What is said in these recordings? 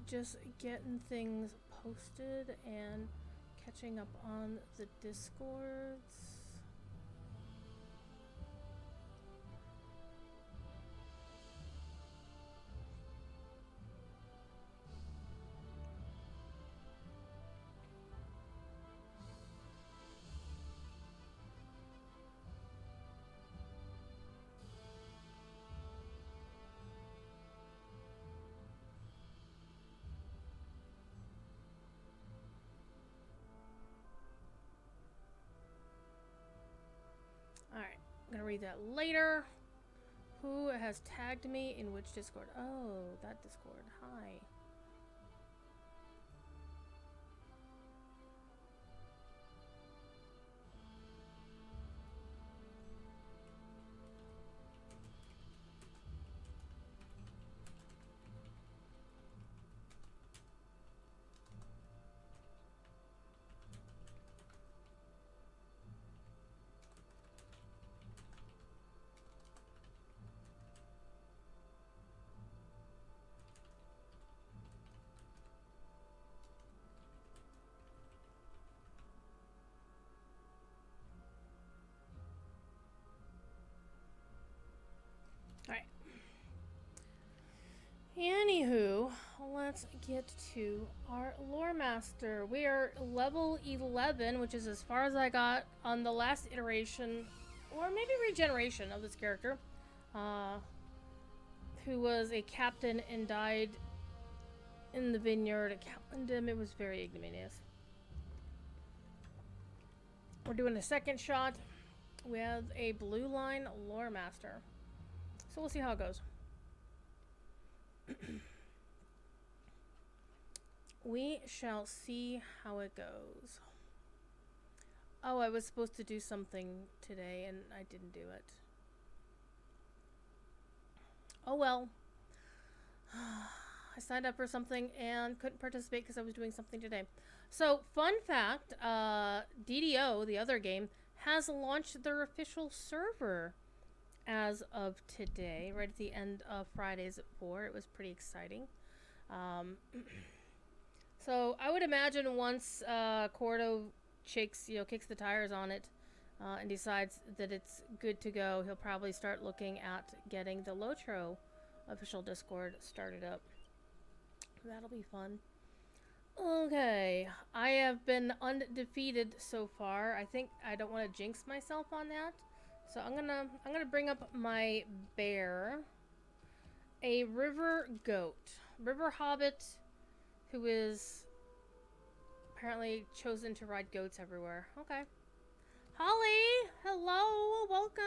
just getting things posted and catching up on the Discords. Alright, I'm gonna read that later. Who has tagged me in which Discord? Oh, that Discord. Hi. Alright. Anywho, let's get to our lore master. We are level 11, which is as far as I got on the last iteration, or maybe regeneration of this character, who was a captain and died in the vineyard at Calendum. It was very ignominious. We're doing a second shot with a blue line lore master. So we'll see how it goes. We shall see how it goes. Oh, I was supposed to do something today and I didn't do it. Oh well. I signed up for something and couldn't participate because I was doing something today. So, fun fact, DDO, the other game, has launched their official server as of today, right at the end of Fridays at 4. It was pretty exciting. So I would imagine once Cordo kicks the tires on it and decides that it's good to go, he'll probably start looking at getting the Lotro official Discord started up. That'll be fun. Okay, I have been undefeated so far. I think I don't want to jinx myself on that. So I'm gonna bring up my bear, a river goat, river hobbit, who is apparently chosen to ride goats everywhere. Okay, Holly, hello, welcome.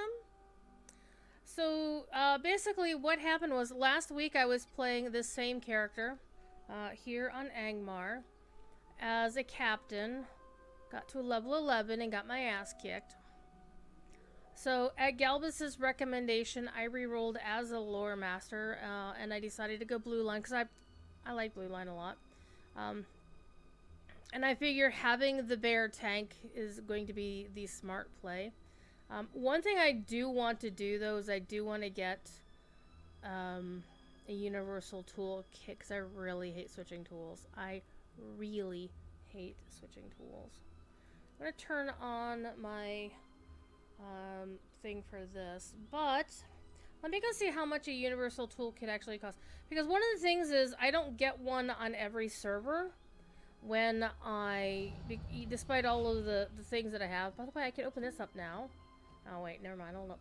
So basically, what happened was last week I was playing this same character here on Angmar as a captain. Got to level 11 and got my ass kicked. So, at Galbus's recommendation, I re-rolled as a lore master, and I decided to go blue line because I like blue line a lot. And I figure having the bear tank is going to be the smart play. One thing I do want to do, though, is I do want to get a universal tool kit because I really hate switching tools. I really hate switching tools. I'm going to turn on my thing for this, but let me go see how much a universal toolkit actually costs, because one of the things is I don't get one on every server when despite all of the things that I have. By the way, I can open this up now. Oh wait, never mind, hold up.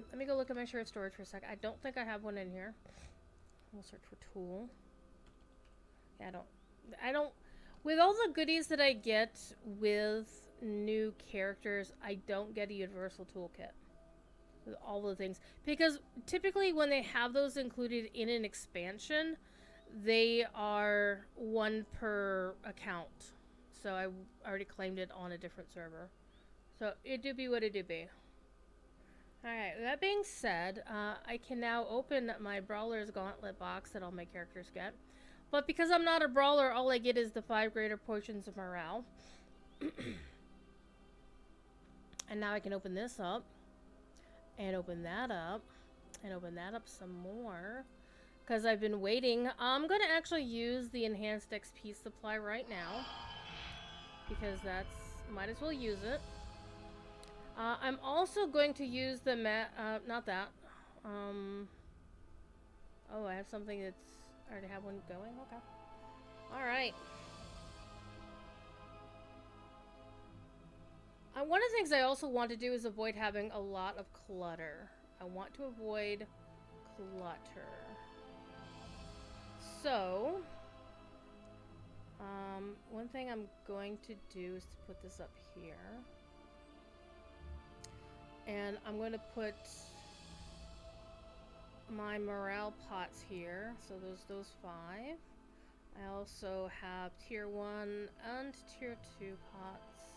Let me go look at my shared storage for a sec. I don't think I have one in here. We'll search for tool. Yeah, I don't with all the goodies that I get with new characters, I don't get a universal toolkit with all the things, because typically when they have those included in an expansion, they are one per account. So I already claimed it on a different server. So it do be what it do be. Alright, that being said, I can now open my Brawler's Gauntlet box that all my characters get. But because I'm not a brawler, all I get is the 5 greater potions of morale. And now I can open this up. And open that up. And open that up some more. because I've been waiting. I'm going to actually use the enhanced XP supply right now, because that's, might as well use it. I'm also going to use the not that. Oh, I have something that's, I already have one going? Okay. Alright. One of the things I also want to do is avoid having a lot of clutter. I want to avoid clutter. So, one thing I'm going to do is to put this up here. And I'm going to put my morale pots here. So those 5. I also have tier 1 and tier 2 pots.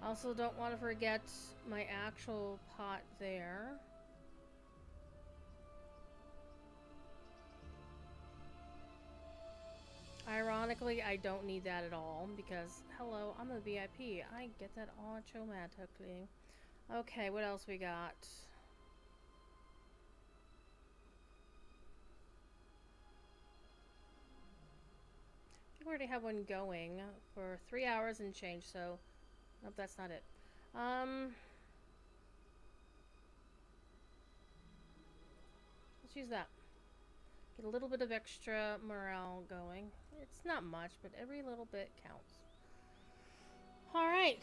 I also don't want to forget my actual pot there. Ironically, I don't need that at all because, hello, I'm a VIP. I get that automatically. Okay, what else we got? I think we already have one going for 3 hours and change, so... Nope, that's not it. Let's use that. Get a little bit of extra morale going. It's not much, but every little bit counts. Alright.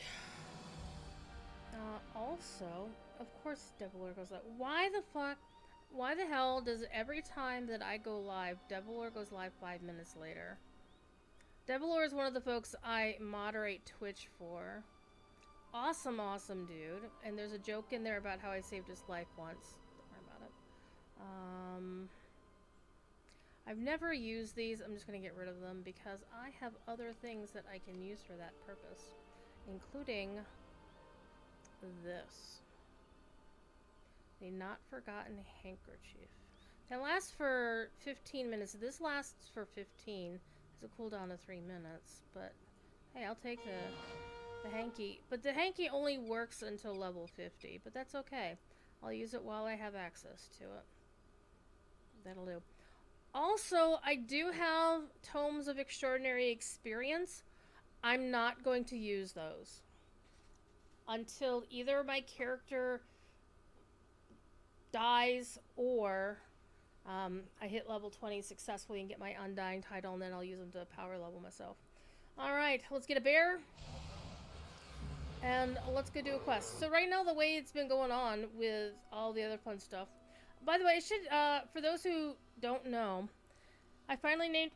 Also, of course Deviler goes live. Why the hell does every time that I go live, Deviler goes live 5 minutes later? Deviler is one of the folks I moderate Twitch for. Awesome, awesome dude. And there's a joke in there about how I saved his life once. Don't worry about it. I've never used these. I'm just going to get rid of them because I have other things that I can use for that purpose, including this. The Not Forgotten Handkerchief. That lasts for 15 minutes. This lasts for 15. It's a cooldown of 3 minutes, but hey, I'll take the hanky. But the hanky only works until level 50, but that's okay. I'll use it while I have access to it. That'll do. Also, I do have Tomes of Extraordinary Experience. I'm not going to use those until either my character dies or I hit level 20 successfully and get my Undying title, and then I'll use them to power level myself. Alright, let's get a bear. And let's go do a quest. So right now, the way it's been going on with all the other fun stuff. By the way, I should, for those who don't know, I finally named,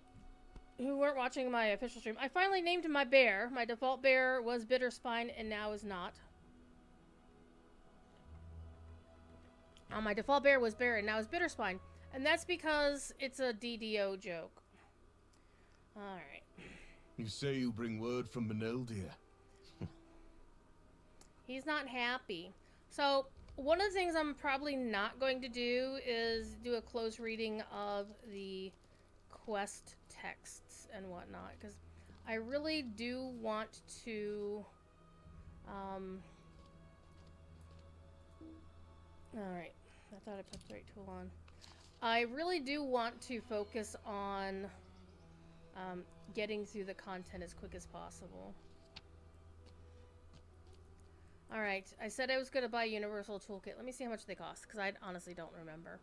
who weren't watching my official stream, I finally named my bear. My default bear was Bitterspine and now is not. My default bear was Bear and now is Bitterspine. And that's because it's a DDO joke. Alright. You say you bring word from Manel, dear? He's not happy. So, one of the things I'm probably not going to do is do a close reading of the quest texts and whatnot, because I really do want to... Alright, I thought I put the right tool on. I really do want to focus on getting through the content as quick as possible. Alright, I said I was going to buy a Universal Toolkit. Let me see how much they cost, because I honestly don't remember.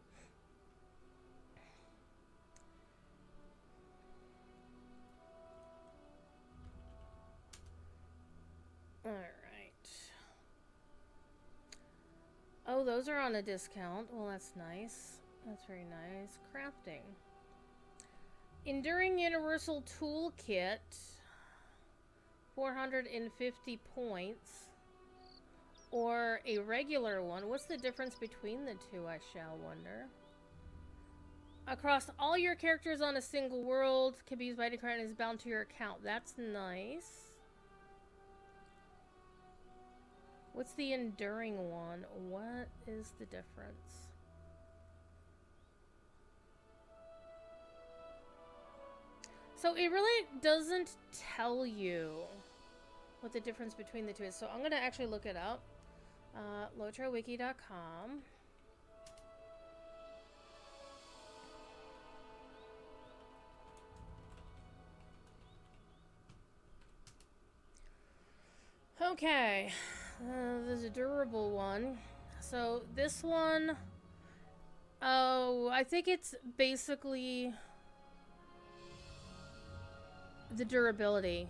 Alright. Oh, those are on a discount. Well, that's nice. That's very nice. Crafting. Enduring Universal Toolkit. 450 points. Or a regular one. What's the difference between the two, I shall wonder? Across all your characters on a single world, can be used by any card and is bound to your account. That's nice. What's the enduring one? What is the difference? So it really doesn't tell you what the difference between the two is. So I'm going to actually look it up. LotraWiki.com. Okay, there's a durable one. So this one, oh, I think it's basically the durability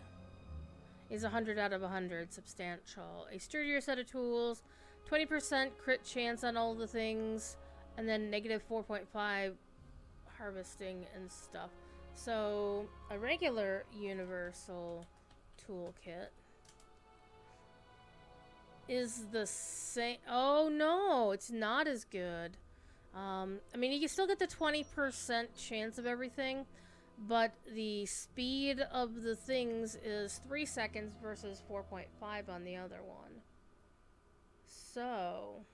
is 100 out of 100, substantial. A sturdier set of tools, 20% crit chance on all the things, and then negative 4.5 harvesting and stuff. So a regular universal toolkit is the same. Oh no, it's not as good. I mean, you can still get the 20% chance of everything, but the speed of the things is 3 seconds versus 4.5 on the other one. So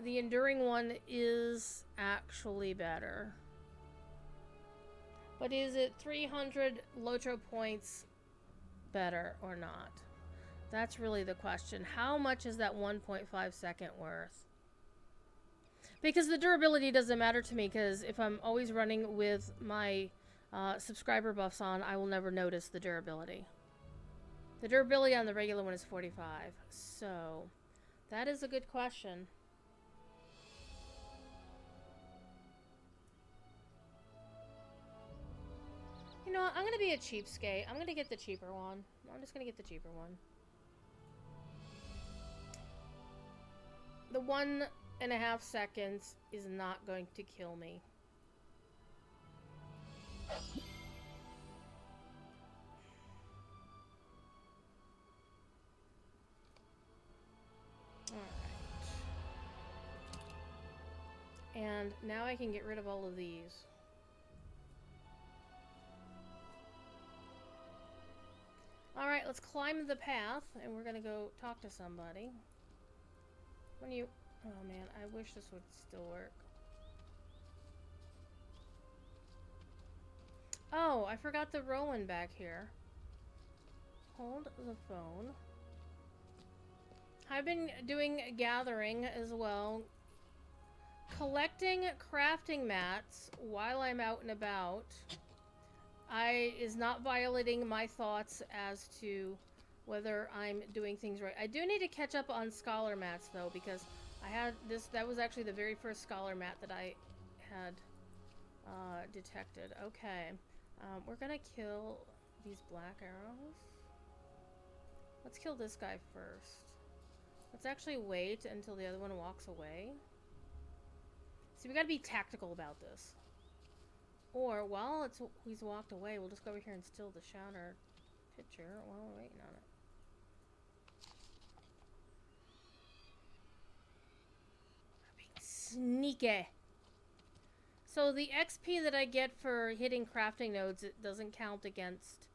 the enduring one is actually better. But is it 300 Lotro points better or not? That's really the question. How much is that 1.5 second worth? Because the durability doesn't matter to me, because if I'm always running with my subscriber buffs on, I will never notice the durability. The durability on the regular one is 45. So, that is a good question. You know what? I'm going to be a cheapskate. I'm going to get the cheaper one. I'm just going to get the cheaper one. The 1.5 seconds is not going to kill me. Alright. And now I can get rid of all of these. Alright, let's climb the path, and we're gonna go talk to somebody. When you... Oh man, I wish this would still work. Oh, I forgot the Rowan back here. Hold the phone. I've been doing gathering as well. Collecting crafting mats while I'm out and about is not violating my thoughts as to whether I'm doing things right. I do need to catch up on scholar mats though, because I had this, that was actually the very first scholar mat that I had detected. Okay. We're gonna kill these black arrows. Let's kill this guy first. Let's actually wait until the other one walks away. See, we gotta be tactical about this. Or, while he's walked away, we'll just go over here and steal the Shatter picture while we're waiting on it. Being sneaky. So the XP that I get for hitting crafting nodes, it doesn't count against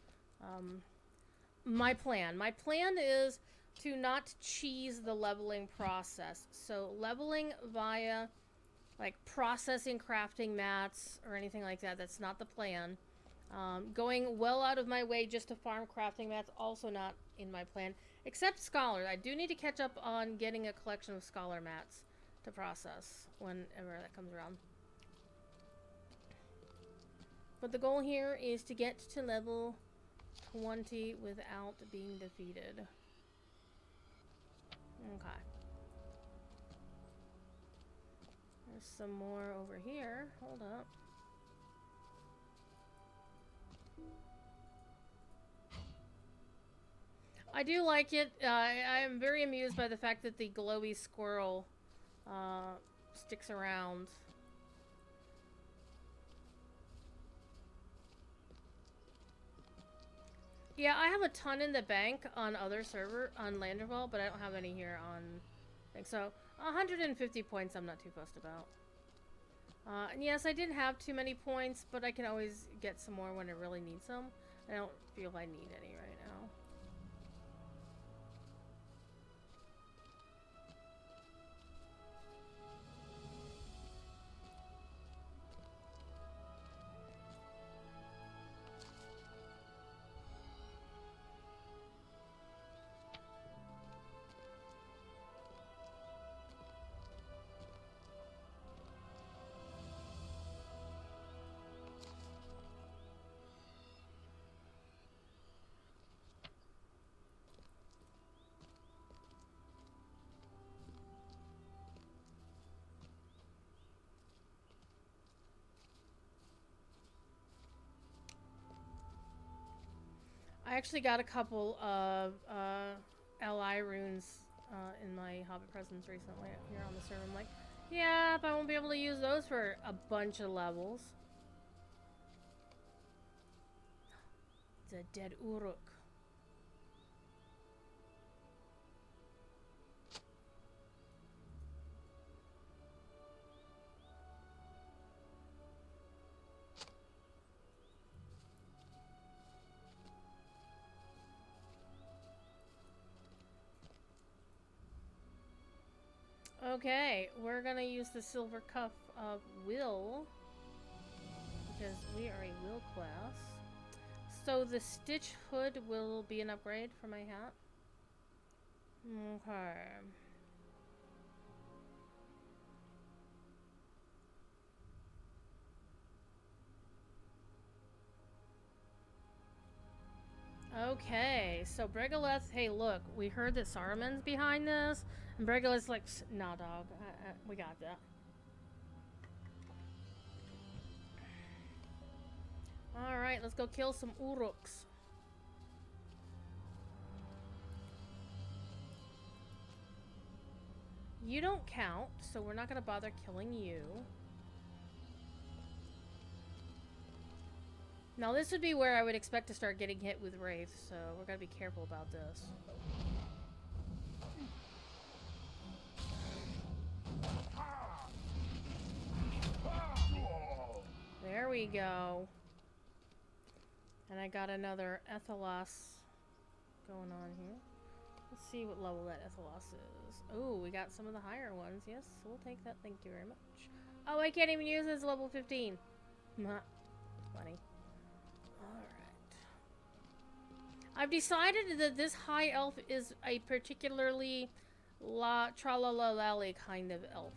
my plan. My plan is to not cheese the leveling process. So leveling via like processing crafting mats or anything like that, that's not the plan. Going well out of my way just to farm crafting mats, also not in my plan. Except Scholar. I do need to catch up on getting a collection of Scholar mats to process whenever that comes around. But the goal here is to get to level 20 without being defeated. Okay. There's some more over here. Hold up. I do like it. I am very amused by the fact that the glowy squirrel sticks around. Yeah, I have a ton in the bank on other server, on Landerval, but I don't have any here on... So, 150 points I'm not too fussed about. And yes, I didn't have too many points, but I can always get some more when I really need some. I don't feel I need any right now. I actually got a couple of LI runes in my Hobbit presents recently here on the server. I'm like, yeah, but I won't be able to use those for a bunch of levels. It's a dead Uruk. Okay, we're gonna use the Silver Cuff of Will because we are a Will class. So the Stitch Hood will be an upgrade for my hat. Okay. Okay, so Bregaleth, hey look, we heard that Saruman's behind this, and Bregaleth's like, nah dog, we got that. Alright, let's go kill some Uruks. You don't count, so we're not gonna bother killing you. Now this would be where I would expect to start getting hit with wraiths, so we're gonna be careful about this. There we go. And I got another Ethelos going on here. Let's see what level that Ethelos is. Oh, we got some of the higher ones. Yes, we'll take that. Thank you very much. Oh, I can't even use it as level 15. Funny. Alright. I've decided that this high elf is a particularly tra-la-la-lally kind of elf.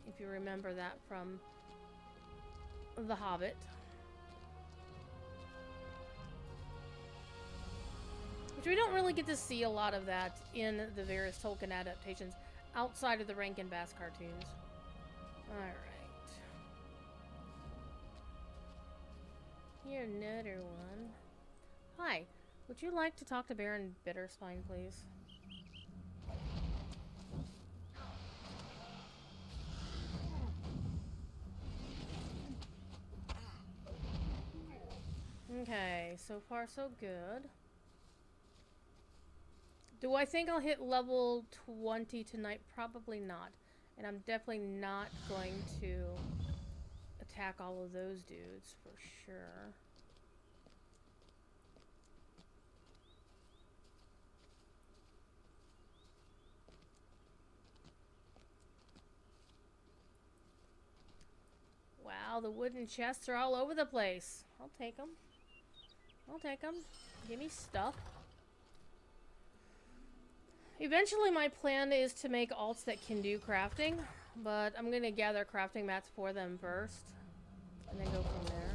If you remember that from The Hobbit. Which we don't really get to see a lot of that in the various Tolkien adaptations outside of the Rankin Bass cartoons. Alright. Here, another one. Hi. Would you like to talk to Baron Bitterspine, please? Okay, so far so good. Do I think I'll hit level 20 tonight? Probably not. And I'm definitely not going to attack all of those dudes for sure. Wow, the wooden chests are all over the place. I'll take them. I'll take them. Give me stuff. Eventually my plan is to make alts that can do crafting, but I'm gonna gather crafting mats for them first, and then go from there.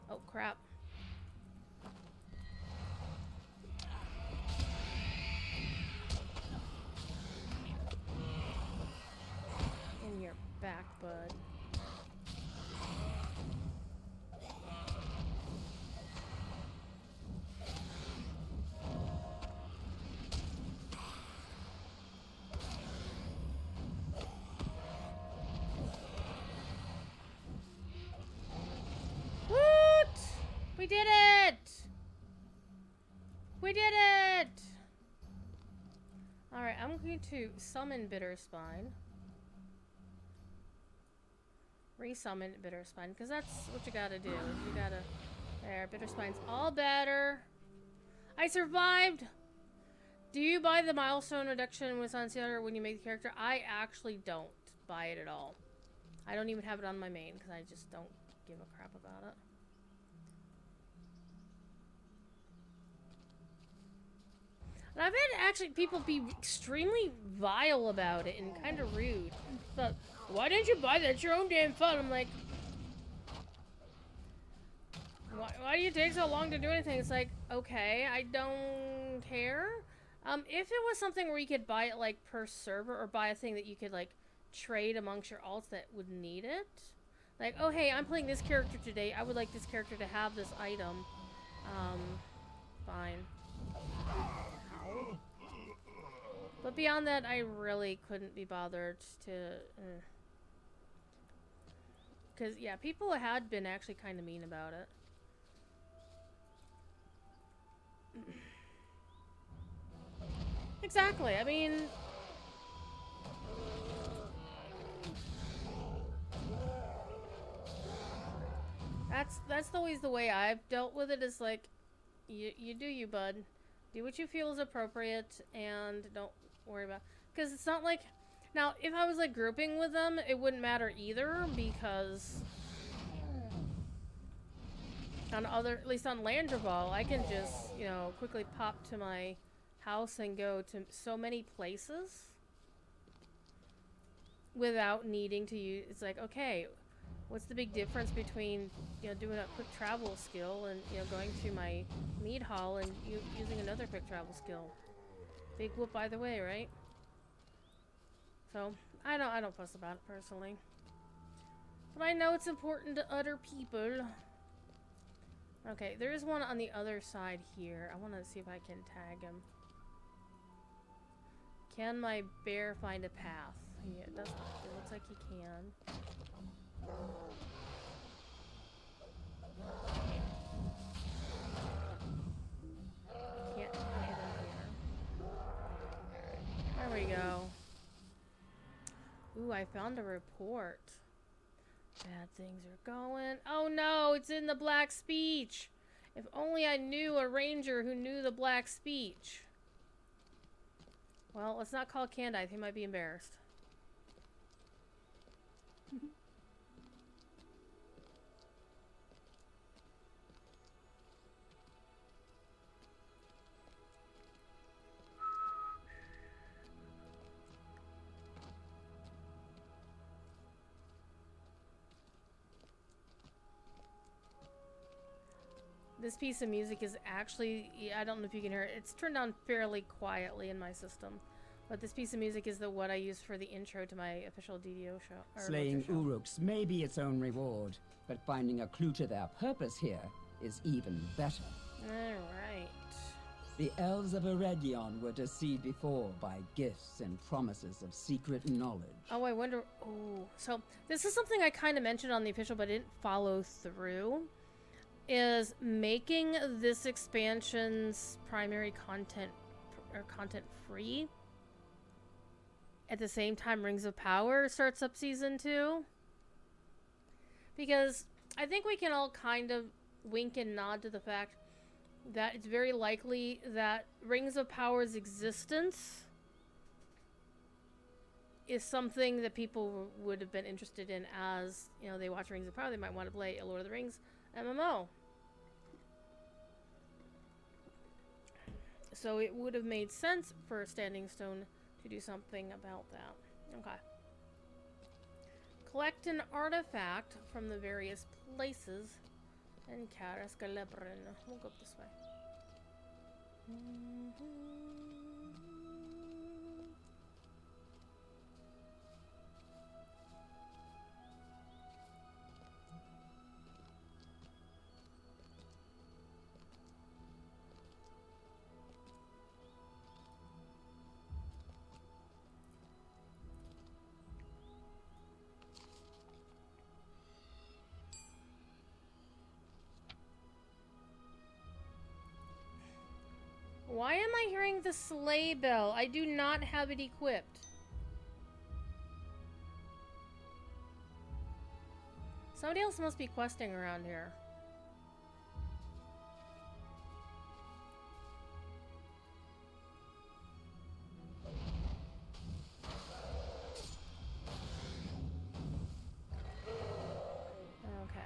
Oh crap. In your back, bud. We did it! We did it! Alright, I'm going to summon Bitterspine. Resummon Bitterspine, because that's what you gotta do. You gotta... There, Bitterspine's all better. I survived! Do you buy the milestone reduction with Sunseeker when you make the character? I actually don't buy it at all. I don't even have it on my main, because I just don't give a crap about it. And I've had actually people be extremely vile about it and kind of rude. But why didn't you buy that? It's your own damn fun. I'm like, why do you take so long to do anything? It's like, okay, I don't care. If it was something where you could buy it like per server or buy a thing that you could like trade amongst your alts that would need it, Like, oh hey, I'm playing this character today. I would like this character to have this item. Fine. Ow. But beyond that, I really couldn't be bothered to... Because, yeah, people had been actually kind of mean about it. Exactly, I mean... That's always the way I've dealt with it, is like, you do you, bud. Do what you feel is appropriate, and don't worry about... Because it's not like... Now, if I was, like, grouping with them, it wouldn't matter either, because... At least on Landreval, I can just, you know, quickly pop to my house and go to so many places without needing to use... It's like, okay, what's the big difference between, you know, doing a quick travel skill and, you know, going to my mead hall and using another quick travel skill? Big whoop either way, right? So, I don't fuss about it personally. But I know it's important to other people. Okay, there is one on the other side here. I want to see if I can tag him. Can my bear find a path? Yeah, it doesn't. It looks like he can. Can't hit him here. There we go. Ooh, I found a report. Bad things are going. Oh no, it's in the Black Speech. If only I knew a ranger who knew the Black Speech. Well, let's not call Candide. He might be embarrassed. This piece of music is actually, I don't know if you can hear it, it's turned on fairly quietly in my system. But this piece of music is what I use for the intro to my official DDO show. Slaying Uruks may be its own reward, but finding a clue to their purpose here is even better. Alright. The elves of Eregion were deceived before by gifts and promises of secret knowledge. Oh, I wonder, oh. So, this is something I kind of mentioned on the official, but I didn't follow through. Is making this expansion's primary content or content free at the same time Rings of Power starts up season 2, because I think we can all kind of wink and nod to the fact that it's very likely that Rings of Power's existence is something that people would have been interested in. As you know, they watch Rings of Power, they might want to play a Lord of the Rings MMO. So it would have made sense for Standing Stone to do something about that. Okay. Collect an artifact from the various places in Karaskalebrin. We'll go up this way. Why am I hearing the sleigh bell? I do not have it equipped. Somebody else must be questing around here. Okay.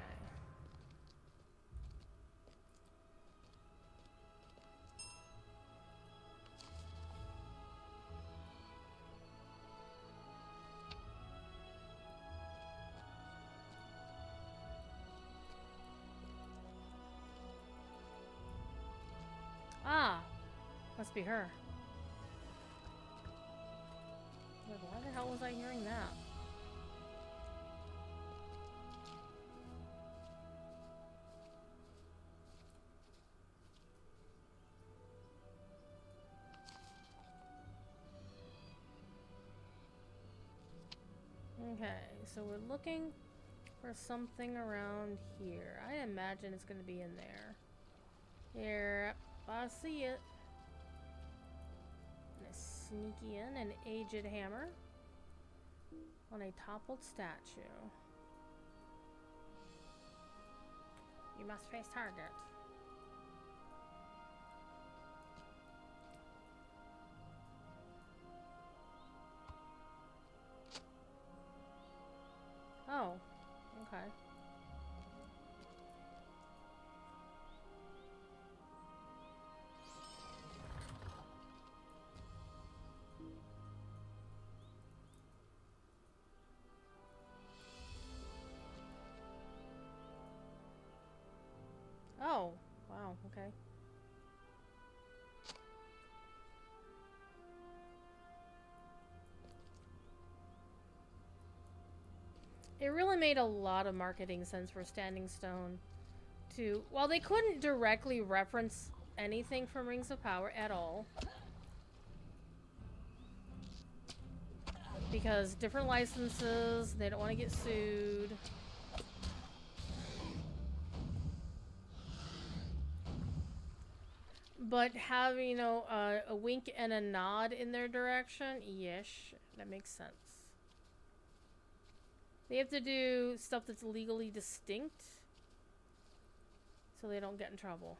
Ah, must be her. Wait, why the hell was I hearing that? Okay, so we're looking for something around here. I imagine it's gonna be in there. Here, I see it. Gonna sneaky in an aged hammer on a toppled statue. You must face target. Oh, okay. Oh, wow, okay. It really made a lot of marketing sense for Standing Stone to, while they couldn't directly reference anything from Rings of Power at all, because different licenses, they don't want to get sued. But having, you know, a wink and a nod in their direction, yes, that makes sense. They have to do stuff that's legally distinct so they don't get in trouble.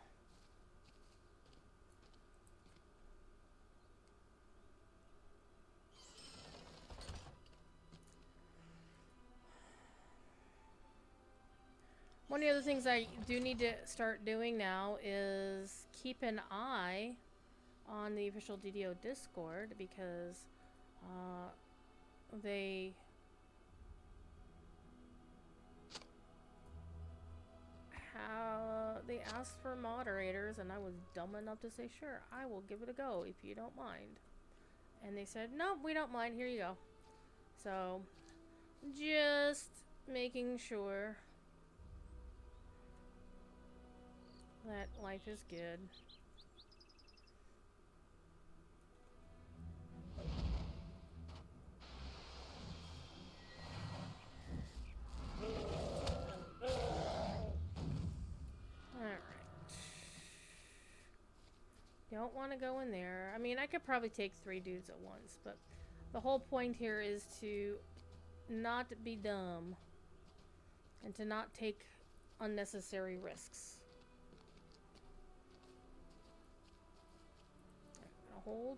One of the other things I do need to start doing now is keep an eye on the official DDO Discord, because they asked for moderators, and I was dumb enough to say, sure, I will give it a go if you don't mind. And they said, nope, we don't mind, here you go. So, just making sure that life is good. Alright. Don't want to go in there. I mean, I could probably take 3 dudes at once, but the whole point here is to not be dumb and to not take unnecessary risks. I'll hold.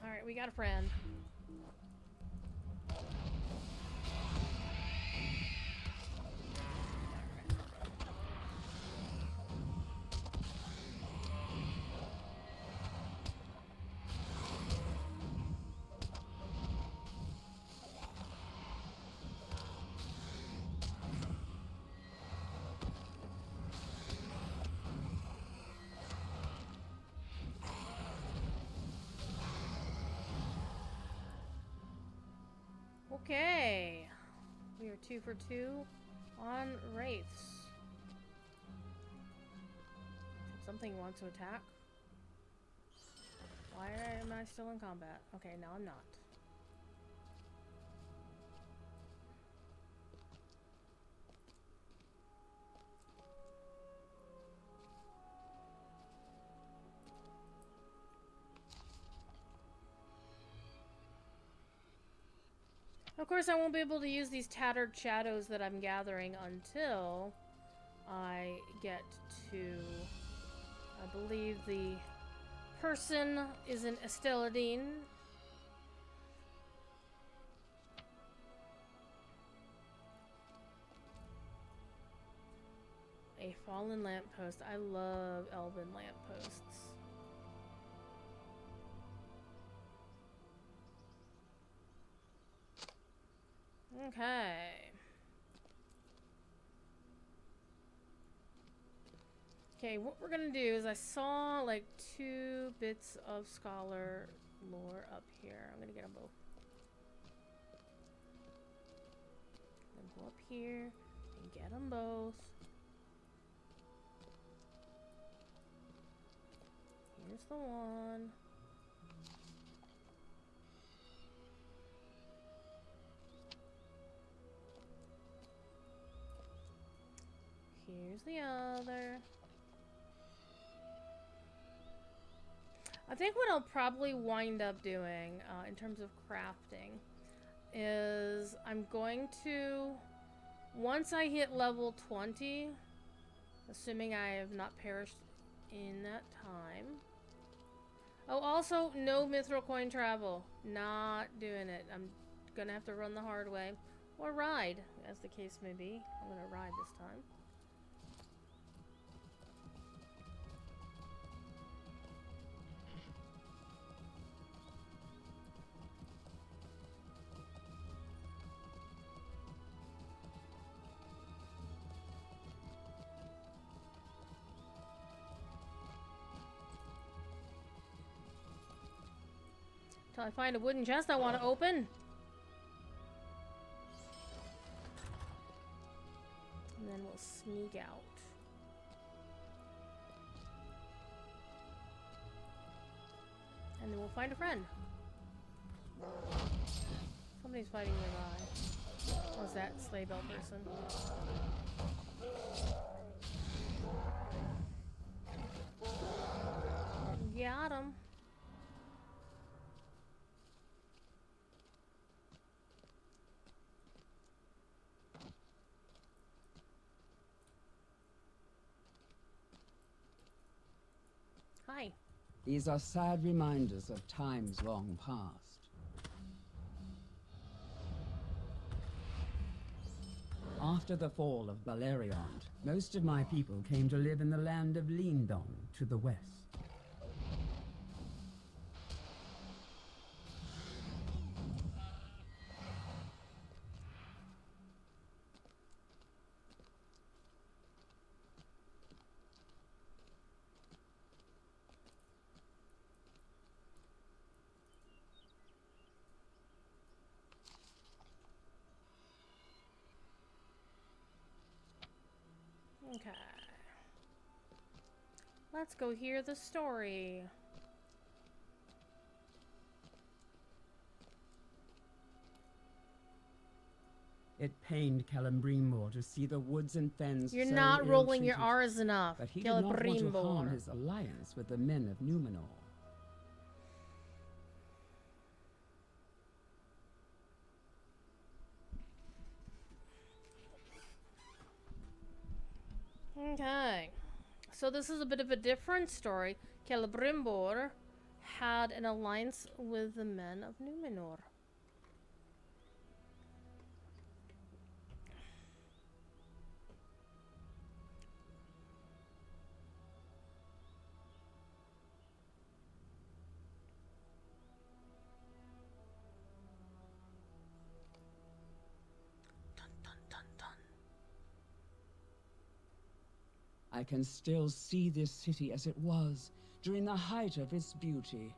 Alright, we got a friend. Okay. We are 2 for 2 on Wraiths. Something wants to attack. Why am I still in combat? Okay, now I'm not. Of course, I won't be able to use these tattered shadows that I'm gathering until I get to, I believe the person is in Esteladine. A fallen lamppost. I love elven lampposts. Okay. Okay, what we're gonna do is I saw like 2 bits of scholar lore up here. I'm gonna get them both. Then go up here and get them both. Here's the one. Here's the other. I think what I'll probably wind up doing in terms of crafting is I'm going to, once I hit level 20, assuming I have not perished in that time. Oh, also, no mithril coin travel. Not doing it. I'm gonna have to run the hard way. Or ride, as the case may be. I'm gonna ride this time. Till I find a wooden chest I want to open. And then we'll sneak out. And then we'll find a friend. Somebody's fighting nearby. What's that? Sleigh bell person. Got him. Hi. These are sad reminders of times long past. After the fall of Balerion, most of my people came to live in the land of Lindon to the west. Okay. Let's go hear the story. It pained Celebrimbor to see the woods and fens You're so not rolling your ill-treated, R's enough. but he did not want to harm Celebrimbor. his alliance with the men of Numenor. Okay. So this is a bit of a different story. Celebrimbor had an alliance with the men of Numenor. Dun, dun, dun, dun. I can still see this city as it was during the height of its beauty.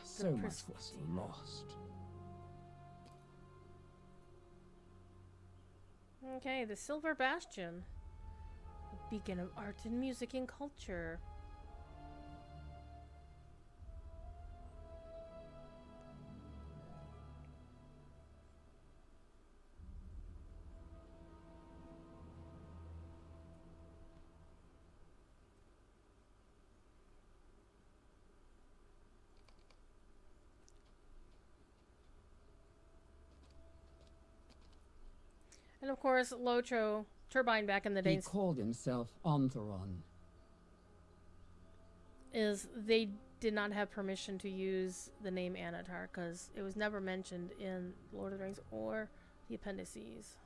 So much was pristine. lost. Okay, the Silver Bastion. A beacon of art and music and culture. And of course, Lotro, Turbine back in the He days, called himself Antheron. is they did not have permission to use the name Anatar because it was never mentioned in Lord of the Rings or the appendices.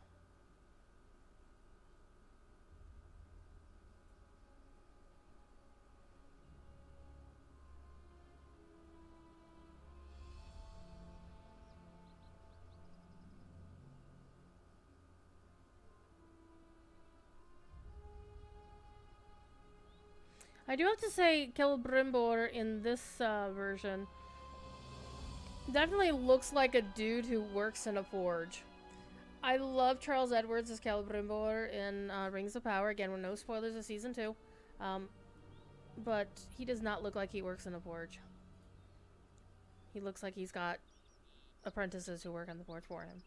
I do have to say, Celebrimbor in this version definitely looks like a dude who works in a forge. I love Charles Edwards as Celebrimbor in Rings of Power. Again, with no spoilers of season 2. But he does not look like he works in a forge. He looks like he's got apprentices who work on the forge for him.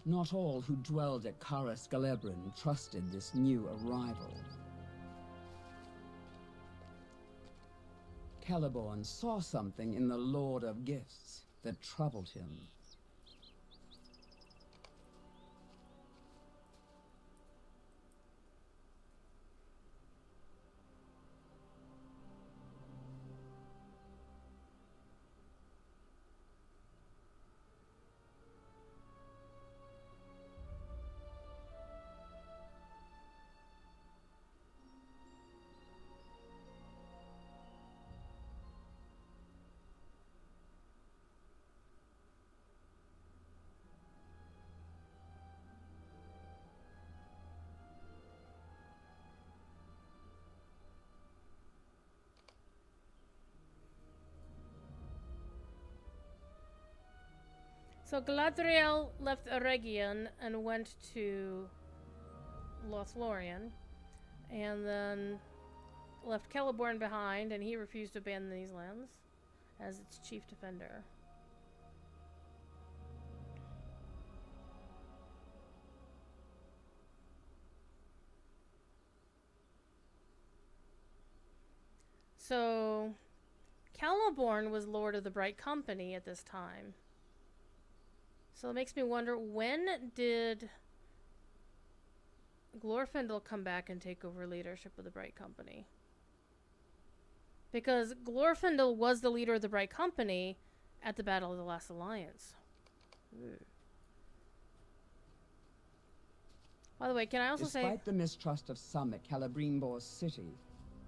Not all who dwelled at Kara Skelebrin trusted this new arrival. Celeborn saw something in the Lord of Gifts that troubled him. So Galadriel left Eregion and went to Lothlorien, and then left Celeborn behind, and he refused to abandon these lands as its chief defender. So Celeborn was Lord of the Bright Company at this time. So it makes me wonder, when did Glorfindel come back and take over leadership of the Bright Company? Because Glorfindel was the leader of the Bright Company at the Battle of the Last Alliance. Ooh. By the way, can I also say... Despite the mistrust of some at Celebrimbor's city,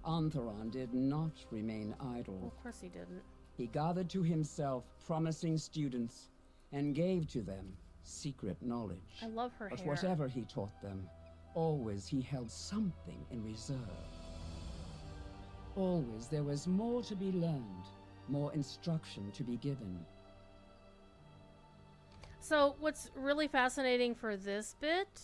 Antheron did not remain idle. Well, of course he didn't. He gathered to himself promising students and gave to them secret knowledge. I love her But hair. whatever he taught them, always he held something in reserve. Always there was more to be learned, more instruction to be given. So what's really fascinating for this bit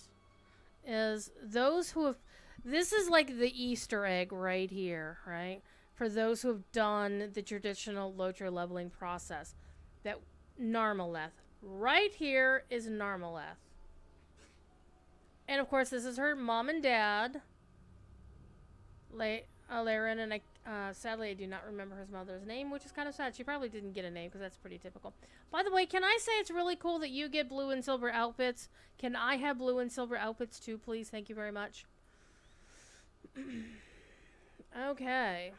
is those who have... This is like the Easter egg right here, right? For those who have done the traditional Lotro leveling process. That Narmaleth. Right here is Narmaleth. And of course, this is her mom and dad, Laren, and sadly I do not remember his mother's name, which is kind of sad. She probably didn't get a name because that's pretty typical. By the way, can I say it's really cool that you get blue and silver outfits? Can I have blue and silver outfits too, please? Thank you very much. Okay.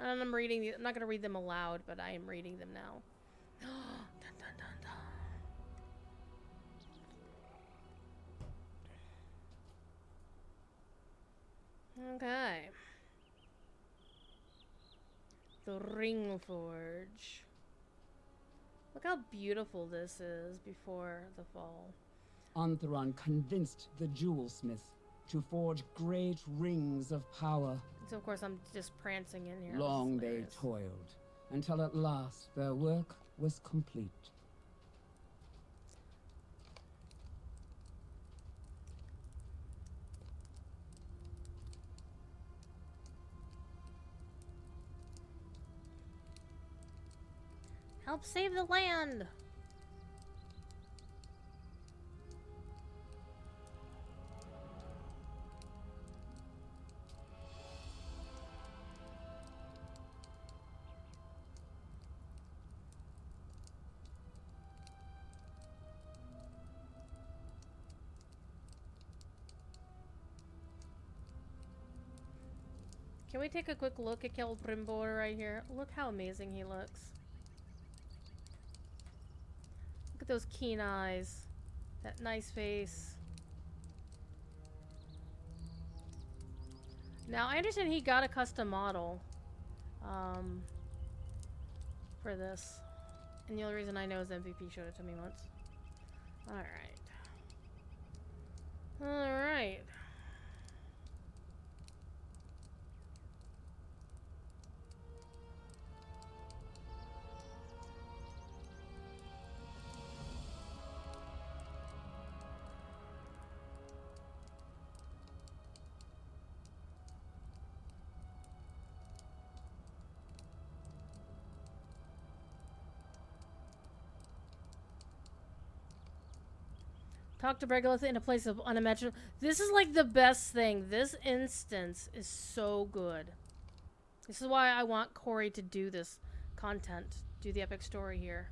And I'm reading I'm not going to read them aloud, but I am reading them now. Dun, dun, dun, dun. Okay. The Ring Forge. Look how beautiful this is before the fall. Antheron convinced the jewelsmith to forge great rings of power. So of course I'm just prancing in here. Long they toiled, until at last their work was complete. Help save the land! Can we take a quick look at Celebrimbor right here? Look how amazing he looks. Look at those keen eyes. That nice face. Now, I understand he got a custom model for this. And the only reason I know is MVP showed it to me once. Alright. Alright. Talk to Bregalith in a place of unimaginable. This is like the best thing. This instance is so good. This is why I want Corey to do this content. Do the epic story here.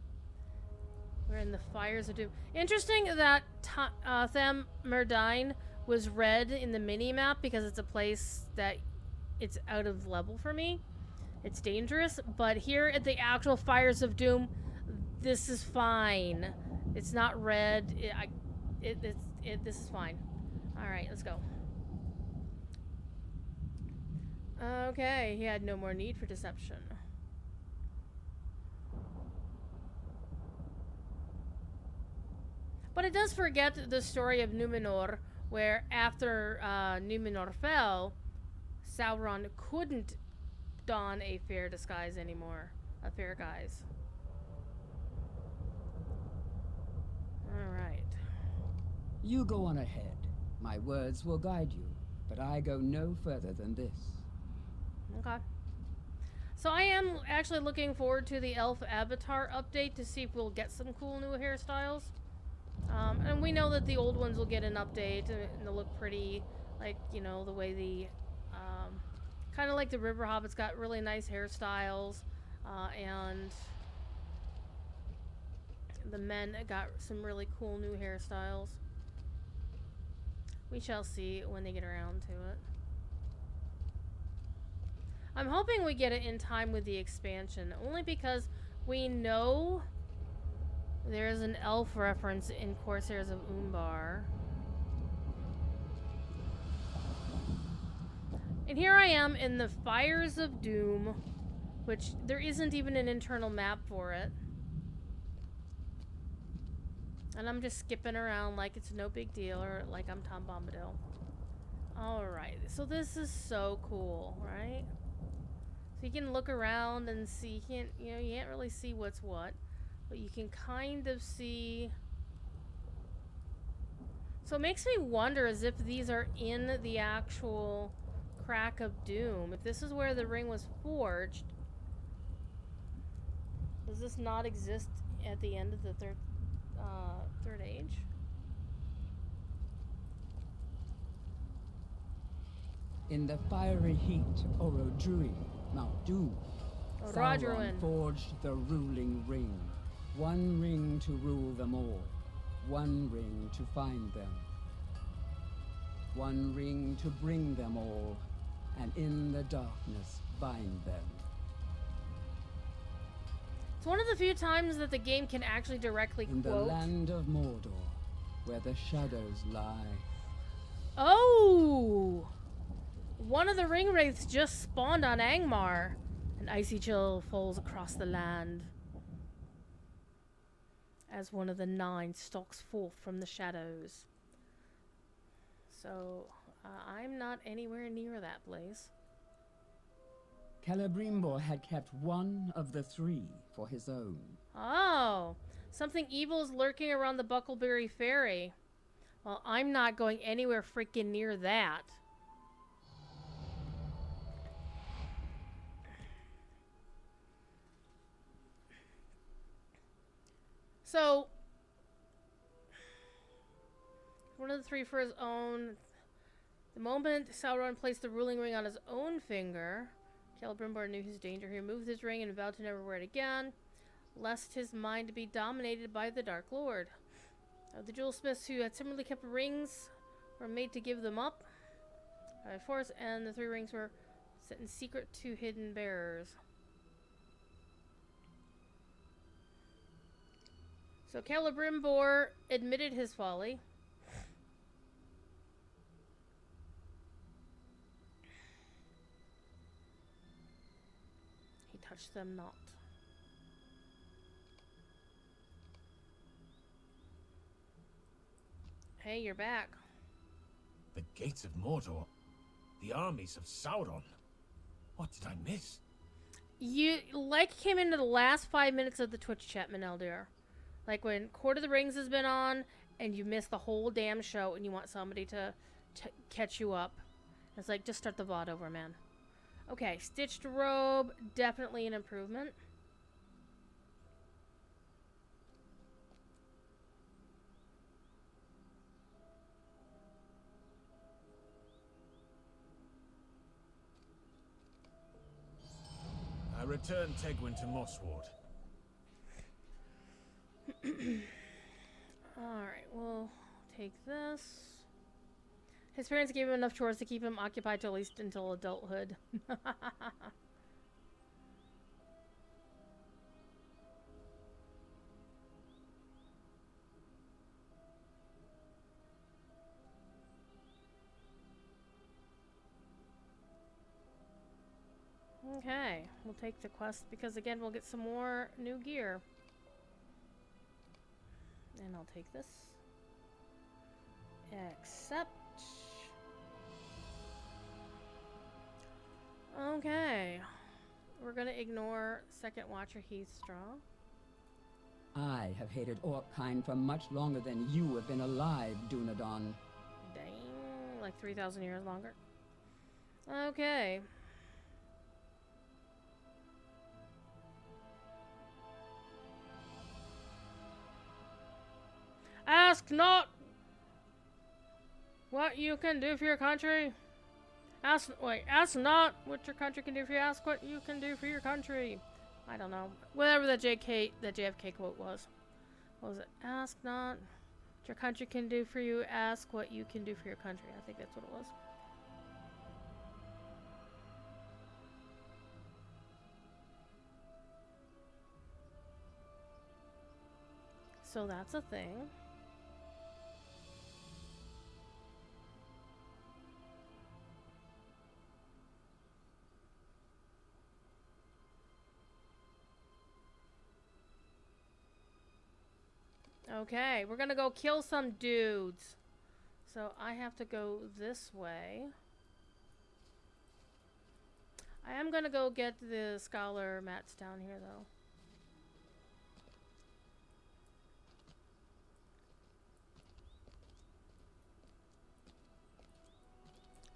We're in the Fires of Doom. Interesting that Undying was red in the mini-map because it's a place that it's out of level for me. It's dangerous. But here at the actual Fires of Doom, this is fine. It's not red. This is fine. Alright, let's go. Okay, he had no more need for deception. But it does forget the story of Numenor, where after Numenor fell, Sauron couldn't don a fair disguise anymore. A fair guise. Alright. You go on ahead. My words will guide you, but I go no further than this. Okay. So I am actually looking forward to the Elf Avatar update to see if we'll get some cool new hairstyles. And we know that the old ones will get an update and they'll look pretty, like, you know, the way the, kind of like the River Hobbits got really nice hairstyles, and the men got some really cool new hairstyles. We shall see when they get around to it. I'm hoping we get it in time with the expansion, only because we know there is an elf reference in Corsairs of Umbar. And here I am in the Fires of Doom, which there isn't even an internal map for it. And I'm just skipping around like it's no big deal, or like I'm Tom Bombadil. Alright, so this is so cool, right? So you can look around and see, you can't really see what's what, but you can kind of see. So it makes me wonder as if these are in the actual Crack of Doom. If this is where the ring was forged, does this not exist at the end of the third age? In the fiery heat, Orodruin, Mount Doom, Sauron forged the ruling ring. One ring to rule them all. One ring to find them. One ring to bring them all, and in the darkness bind them. It's one of the few times that the game can actually directly quote. In the land of Mordor, where the shadows lie. Oh! One of the ring wraiths just spawned on Angmar. An icy chill falls across the land as one of the 9 stalks forth from the shadows. So, I'm not anywhere near that place. Celebrimbor had kept one of the 3 for his own. Oh, something evil is lurking around the Buckleberry Ferry. Well, I'm not going anywhere freaking near that. So, one of the three for his own. The moment Sauron placed the ruling ring on his own finger, Celebrimbor knew his danger. He removed his ring and vowed to never wear it again, lest his mind be dominated by the Dark Lord. The jewelsmiths who had similarly kept rings were made to give them up by force, and the three rings were sent in secret to hidden bearers. So Celebrimbor admitted his folly. He touched them not. Hey, you're back. The gates of Mordor. The armies of Sauron. What did I miss? You came into the last 5 minutes of the Twitch chat, Maneldir. Like when Court of the Rings has been on and you missed the whole damn show and you want somebody to catch you up. It's like, just start the VOD over, man. Okay, stitched robe, definitely an improvement. I returned Tegwin to Mossward. Alright, we'll take this. His parents gave him enough chores to keep him occupied till at least until adulthood. Okay, we'll take the quest because again we'll get some more new gear. And I'll take this. Accept. Okay. We're gonna ignore Second Watcher Heathstraw. I have hated Orc-kind for much longer than you have been alive, Dunedain. Dang, like 3,000 years longer. Okay. Ask not what you can do for your country. Ask not what your country can do for you. Ask what you can do for your country. I don't know. Whatever that JFK quote was. What was it? Ask not what your country can do for you. Ask what you can do for your country. I think that's what it was. So that's a thing. Okay, we're gonna go kill some dudes. So I have to go this way. I am gonna go get the scholar mats down here though.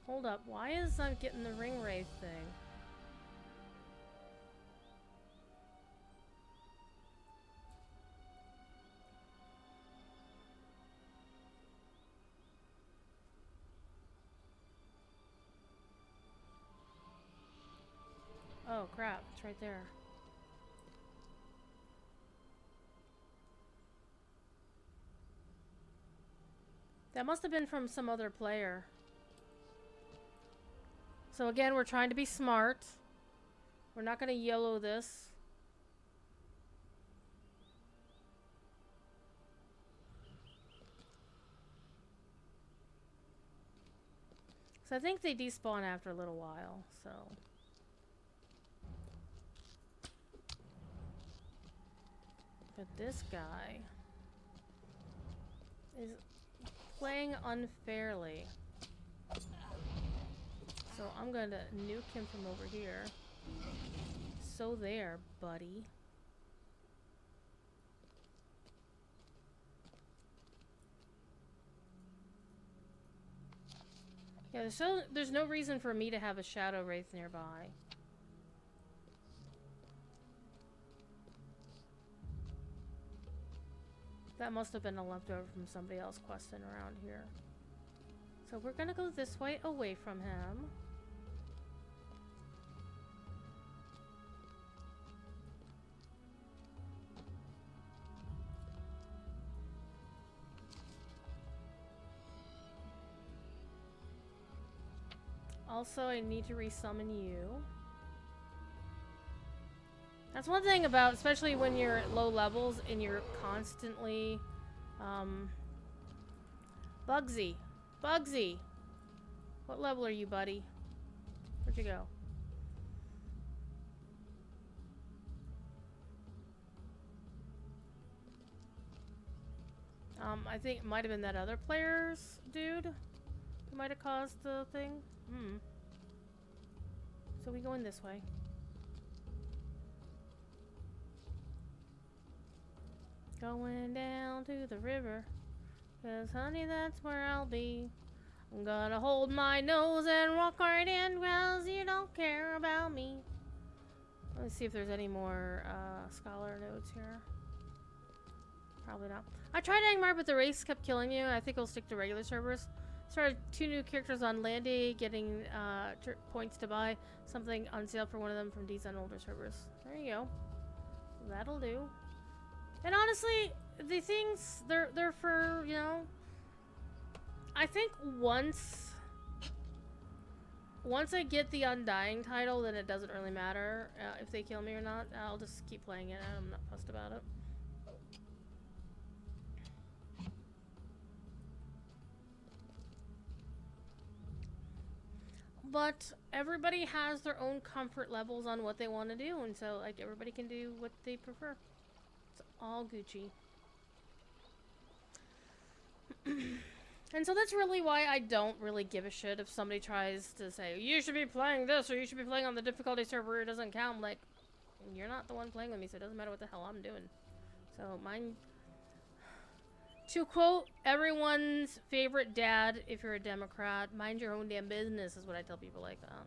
Hold up, why is I getting the ring wraith thing? Oh crap, it's right there. That must have been from some other player. So again, we're trying to be smart. We're not going to yellow this. So I think they despawn after a little while, so... But this guy is playing unfairly. So I'm gonna nuke him from over here. So there, buddy. Yeah, there's no reason for me to have a Shadow Wraith nearby. That must have been a leftover from somebody else questing around here. So we're gonna go this way, away from him. Also, I need to resummon you. That's one thing about, especially when you're at low levels and you're constantly, Bugsy. Bugsy! What level are you, buddy? Where'd you go? I think it might have been that other player's dude who might have caused the thing. So we go in this way. Going down to the river, 'cause honey, that's where I'll be. I'm gonna hold my nose and walk right in, 'cause you don't care about me. Let's see if there's any more scholar nodes here. Probably not. I tried Angmar, but the race kept killing me. I think I'll stick to regular servers. Started 2 new characters on Landy, getting points to buy something on sale for one of them from D's on older servers. There you go. That'll do. And honestly, the things, they're for, you know, I think once I get the Undying title, then it doesn't really matter if they kill me or not. I'll just keep playing it. I'm not fussed about it. But everybody has their own comfort levels on what they want to do, and so like everybody can do what they prefer. It's all Gucci. And so that's really why I don't really give a shit if somebody tries to say, you should be playing this, or you should be playing on the difficulty server, it doesn't count. I'm like, you're not the one playing with me, so it doesn't matter what the hell I'm doing. So mine... To quote everyone's favorite dad, if you're a Democrat, mind your own damn business is what I tell people like that.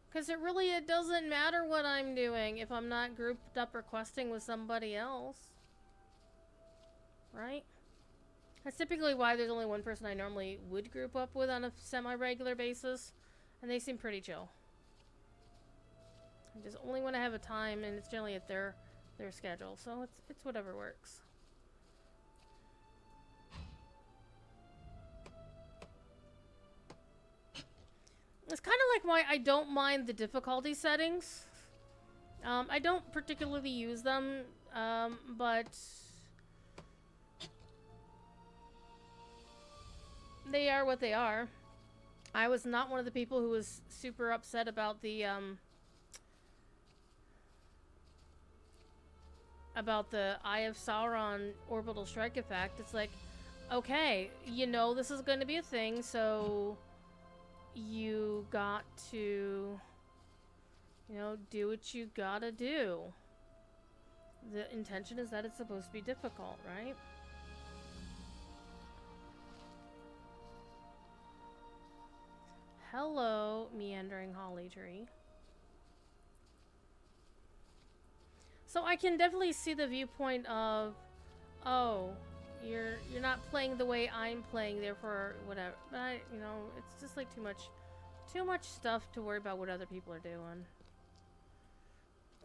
Because it doesn't matter what I'm doing if I'm not grouped up or questing with somebody else. Right? That's typically why there's only one person I normally would group up with on a semi-regular basis. And they seem pretty chill. I just only when I have a time, and it's generally at their schedule, so it's whatever works. It's kind of like why I don't mind the difficulty settings. I don't particularly use them, but they are what they are. I was not one of the people who was super upset about the Eye of Sauron orbital strike effect. It's like, okay, you know this is going to be a thing, so you got to, you know, do what you gotta do. The intention is that it's supposed to be difficult, right? Hello, meandering holly tree. So I can definitely see the viewpoint of, oh, you're not playing the way I'm playing, therefore whatever. But you know, it's just like too much stuff to worry about what other people are doing.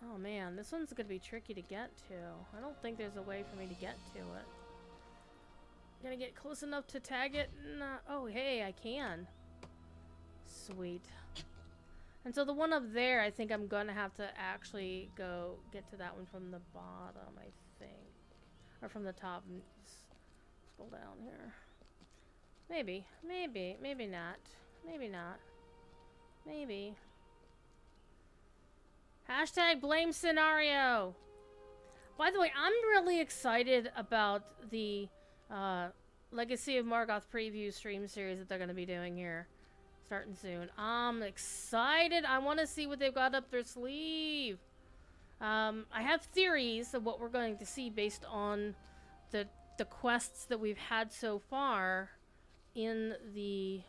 Oh man, this one's gonna be tricky to get to. I don't think there's a way for me to get to it. Gonna get close enough to tag it? Nah. Oh hey, I can. Sweet. And so the one up there, I think I'm gonna have to actually go get to that one from the bottom, I think. Or from the top and scroll down here. Maybe not. Maybe not. Maybe. Hashtag blame scenario. By the way, I'm really excited about the Legacy of Morgoth preview stream series that they're gonna be doing here. Starting soon. I'm excited. I want to see what they've got up their sleeve. I have theories of what we're going to see based on the quests that we've had so far in the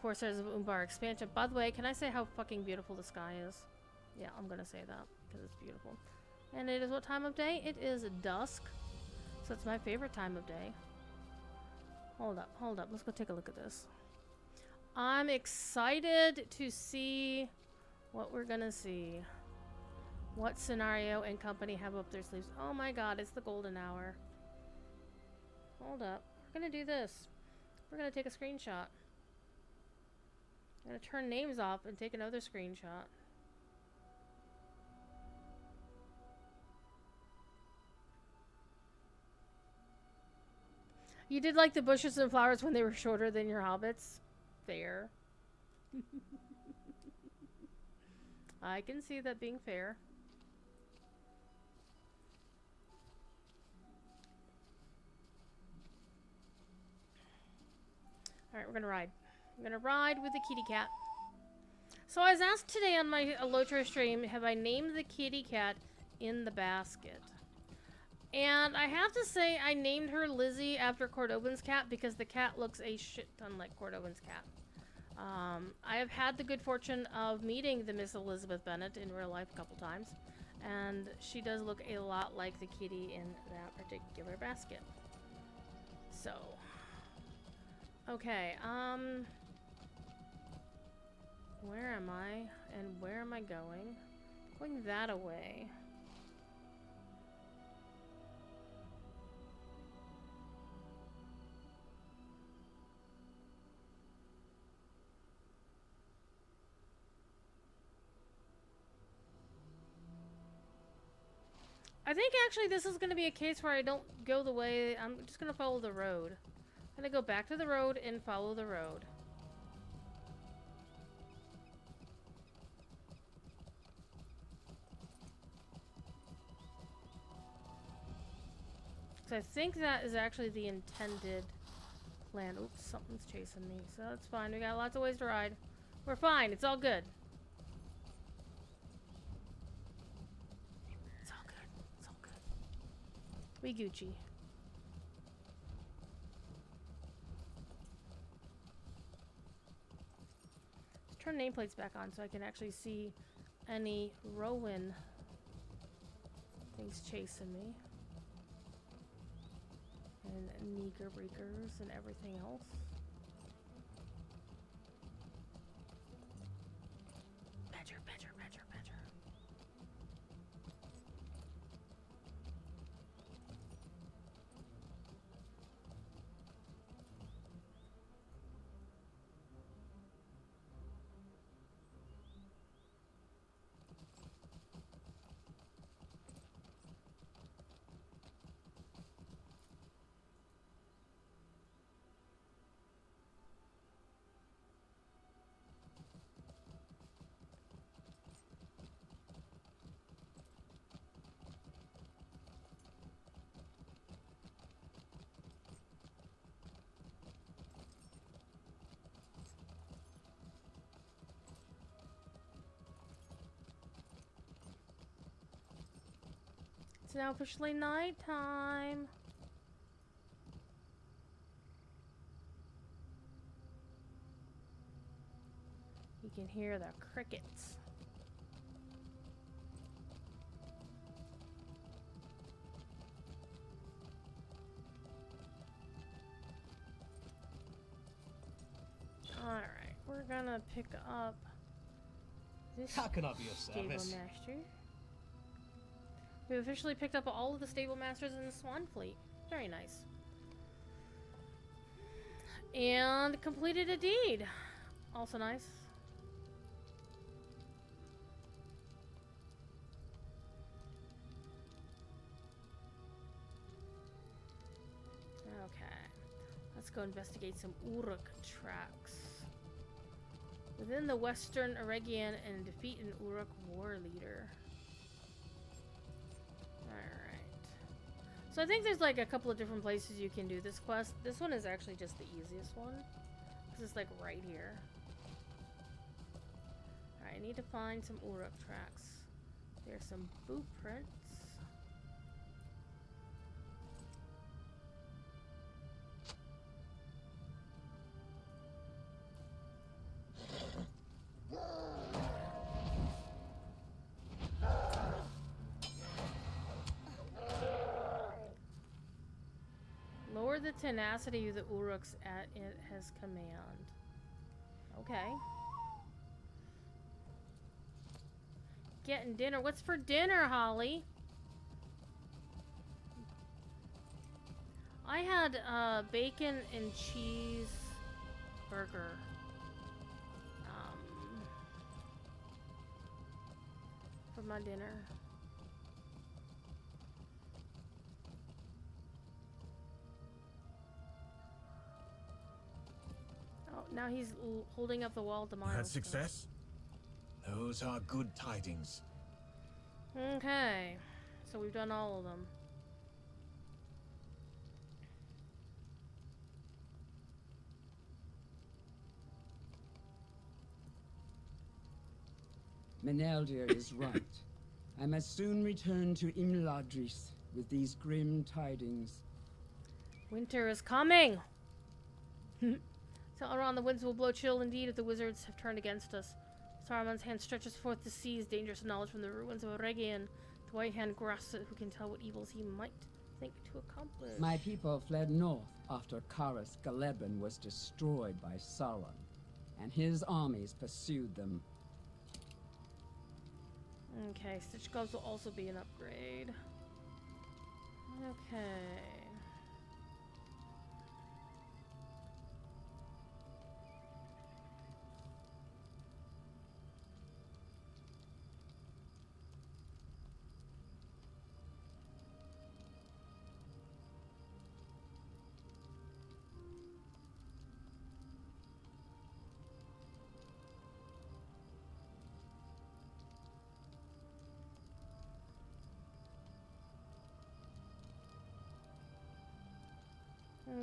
Corsairs of Umbar expansion. By the way, can I say how fucking beautiful the sky is? Yeah, I'm gonna say that. because it's beautiful. And it is what time of day? It is dusk. So it's my favorite time of day. Hold up, hold up. Let's go take a look at this. I'm excited to see what we're gonna see. What Scenario and company have up their sleeves. Oh my god, it's the golden hour. Hold up. We're gonna do this. We're gonna take a screenshot. I'm gonna turn names off and take another screenshot. You did like the bushes and flowers when they were shorter than your hobbits? Fair. I can see that being fair. Alright, we're gonna ride. I'm gonna ride with the kitty cat. So I was asked today on my Elotro stream, have I named the kitty cat in the basket? And I have to say, I named her Lizzie after Cordobin's cat because the cat looks a shit ton like Cordobin's cat. I have had the good fortune of meeting the Miss Elizabeth Bennet in real life a couple times, and she does look a lot like the kitty in that particular basket. So, okay, where am I, and where am I going? Going that away. I think actually this is going to be a case where I don't go the way, I'm just going to follow the road. I'm going to go back to the road and follow the road. So I think that is actually the intended plan. Oops, something's chasing me. So that's fine. We got lots of ways to ride. We're fine. It's all good. It's all good. It's all good. We Gucci. Let's turn nameplates back on so I can actually see any Rowan things chasing me. And Neeker Breakers and everything else. Badger, badger, badger, badger. It's now officially nighttime. You can hear the crickets. Alright, we're gonna pick up this How can I be of stable service? master. We've officially picked up all of the stable masters in the Swan Fleet. Very nice. And completed a deed. Also nice. Okay. Let's go investigate some Uruk tracks. Within the Western Eregion and defeat an Uruk war leader. Alright. So I think there's like a couple of different places you can do this quest. This one is actually just the easiest one. Because it's like right here. Alright, I need to find some Uruk tracks. There's some boot prints. or the tenacity of the Uruks at his command. Okay. Getting dinner. What's for dinner, Holly? I had bacon and cheese burger. For my dinner. Oh, now he's holding up the wall to You Miles. had success? Those are good tidings. Okay. So we've done all of them. Meneldir is right. I must soon return to Imladris with these grim tidings. Winter is coming! Around the winds will blow chill indeed if the wizards have turned against us. Saruman's hand stretches forth to seize dangerous knowledge from the ruins of Eregion. The white hand grasps it, who can tell what evils he might think to accomplish. My people fled north after Karas Galebin was destroyed by Sauron, and his armies pursued them. Okay, Stitch Gloves will also be an upgrade. Okay.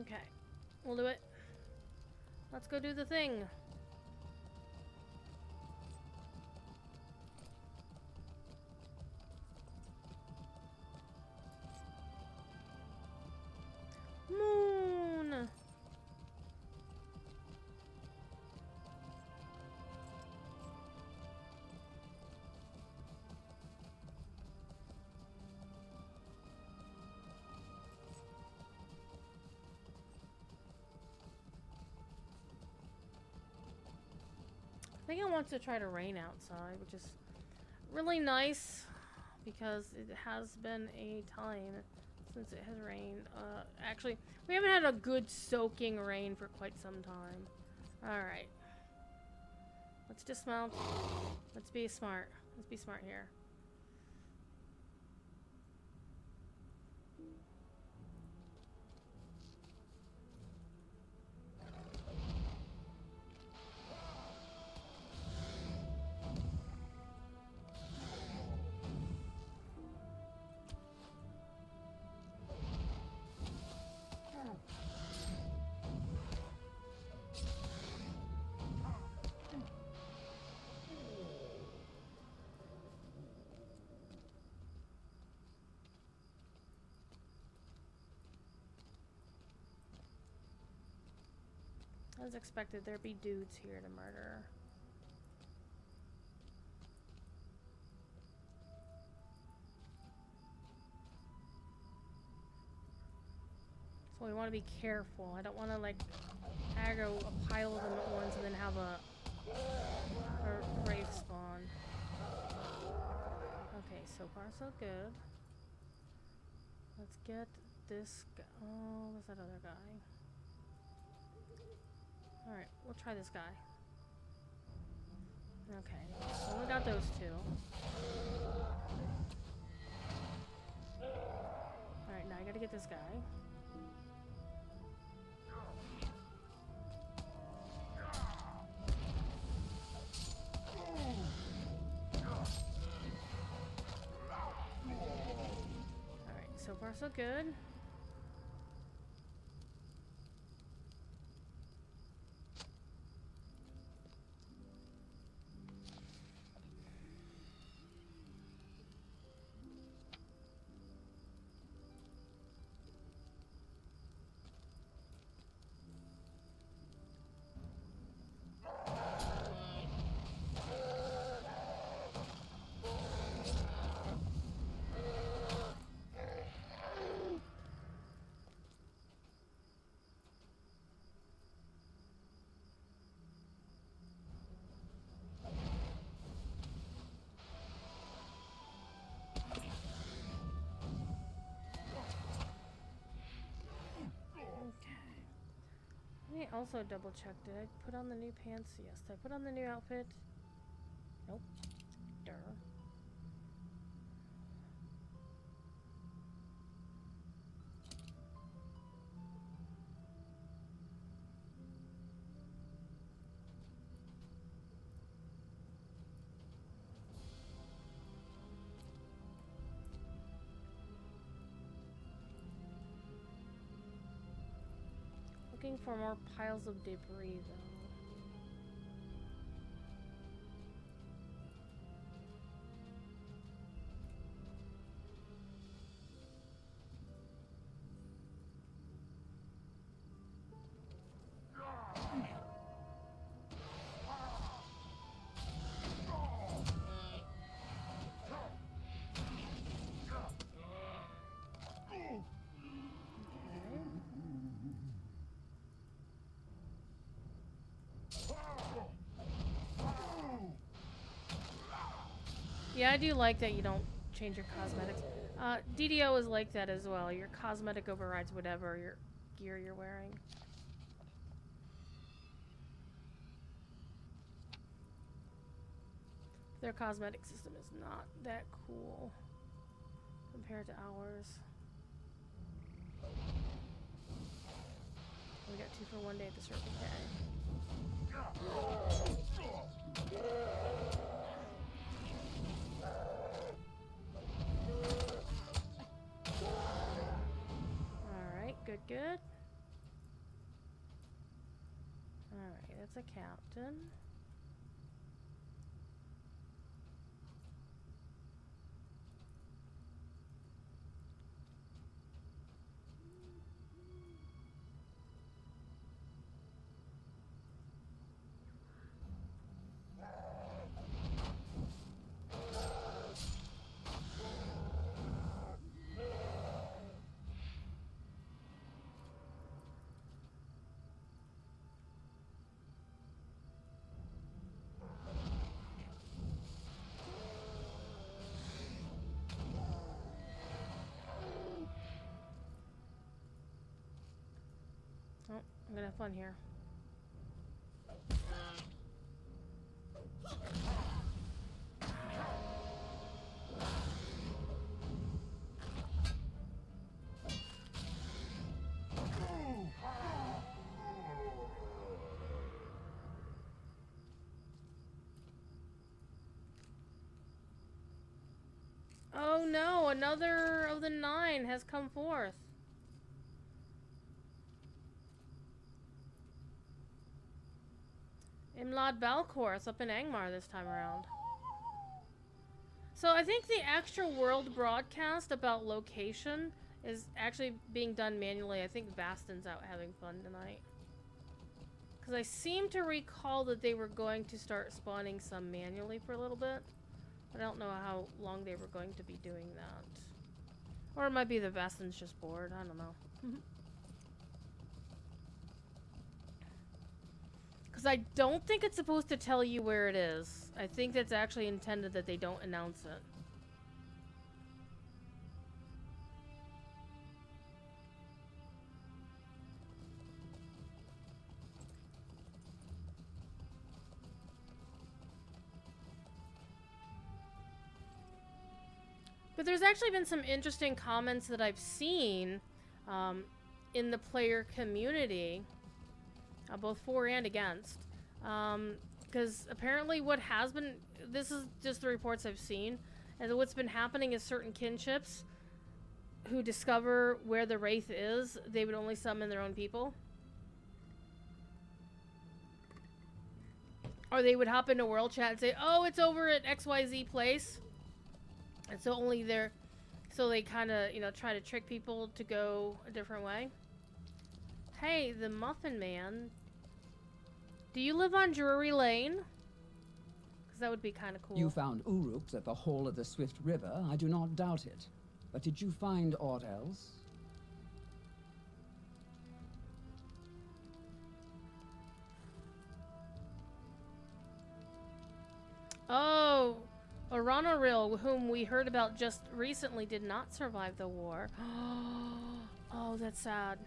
Okay, we'll do it. Let's go do the thing. Moon! I think I want to try to rain outside, which is really nice because it has been a time since it has rained. Actually, we haven't had a good soaking rain for quite some time. Alright. Let's dismount. Let's be smart. Let's be smart here. As expected, there'd be dudes here to murder. So we want to be careful. I don't want to like aggro a pile of them at once and then have a wraith spawn. Okay, so far so good. Let's get this guy. Oh, what's that other guy? Alright, we'll try this guy. Okay, so only got those two. Alright, now I gotta get this guy. Alright, so far so good. Let me also double check. Did I put on the new pants? Yes. Did I put on the new outfit? Nope. Durr. Looking for more piles of debris, though. Yeah, I do like that you don't change your cosmetics. DDO is like that as well. Your cosmetic overrides whatever your gear you're wearing. Their cosmetic system is not that cool compared to ours. We got 2 for 1 day at the Circle K. Alright, good, good. Alright, that's a captain. Oh, I'm gonna have fun here. Oh no, another of the 9 has come forth. Imlad Balcor's up in Angmar this time around. So I think the extra world broadcast about location is actually being done manually. I think Baston's out having fun tonight. Because I seem to recall that they were going to start spawning some manually for a little bit. I don't know how long they were going to be doing that. Or it might be that Baston's just bored. I don't know. Because I don't think it's supposed to tell you where it is. I think that's actually intended that they don't announce it. But there's actually been some interesting comments that I've seen in the player community, both for and against. Because apparently what has been, this is just the reports I've seen, and what's been happening is certain kinships who discover where the Wraith is, they would only summon their own people. Or they would hop into world chat and say, oh, it's over at XYZ place. And so only they're, so they kind of, you know, try to trick people to go a different way. Hey, the Muffin Man. Do you live on Drury Lane? Because that would be kind of cool. You found Uruks at the Hall of the Swift River. I do not doubt it. But did you find aught else? Oh, Oranaril, whom we heard about just recently, did not survive the war. Oh, that's sad.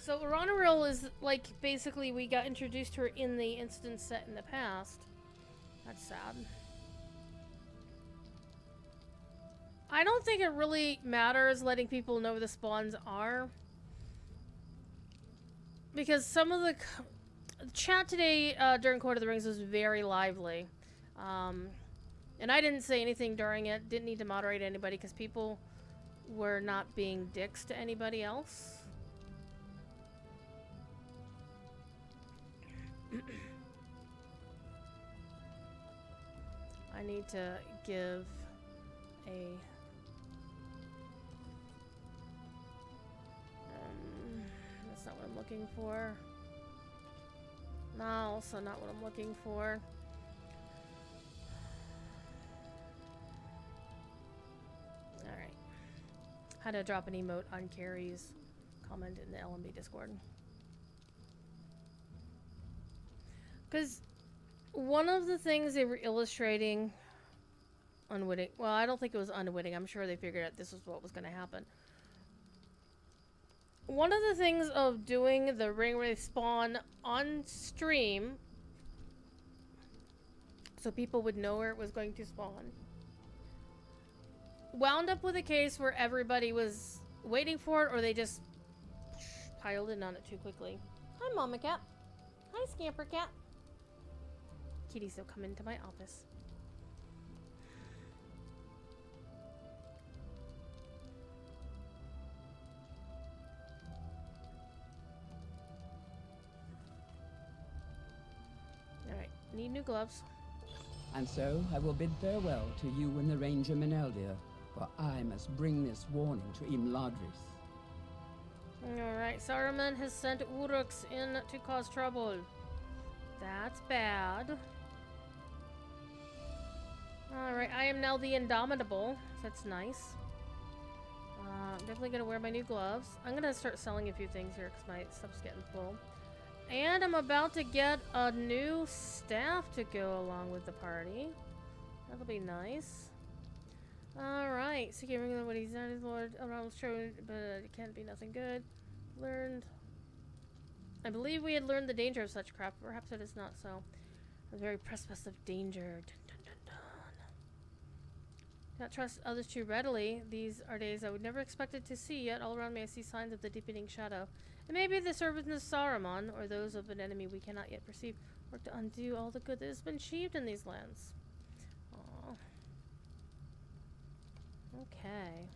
So Ronaril is like basically we got introduced to her in the instance set in the past. That's sad. I don't think it really matters letting people know where the spawns are. Because some of the chat today during Court of the Rings was very lively. And I didn't say anything during it. Didn't need to moderate anybody because people were not being dicks to anybody else. I need to give a that's not what I'm looking for. No, also not what I'm looking for. Alright. How to drop an emote on Carrie's comment in the LMB Discord. Because one of the things they were illustrating unwitting, well, I don't think it was unwitting. I'm sure they figured out this was what was going to happen. One of the things of doing the ring wraith spawn on stream, so people would know where it was going to spawn, wound up with a case where everybody was waiting for it, or they just piled in on it too quickly. Hi, Mama Cat. Hi, Scamper Cat. Kitty, so come into my office. Alright, need new gloves. And so I will bid farewell to you and the Ranger Meneldir, for I must bring this warning to Imladris. Alright, Saruman has sent Uruks in to cause trouble. That's bad. Alright, I am now the Indomitable. That's nice. I'm definitely going to wear my new gloves. I'm going to start selling a few things here because my stuff's getting full. And I'm about to get a new staff to go along with the party. That'll be nice. Alright, securing what he's done, his lord around was shown, but it can't be nothing good. Learned. I believe we had learned the danger of such crap. Perhaps it is not so. A very precipice of danger. Dun, dun, dun, dun. Not trust others too readily. These are days I would never expected to see, yet all around me I see signs of the deepening shadow. It may be the servants of Saruman, or those of an enemy we cannot yet perceive, work to undo all the good that has been achieved in these lands. Aww. Okay.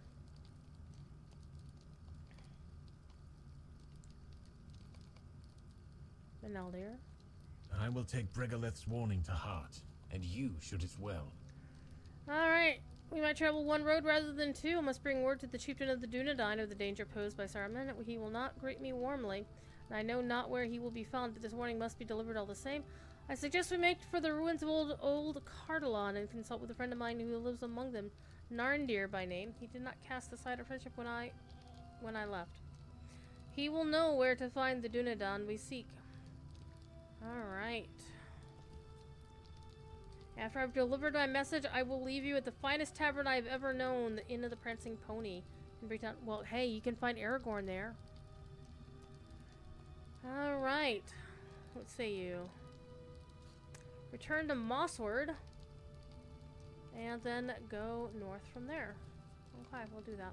Meneldir. I will take Brigalith's warning to heart, and you should as well. Alright. We might travel one road rather than two. I must bring word to the chieftain of the Dunedain of the danger posed by Saruman. He will not greet me warmly, and I know not where he will be found, but this warning must be delivered all the same. I suggest we make for the ruins of old Cardalon and consult with a friend of mine who lives among them, Narndir by name. He did not cast aside our friendship when I left. He will know where to find the Dunedain we seek. Alright. After I've delivered my message, I will leave you at the finest tavern I've ever known, the Inn of the Prancing Pony. In Britain. Well, hey, you can find Aragorn there. Alright. What say you? Return to Mossward. And then go north from there. Okay, we'll do that.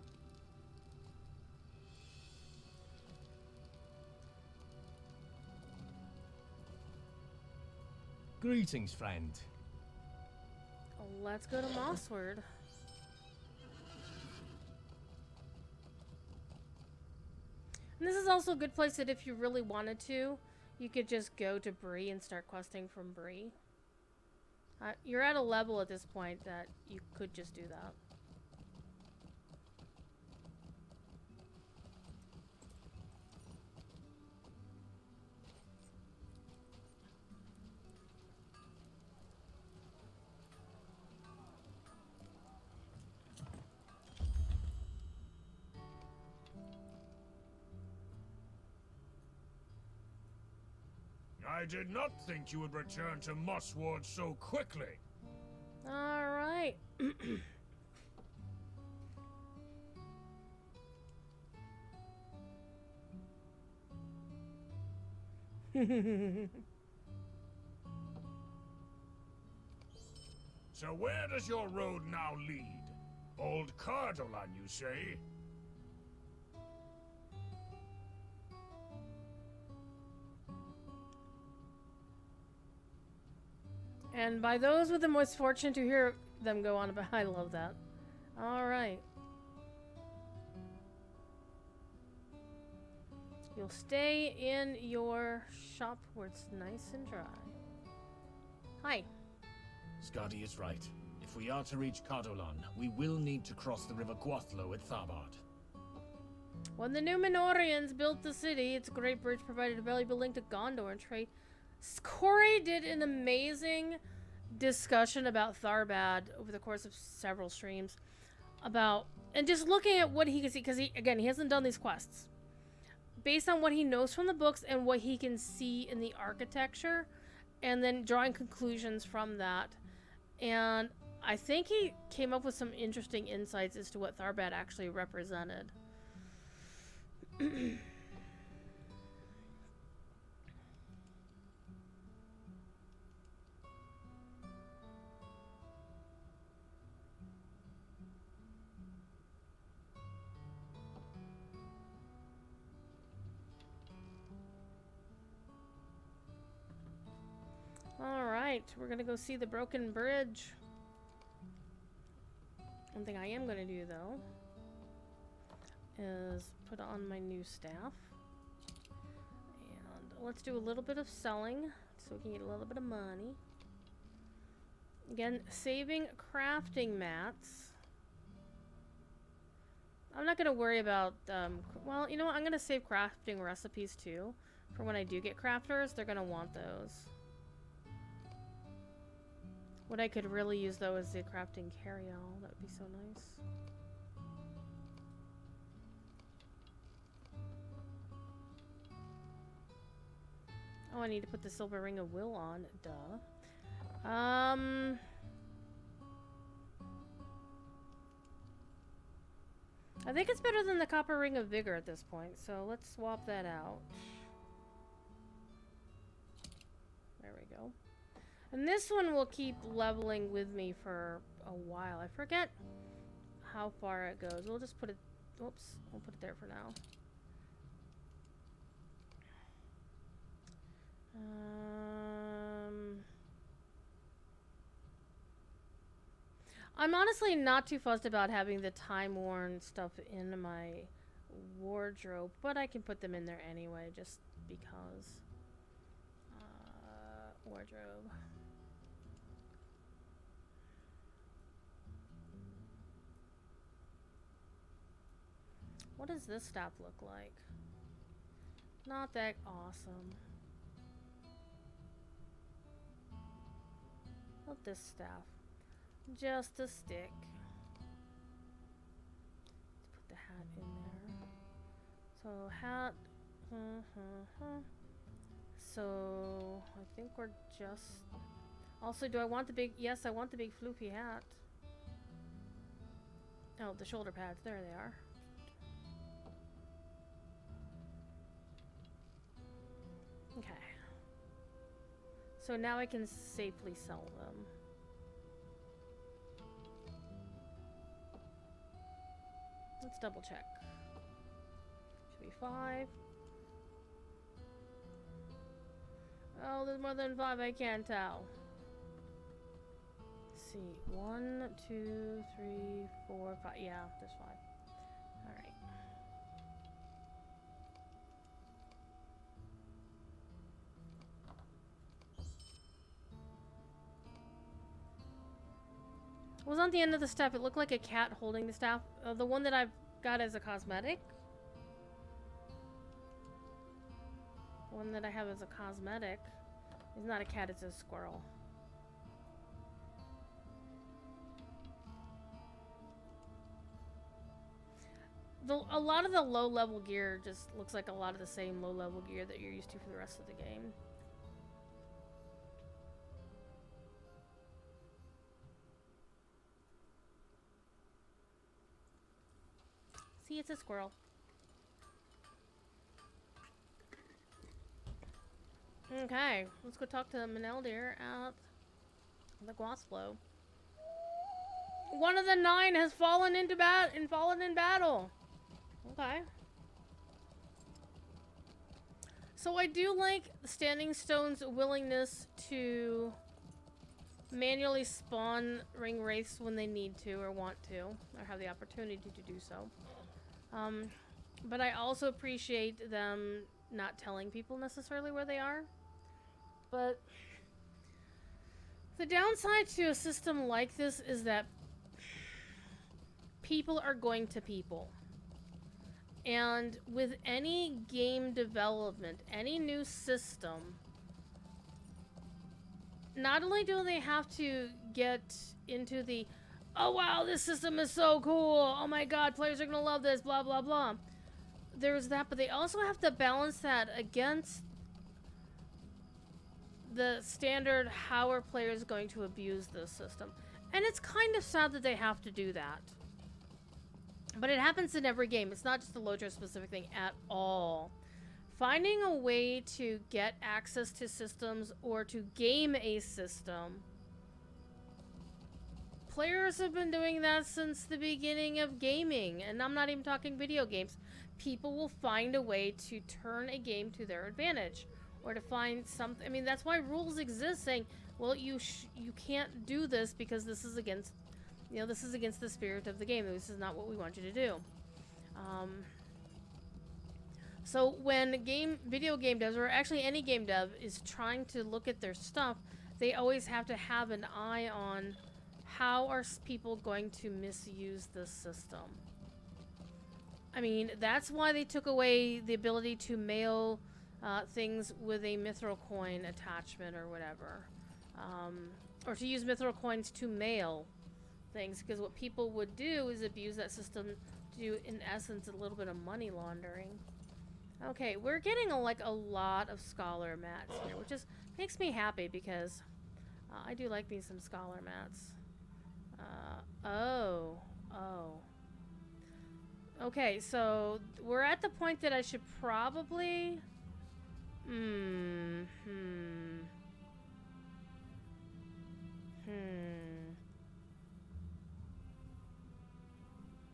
Greetings, friend. Let's go to Mossward. And this is also a good place that if you really wanted to, you could just go to Bree and start questing from Bree. You're at a level at this point that you could just do that. I did not think you would return to Mossward so quickly. Alright. So where does your road now lead? Old Cardolan, you say? And by those with the misfortune to hear them go on about, I love that. Alright. You'll stay in your shop where it's nice and dry. Hi. Skadi is right. If we are to reach Cardolan, we will need to cross the river Quathlo at Tharbad. When the Numenorians built the city, its great bridge provided a valuable link to Gondor and trade. Corey did an amazing discussion about Tharbad over the course of several streams about, and just looking at what he can see, because he hasn't done these quests. Based on what he knows from the books and what he can see in the architecture, and then drawing conclusions from that. And I think he came up with some interesting insights as to what Tharbad actually represented. Alright, we're gonna go see the broken bridge. One thing I am gonna do though is put on my new staff. And let's do a little bit of selling so we can get a little bit of money. Again, saving crafting mats. I'm not gonna worry about, well, you know what? I'm gonna save crafting recipes too. For when I do get crafters, they're gonna want those. What I could really use though is the crafting carry-all. That would be so nice. Oh, I need to put the silver ring of will on. Duh. I think it's better than the copper ring of vigor at this point, so let's swap that out. There we go. And this one will keep leveling with me for a while. I forget how far it goes. We'll just put it... Oops. We'll put it there for now. I'm honestly not too fussed about having the time-worn stuff in my wardrobe, but I can put them in there anyway, just because. Wardrobe. What does this staff look like? Not that awesome. Not this staff. Just a stick. Let's put the hat in there. So hat. So I think we're just. Also, do I want the big? Yes, I want the big floofy hat. Oh, the shoulder pads. There they are. Okay. So now I can safely sell them. Let's double check. Should be 5. Oh, there's more than 5. I can't tell. Let's see. 1, 2, 3, 4, 5. Yeah, there's 5. All right. It was on the end of the staff. It looked like a cat holding the staff. The one that I've got as a cosmetic. The one that I have as a cosmetic is not a cat, it's a squirrel. A lot of the low-level gear just looks like a lot of the same low-level gear that you're used to for the rest of the game. See, it's a squirrel. Okay, let's go talk to Meneldir at the Guasflo. One of the 9 has fallen into fallen in battle. Okay. So I do like Standing Stone's willingness to manually spawn ring wraiths when they need to or want to, or have the opportunity to do so. But I also appreciate them not telling people necessarily where they are. But the downside to a system like this is that people are going to people. And with any game development, any new system, not only do they have to get into the, oh wow, this system is so cool, oh my god, players are gonna love this, blah blah blah. There's that, but they also have to balance that against the standard, how are players going to abuse this system. And it's kind of sad that they have to do that. But it happens in every game. It's not just a Lotro specific thing at all. Finding a way to get access to systems or to game a system. Players have been doing that since the beginning of gaming. And I'm not even talking video games. People will find a way to turn a game to their advantage. Or to find something. I mean, that's why rules exist saying, well, you can't do this because this is against, you know, this is against the spirit of the game. This is not what we want you to do. So when video game devs, or actually any game dev, is trying to look at their stuff, they always have to have an eye on how are people going to misuse this system. I mean, that's why they took away the ability to mail things with a mithril coin attachment or whatever. Or to use mithril coins to mail things, because what people would do is abuse that system to do, in essence, a little bit of money laundering. Okay, we're getting a lot of scholar mats here, which just makes me happy because I do like me some scholar mats. Oh. Okay, so we're at the point that I should probably...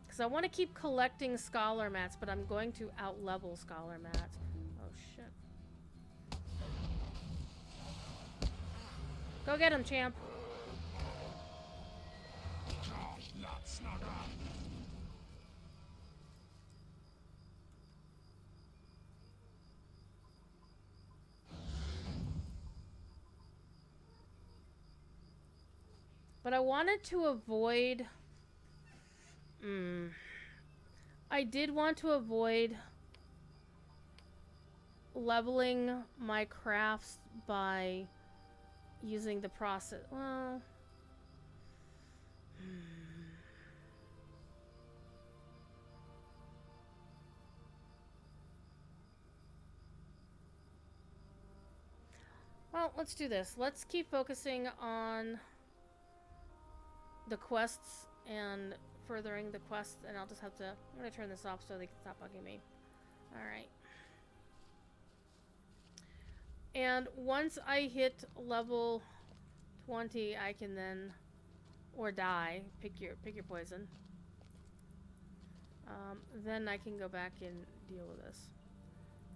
Because I want to keep collecting scholar mats, but I'm going to out-level scholar mats. Oh, shit. Go get him, champ. But I wanted to avoid... I did want to avoid leveling my crafts by using the process. Well... Well, let's do this. Let's keep focusing on the quests and furthering the quests, and I'll just have to... I'm gonna turn this off so they can stop bugging me. Alright. And once I hit level 20, I can then... or die. Pick your poison. Then I can go back and deal with this.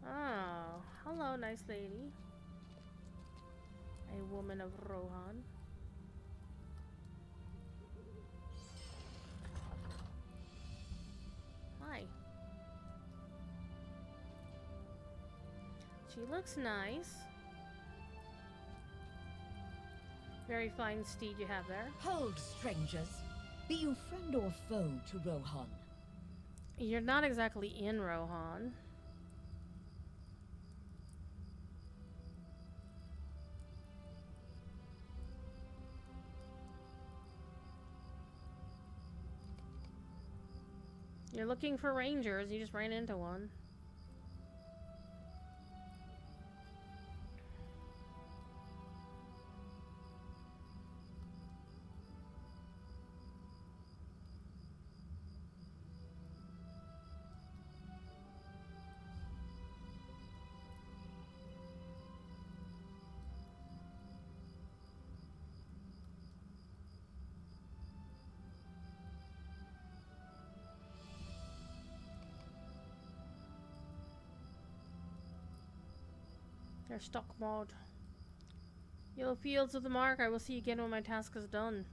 Oh, hello, nice lady. A woman of Rohan. Hi. She looks nice. Very fine steed you have there. Hold, strangers. Be you friend or foe to Rohan? You're not exactly in Rohan. You're looking for rangers, you just ran into one. Their stock mod. Yellow fields of the mark. I will see you again when my task is done.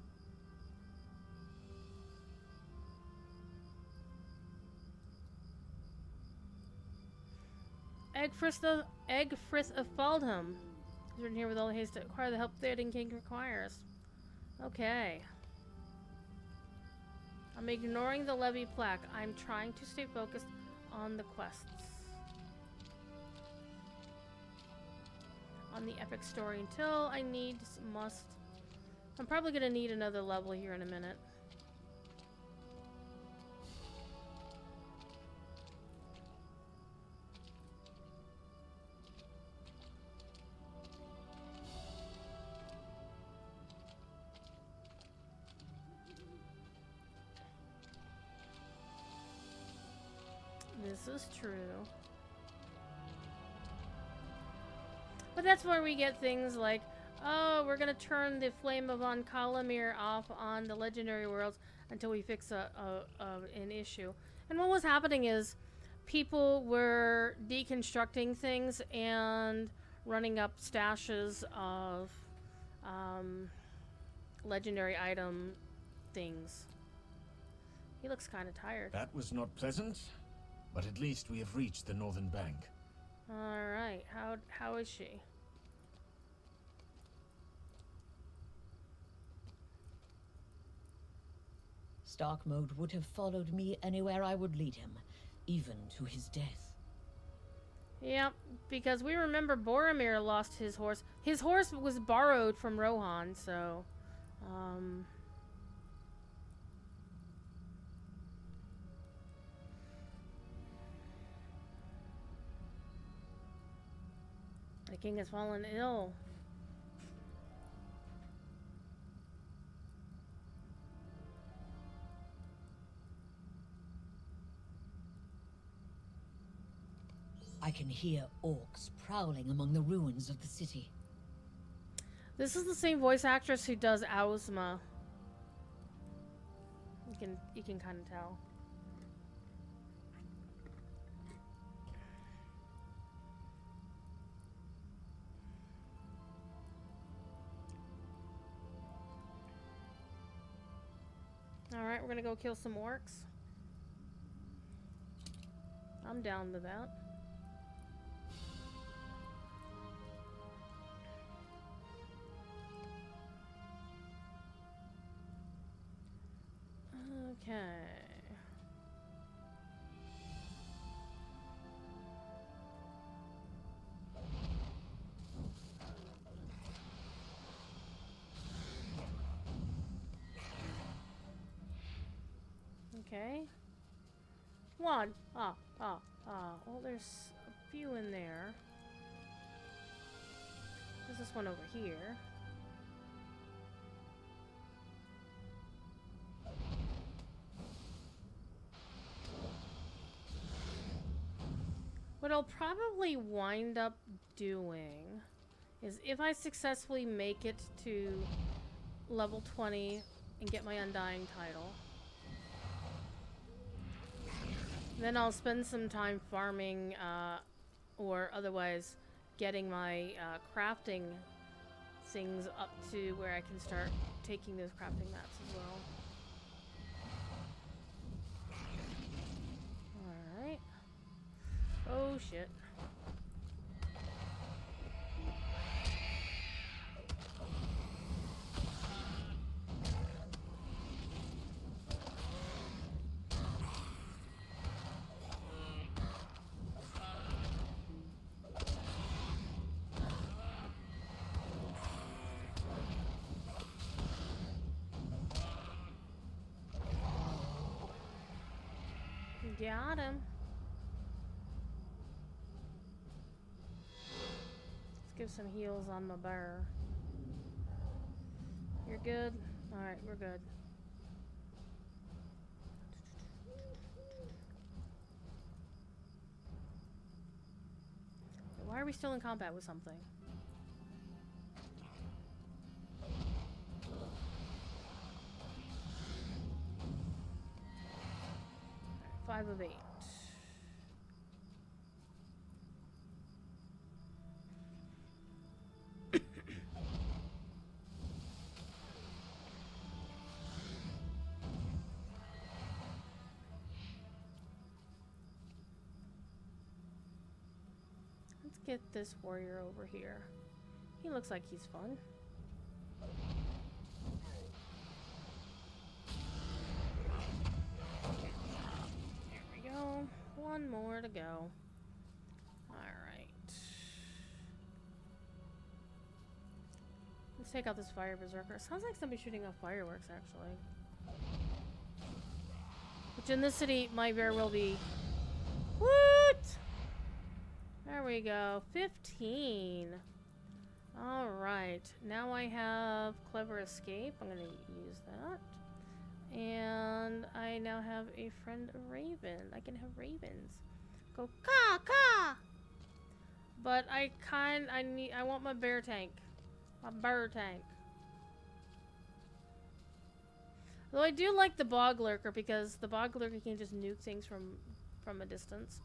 Eggfrith of Faldham. He's written here with all haste to acquire the help Theoden King requires. Okay. I'm ignoring the levy plaque. I'm trying to stay focused on the quests. On the epic story until I must. I'm probably gonna need another level here in a minute. This is true. But that's where we get things like, oh, we're gonna turn the flame of Von Calamir off on the legendary worlds until we fix an issue. And what was happening is people were deconstructing things and running up stashes of legendary item things. He looks kind of tired. That was not pleasant, but at least we have reached the northern bank. Alright, how is she? Starkmode would have followed me anywhere I would lead him, even to his death. Yep, because we remember Boromir lost his horse. His horse was borrowed from Rohan, so... The king has fallen ill. I can hear orcs prowling among the ruins of the city. This is the same voice actress who does Ozma. You can kind of tell. Alright, we're gonna go kill some orcs. I'm down with that. Okay. Okay. One. Well, there's a few in there. There's this one over here. What I'll probably wind up doing is if I successfully make it to level 20 and get my Undying title, then I'll spend some time farming or otherwise getting my crafting things up to where I can start taking those crafting mats as well. Alright. Oh shit. Got him. Let's give some heals on my bear. You're good? Alright, we're good. Why are we still in combat with something? 5 of 8. Let's get this warrior over here. He looks like he's fun. There we go. One more to go. Alright. Let's take out this fire berserker. Sounds like somebody shooting off fireworks, actually. Which in this city might very well be. What? There we go. 15. Alright. Now I have Clever Escape. I'm going to use that. And I now have a friend Raven. I can have ravens. Go caw caw! But I want my bear tank. My bear tank. Though I do like the bog lurker because the bog lurker can just nuke things from a distance.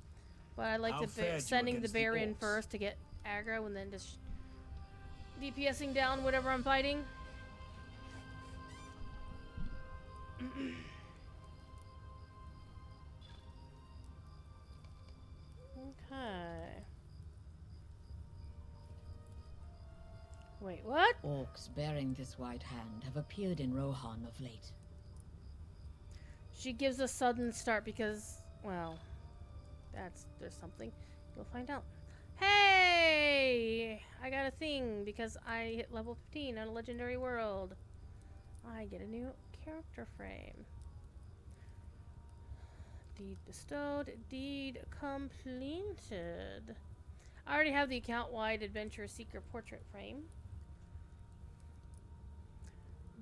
But I like sending the bear in first to get aggro and then just DPSing down whatever I'm fighting. Okay. Wait, what? Orcs bearing this white hand have appeared in Rohan of late. She gives a sudden start because, well, there's something. You'll find out. Hey! I got a thing because I hit level 15 on a legendary world. I get a new character frame. Deed bestowed. Deed completed. I already have the account-wide Adventure Seeker portrait frame.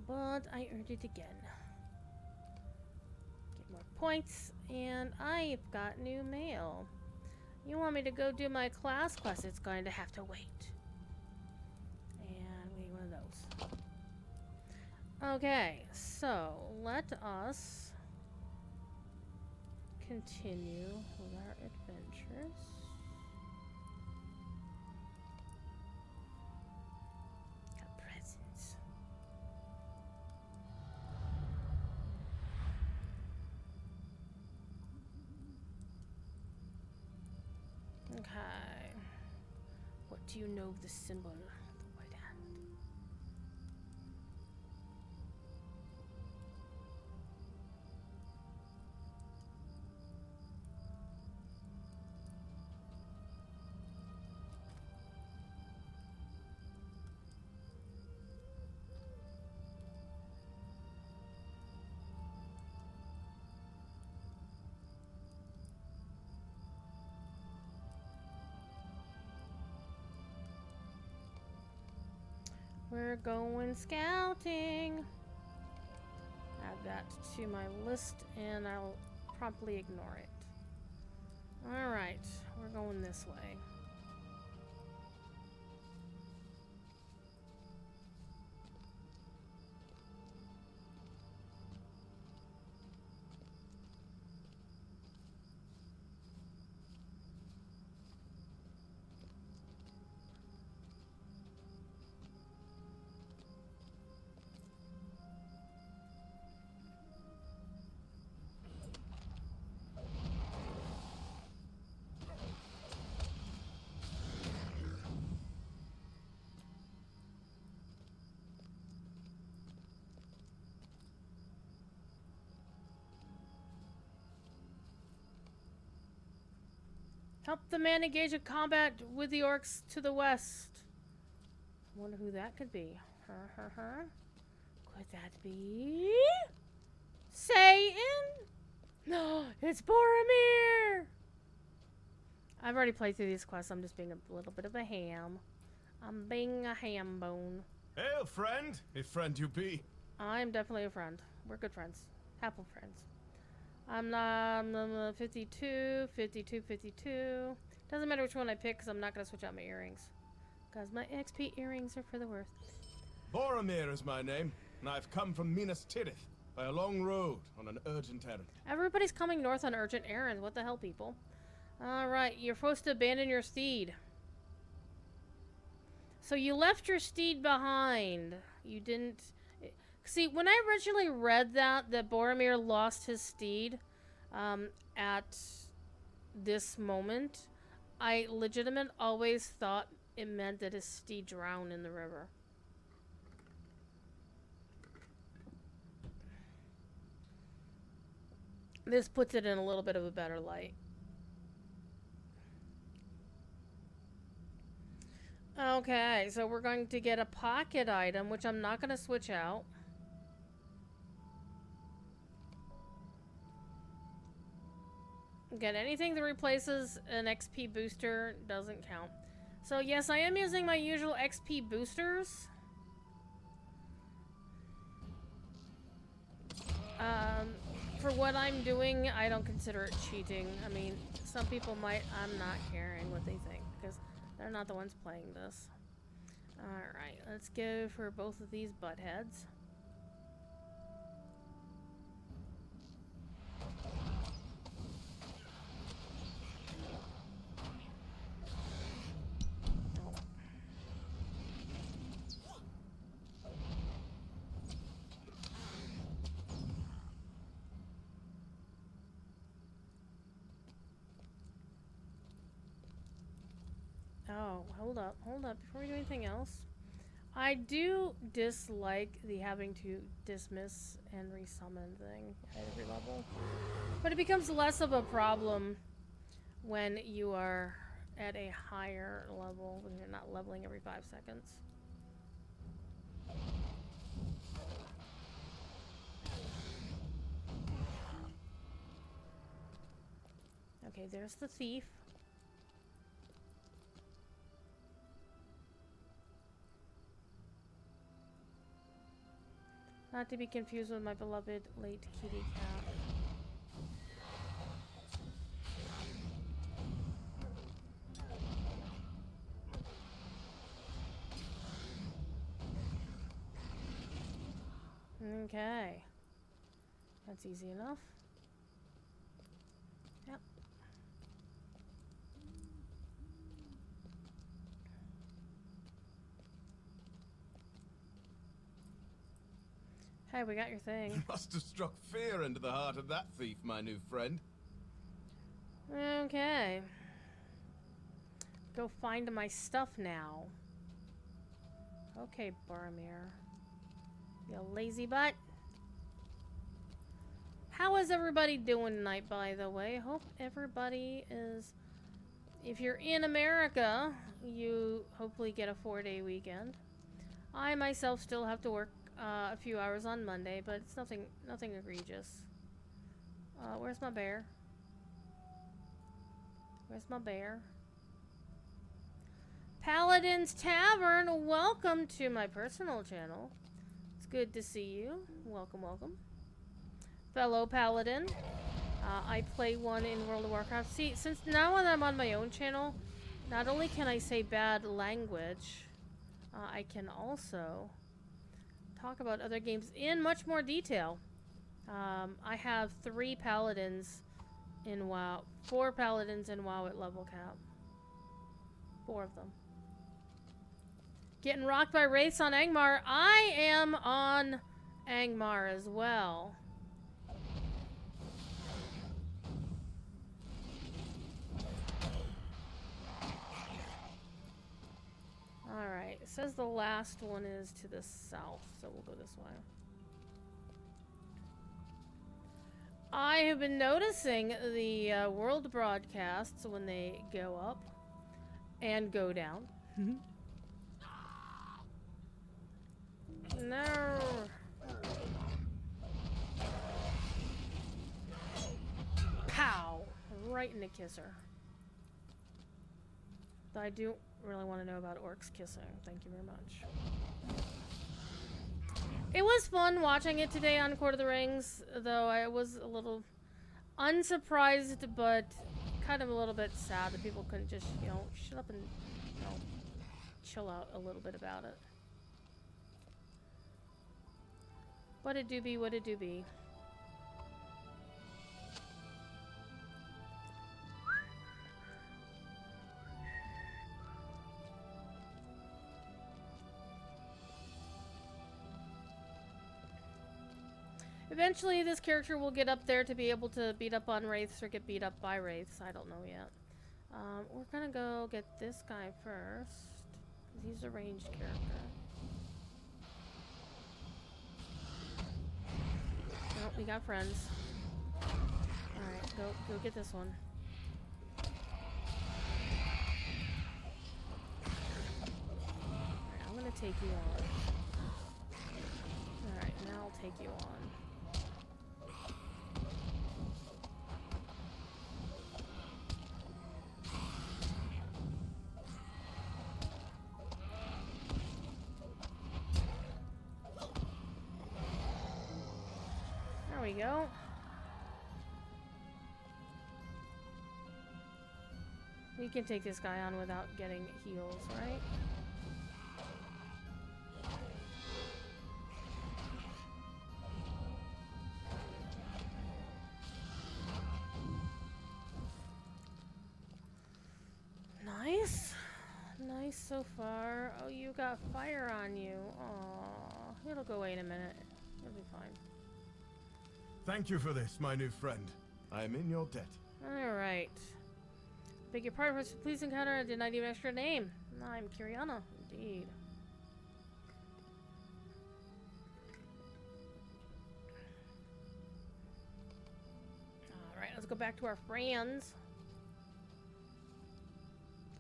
But I earned it again. Get more points. And I've got new mail. You want me to go do my class quest? It's going to have to wait. And we need one of those. Okay, so let us continue with our adventures. Got presents. Okay. What do you know of the symbol of the white hand? We're going scouting. Add that to my list and I'll promptly ignore it. Alright, we're going this way. Help the man engage in combat with the orcs to the west. I wonder who that could be. Could that be Satan? No, it's Boromir. I've already played through these quests. I'm just being a little bit of a ham. I'm being a ham bone. Hail, friend, if friend you be. I'm definitely a friend. We're good friends. Happy friends. I'm 52, 52, 52. Doesn't matter which one I pick because I'm not going to switch out my earrings. Because my XP earrings are for the worth. Boromir is my name, and I've come from Minas Tirith by a long road on an urgent errand. Everybody's coming north on urgent errands. What the hell, people? Alright, you're supposed to abandon your steed. So you left your steed behind. You didn't... See, when I originally read that Boromir lost his steed at this moment, I legitimate always thought it meant that his steed drowned in the river. This puts it in a little bit of a better light. Okay, so we're going to get a pocket item, which I'm not going to switch out. Again, anything that replaces an XP booster doesn't count. So yes, I am using my usual XP boosters. For what I'm doing, I don't consider it cheating. I mean, some people might. I'm not caring what they think, because they're not the ones playing this. Alright, let's go for both of these butt heads. Oh, hold up, before we do anything else. I do dislike the having to dismiss and resummon thing at every level. But it becomes less of a problem when you are at a higher level, when you're not leveling every 5 seconds. Okay, there's the thief. Not to be confused with my beloved late kitty cat. Okay. That's easy enough. Yep. Hey, we got your thing. You must have struck fear into the heart of that thief, my new friend. Okay. Go find my stuff now. Okay, Boromir. You lazy butt. How is everybody doing tonight, by the way? Hope everybody is... If you're in America, you hopefully get a 4-day weekend. I myself still have to work a few hours on Monday, but it's nothing egregious. Where's my bear? Where's my bear? Paladin's Tavern, welcome to my personal channel. It's good to see you. Welcome, welcome. Fellow Paladin. I play one in World of Warcraft. See, since now that I'm on my own channel, not only can I say bad language, I can also talk about other games in much more detail. I have 3 paladins in WoW. 4 paladins in WoW at level cap. 4 of them. Getting rocked by wraiths on Angmar. I am on Angmar as well. Alright, it says the last one is to the south, so we'll go this way. I have been noticing the world broadcasts when they go up and go down. No. Pow! Right in the kisser. Though I do really want to know about orcs kissing. Thank you very much. It was fun watching it today on Court of the Rings, though I was a little unsurprised, but kind of a little bit sad that people couldn't just, you know, shut up and, you know, chill out a little bit about it. What it do be, what it do be. Eventually, this character will get up there to be able to beat up on wraiths or get beat up by wraiths. I don't know yet. We're gonna go get this guy first, because he's a ranged character. Oh, we got friends. Alright, go get this one. Alright, I'm gonna take you on. Alright, now I'll take you on. There we go. We can take this guy on without getting heals, right? Nice. Nice so far. Oh, you got fire on you. Aw, it'll go away in a minute. It'll be fine. Thank you for this, my new friend. I am in your debt. Alright. Beg your pardon for please encounter. I did not even ask your name. I'm Kiriana. Indeed. Alright, let's go back to our friends.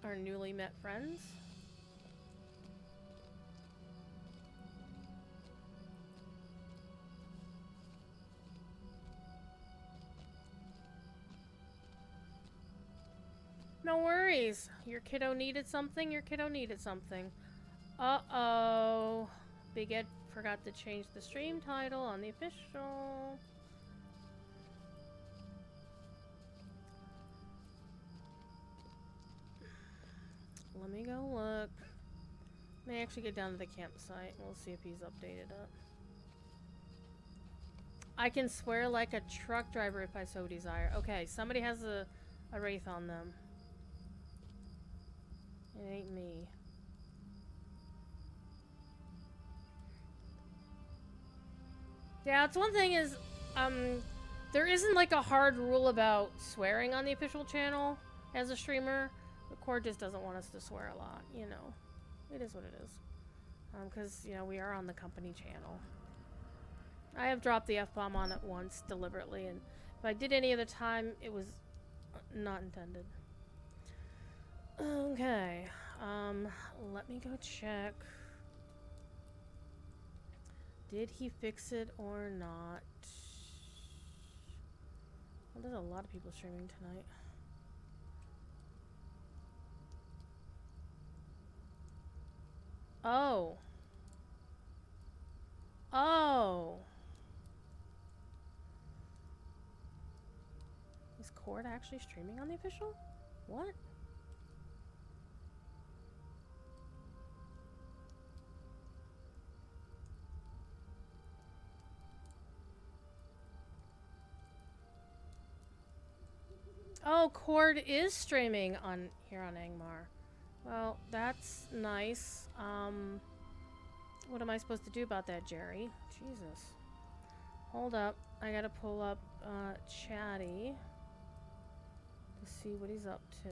Our newly met friends. No worries. Your kiddo needed something. Your kiddo needed something. Uh-oh. Big Ed forgot to change the stream title on the official. Let me go look. May actually get down to the campsite. We'll see if he's updated up. I can swear like a truck driver if I so desire. Okay, somebody has a wraith on them. It ain't me. Yeah, it's one thing is, there isn't like a hard rule about swearing on the official channel as a streamer. The Cord just doesn't want us to swear a lot, you know. It is what it is. Because, you know, we are on the company channel. I have dropped the F-bomb on it once, deliberately, and if I did any other time, it was not intended. Okay, let me go check. Did he fix it or not? Well, there's a lot of people streaming tonight. Oh. Oh. Is Cord actually streaming on the official? What? Oh, Cord is streaming on here on Angmar. Well, that's nice. What am I supposed to do about that, Jerry? Jesus. Hold up. I gotta pull up Chatty to see what he's up to.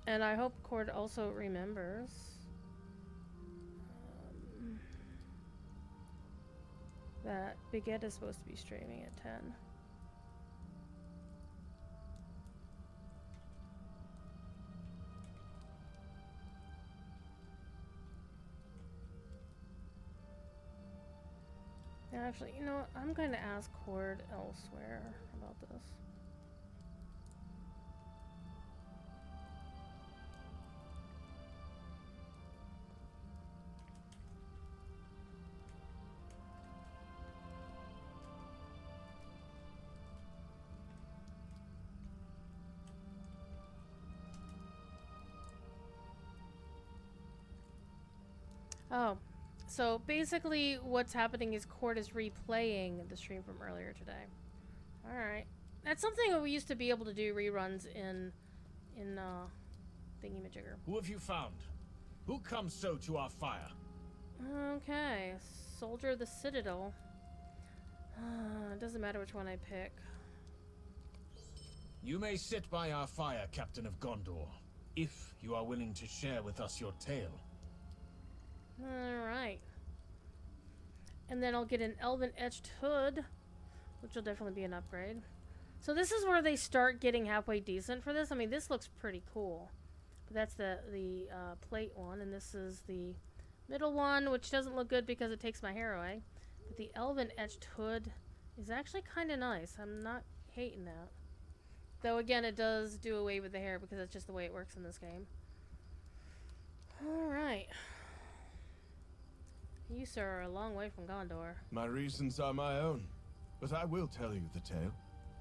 And I hope Cord also remembers. That Big Ed is supposed to be streaming at 10. Actually, you know what? I'm going to ask Cord elsewhere about this. Oh, so basically what's happening is Cord is replaying the stream from earlier today. Alright. That's something that we used to be able to do reruns in Thingy-Majigger. Who have you found? Who comes so to our fire? Okay, Soldier of the Citadel. It doesn't matter which one I pick. You may sit by our fire, Captain of Gondor, if you are willing to share with us your tale. Alright. And then I'll get an elven etched hood, which will definitely be an upgrade. So this is where they start getting halfway decent for this. I mean, this looks pretty cool. But that's the plate one, and this is the middle one, which doesn't look good because it takes my hair away. But the elven etched hood is actually kind of nice. I'm not hating that. Though, again, it does do away with the hair because that's just the way it works in this game. Alright. You, sir, are a long way from Gondor. My reasons are my own, but I will tell you the tale,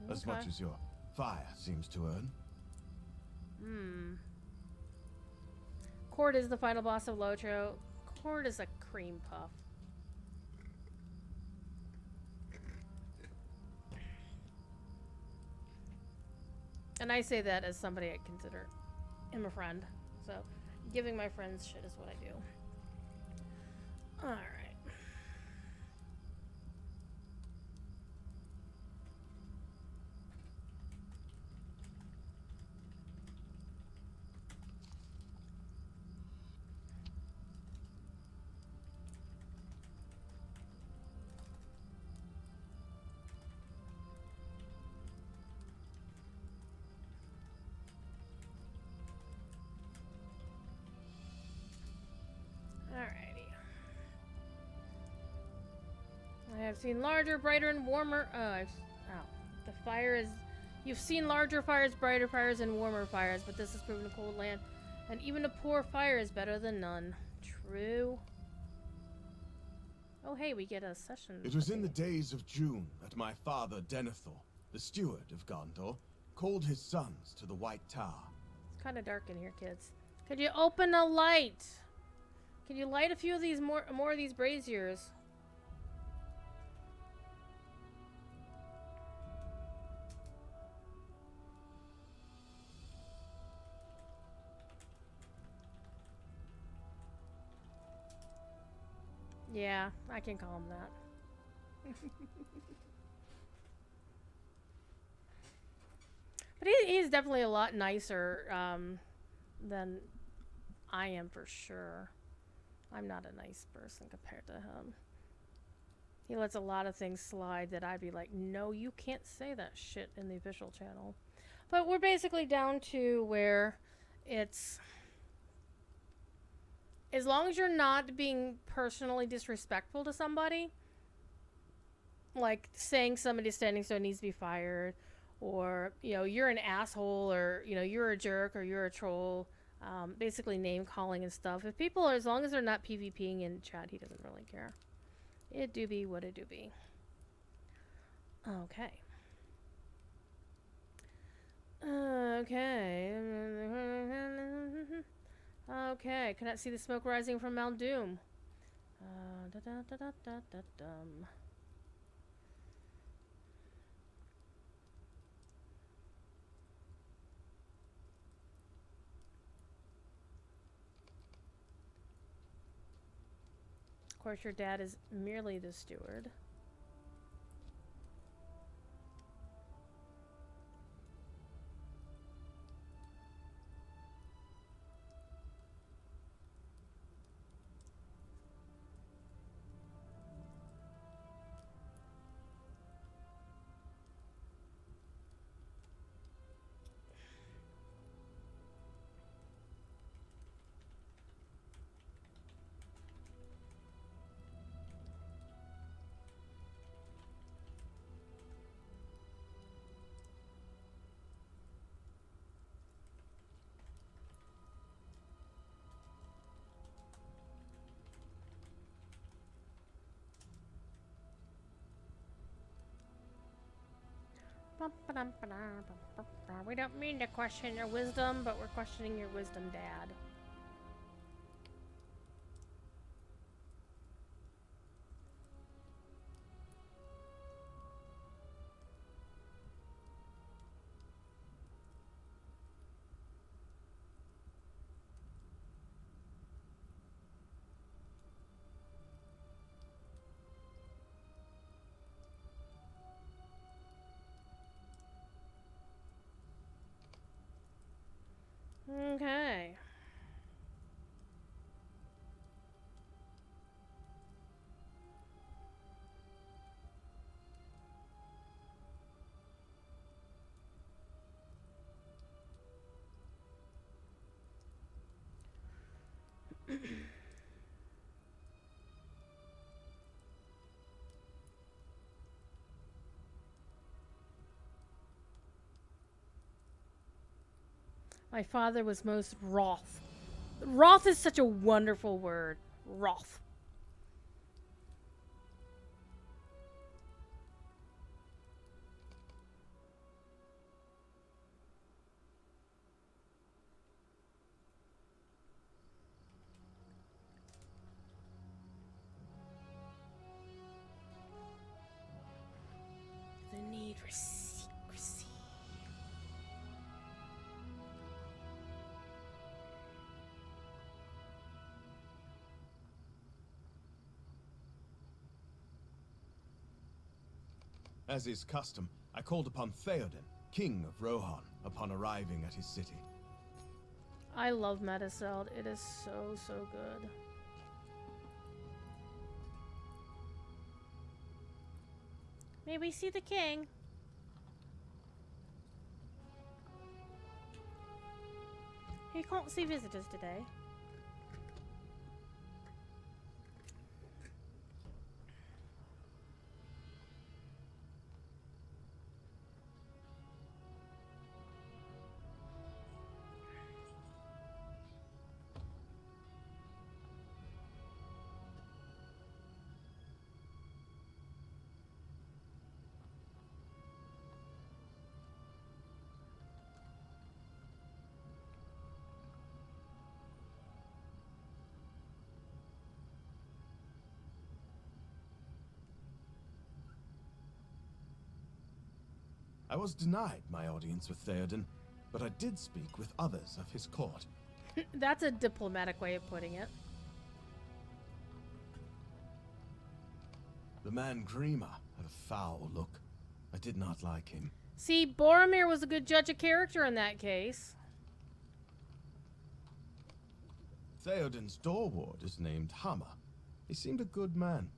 as much as your fire seems to earn. Cord is the final boss of Lotro. Cord is a cream puff. And I say that as somebody I consider him a friend. So, giving my friends shit is what I do. Alright. Alrighty. I have seen larger, brighter, and warmer. The fire is. You've seen larger fires, brighter fires, and warmer fires, but this has proven a cold land. And even a poor fire is better than none. True. Oh, hey, we get a session. It was in the days of June that my father, Denethor, the steward of Gondor, called his sons to the White Tower. It's kind of dark in here, kids. Could you open a light? Can you light a few of these more of these braziers? Yeah, I can call him that. But he's definitely a lot nicer than I am for sure. I'm not a nice person compared to him. He lets a lot of things slide that I'd be like, no, you can't say that shit in the official channel. But we're basically down to where it's... As long as you're not being personally disrespectful to somebody, like saying somebody's standing stone needs to be fired, or, you know, you're an asshole, or, you know, you're a jerk, or you're a troll, basically name calling and stuff. If people are, as long as they're not PvPing in chat, he doesn't really care. It do be what it do be. Okay. Okay. Okay, cannot see the smoke rising from Mount Doom. Of course, your dad is merely the steward. We don't mean to question your wisdom, but we're questioning your wisdom, Dad. Okay. My father was most wroth. Wroth is such a wonderful word. Wroth. The need for secrecy. As is custom, I called upon Theoden, king of Rohan, upon arriving at his city. I love Mediceld. It is so, so good. May we see the king? He can't see visitors today. I was denied my audience with Theoden, but I did speak with others of his court. That's a diplomatic way of putting it. The man Grima had a foul look. I did not like him. See, Boromir was a good judge of character in that case. Theoden's door ward is named Hammer. He seemed a good man.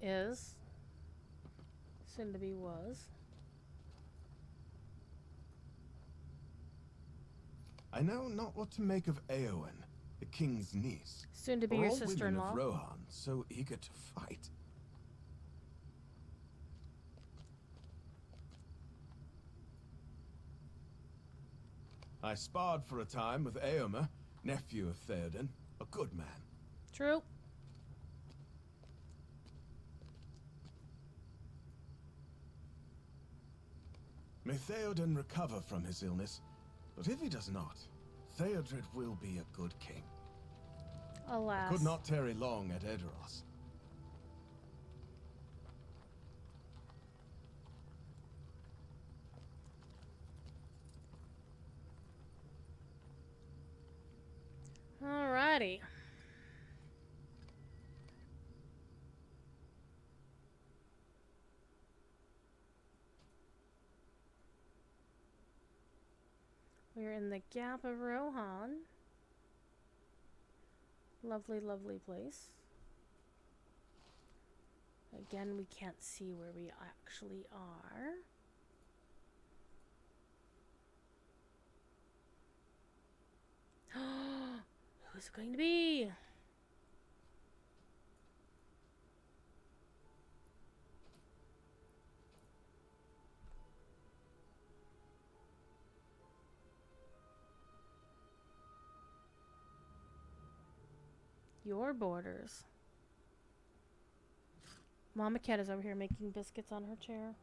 Is. Soon to be was. I know not what to make of Eowyn, the king's niece. Soon to be Are your all women sister-in-law. of Rohan so eager to fight? I sparred for a time with Eomer, nephew of Theoden, a good man. True. May Theoden recover from his illness, but if he does not, Theodred will be a good king. Alas. Could not tarry long at Edoras. Alrighty. We're in the Gap of Rohan. Lovely, lovely place. Again, we can't see where we actually are. Who's it going to be? Your borders. Mama Cat is over here making biscuits on her chair.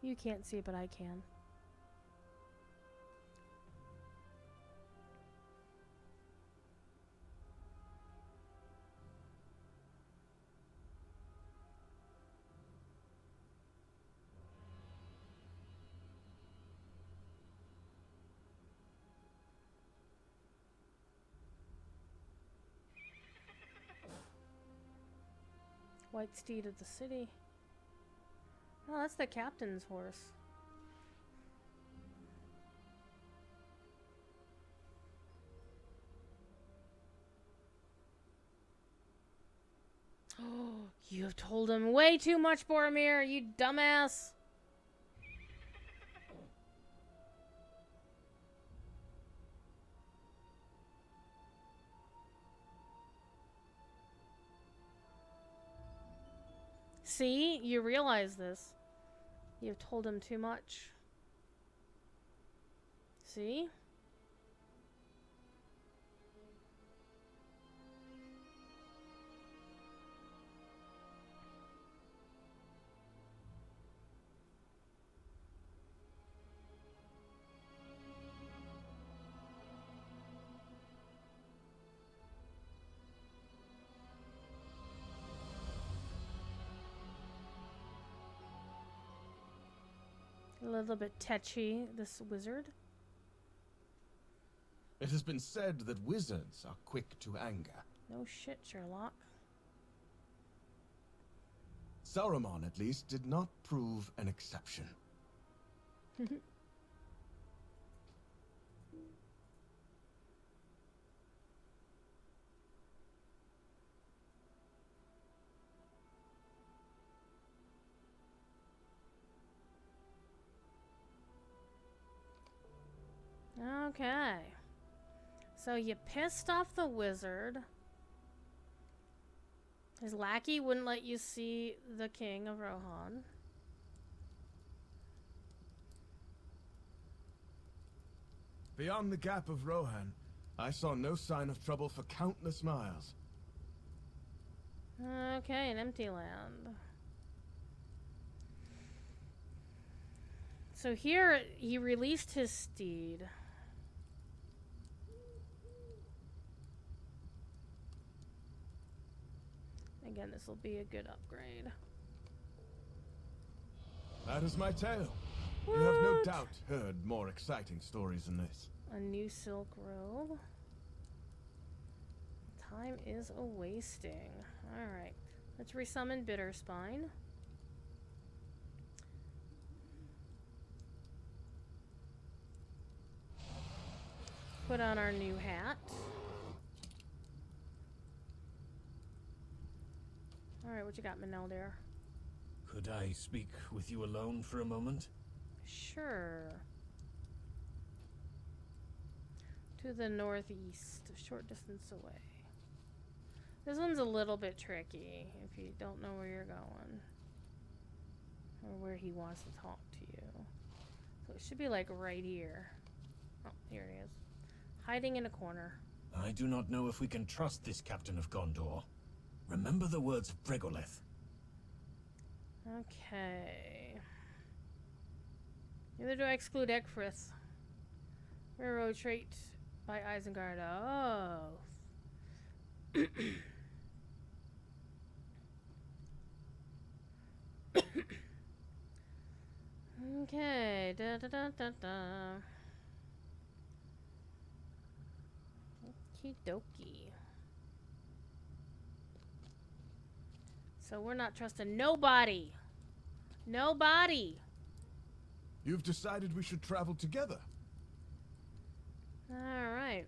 You can't see it, but I can. White steed of the city. Oh, that's the captain's horse. You have told him way too much, Boromir, you dumbass. See? You realize this. You've told him too much. See? A little bit tetchy, this wizard. It has been said that wizards are quick to anger. No shit, Sherlock. Saruman, at least, did not prove an exception. Okay. So you pissed off the wizard. His lackey wouldn't let you see the king of Rohan. Beyond the gap of Rohan, I saw no sign of trouble for countless miles. Okay, an empty land. So here, he released his steed. Again, this will be a good upgrade. That is my tale. What? You have no doubt heard more exciting stories than this. A new silk robe. Time is a wasting. Alright. Let's resummon Bitterspine. Put on our new hat. Alright, what you got, Maneldir? Could I speak with you alone for a moment? Sure. To the northeast, a short distance away. This one's a little bit tricky if you don't know where you're going. Or where he wants to talk to you. So it should be like right here. Oh, here it is. Hiding in a corner. I do not know if we can trust this captain of Gondor. Remember the words of Bregoleth. Okay. Neither do I exclude Egfrith. Railroad trait by Isengard. Oh. Okay. Da da da da da. Okie dokie. So we're not trusting nobody. Nobody. You've decided we should travel together. All right.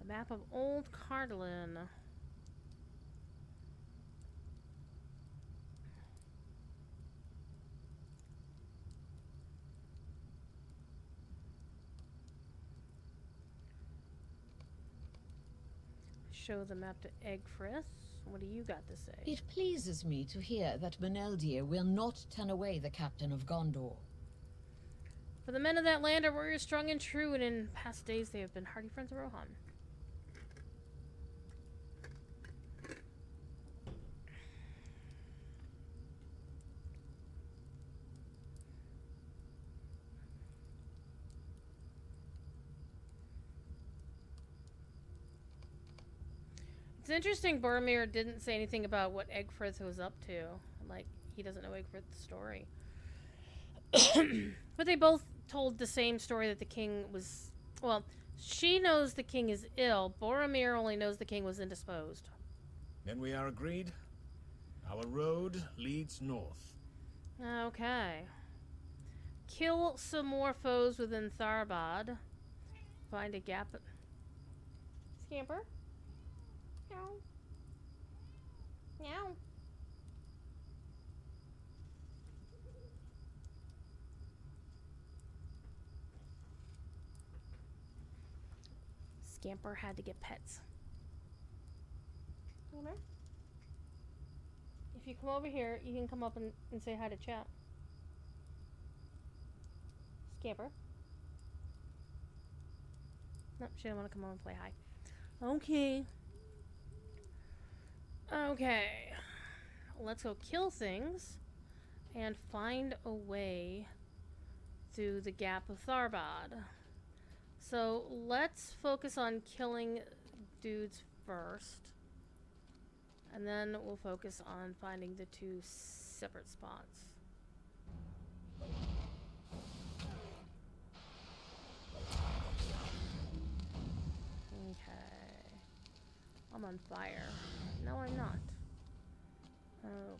A map of Old Cardlin. Show the map to Egfrith. What do you got to say? It pleases me to hear that Maneldir will not turn away the captain of Gondor. For the men of that land are warriors strong and true, and in past days they have been hardy friends of Rohan. It's interesting Boromir didn't say anything about what Egfrith was up to. Like, he doesn't know Egfrith's story. But they both told the same story that the king was... Well, she knows the king is ill. Boromir only knows the king was indisposed. Then we are agreed. Our road leads north. Okay. Kill some more foes within Tharbad. Find a gap... Scamper? Meow. Meow. Scamper had to get pets. Come here. If you come over here, you can come up and say hi to chat. Scamper. Nope, she didn't want to come over and play hi. Okay. Okay. Let's go kill things and find a way through the Gap of Tharbad. So let's focus on killing dudes first. And then we'll focus on finding the two separate spots. Okay. I'm on fire. No, I'm not. Okay.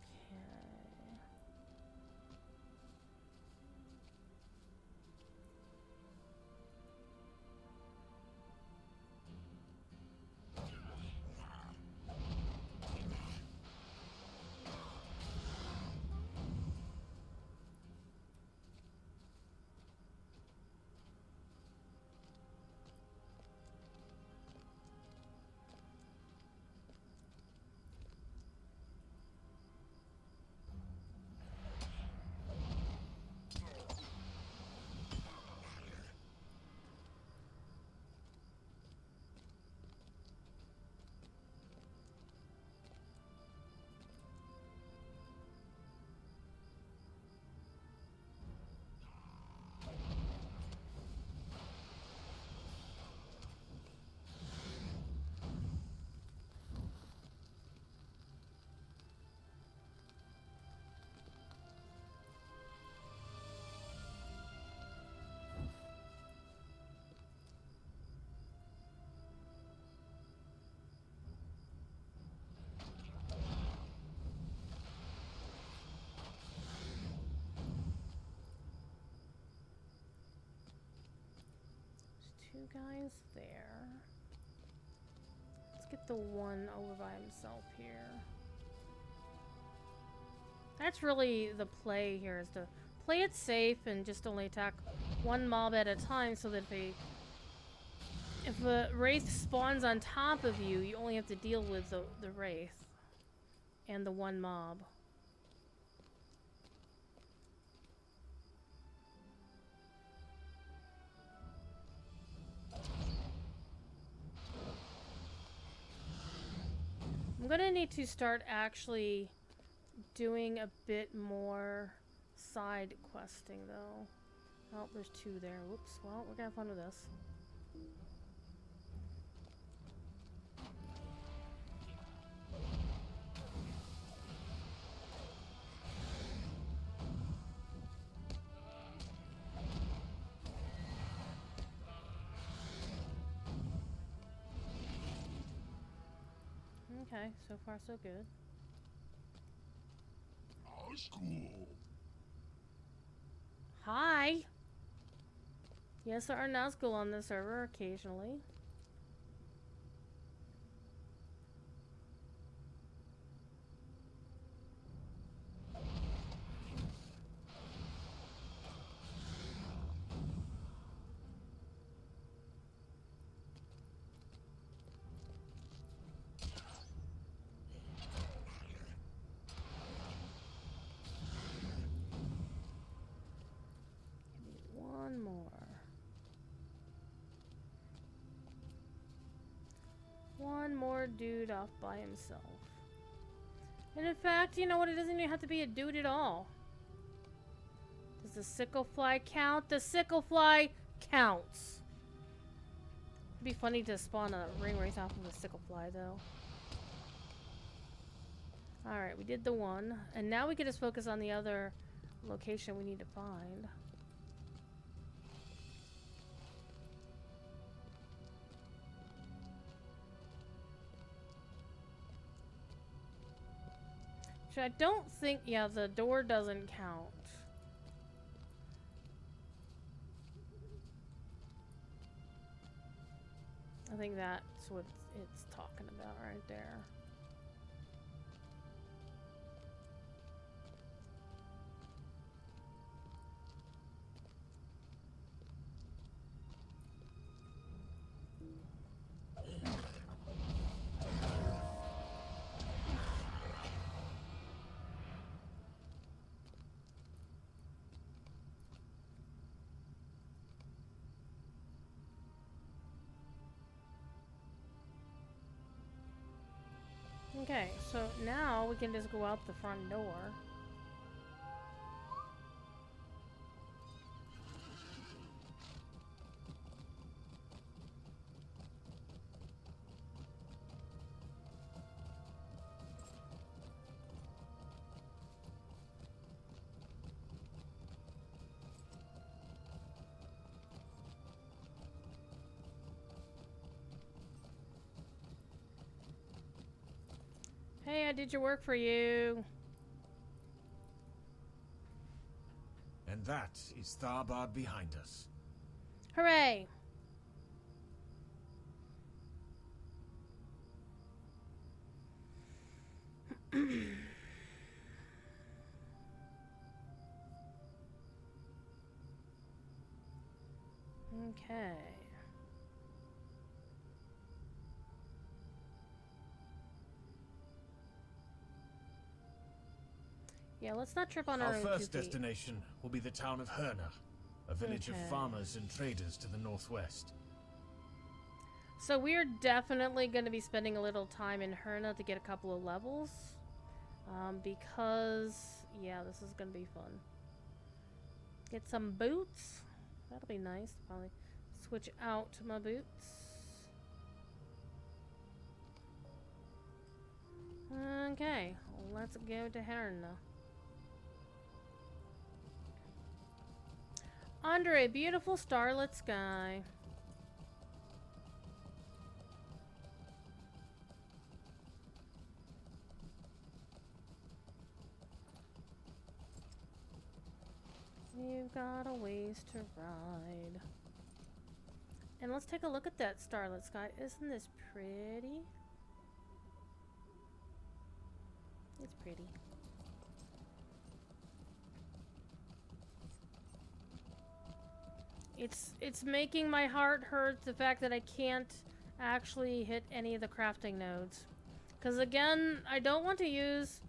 Two guys there. Let's get the one over by himself here. That's really the play here, is to play it safe and just only attack one mob at a time, so that if a wraith spawns on top of you, you only have to deal with the wraith and the one mob. I'm gonna need to start actually doing a bit more side questing, though. Oh, there's two there. Whoops. Well, we're gonna have fun with this. Okay, so far so good. School. Hi! Yes, there are Nazgul on the server occasionally. One more. One more dude off by himself. And in fact, you know what? It doesn't even have to be a dude at all. Does the sickle fly count? The sickle fly counts. It'd be funny to spawn a ring wraith off of a sickle fly, though. Alright, we did the one. And now we can just focus on the other location we need to find. Which I don't think, yeah, the door doesn't count. think that's what it's talking about right there. Okay, so now we can just go out the front door. Hey, I did your work for you. And that is Tharbad behind us. Hooray! Okay. Yeah, let's not trip on our Our own first 2 feet. destination will be the town of Herna, a village of Okay. farmers and traders to the northwest. So we're definitely going to be spending a little time in Herna to get a couple of levels. Because, yeah, this is going to be fun. Get some boots. That'll be nice. Probably switch out my boots. Okay, let's go to Herna. Under a beautiful starlit sky. We've got a ways to ride. And let's take a look at that starlit sky. Isn't this pretty? It's pretty. It's making my heart hurt the fact that I can't actually hit any of the crafting nodes. Because again, I don't want to use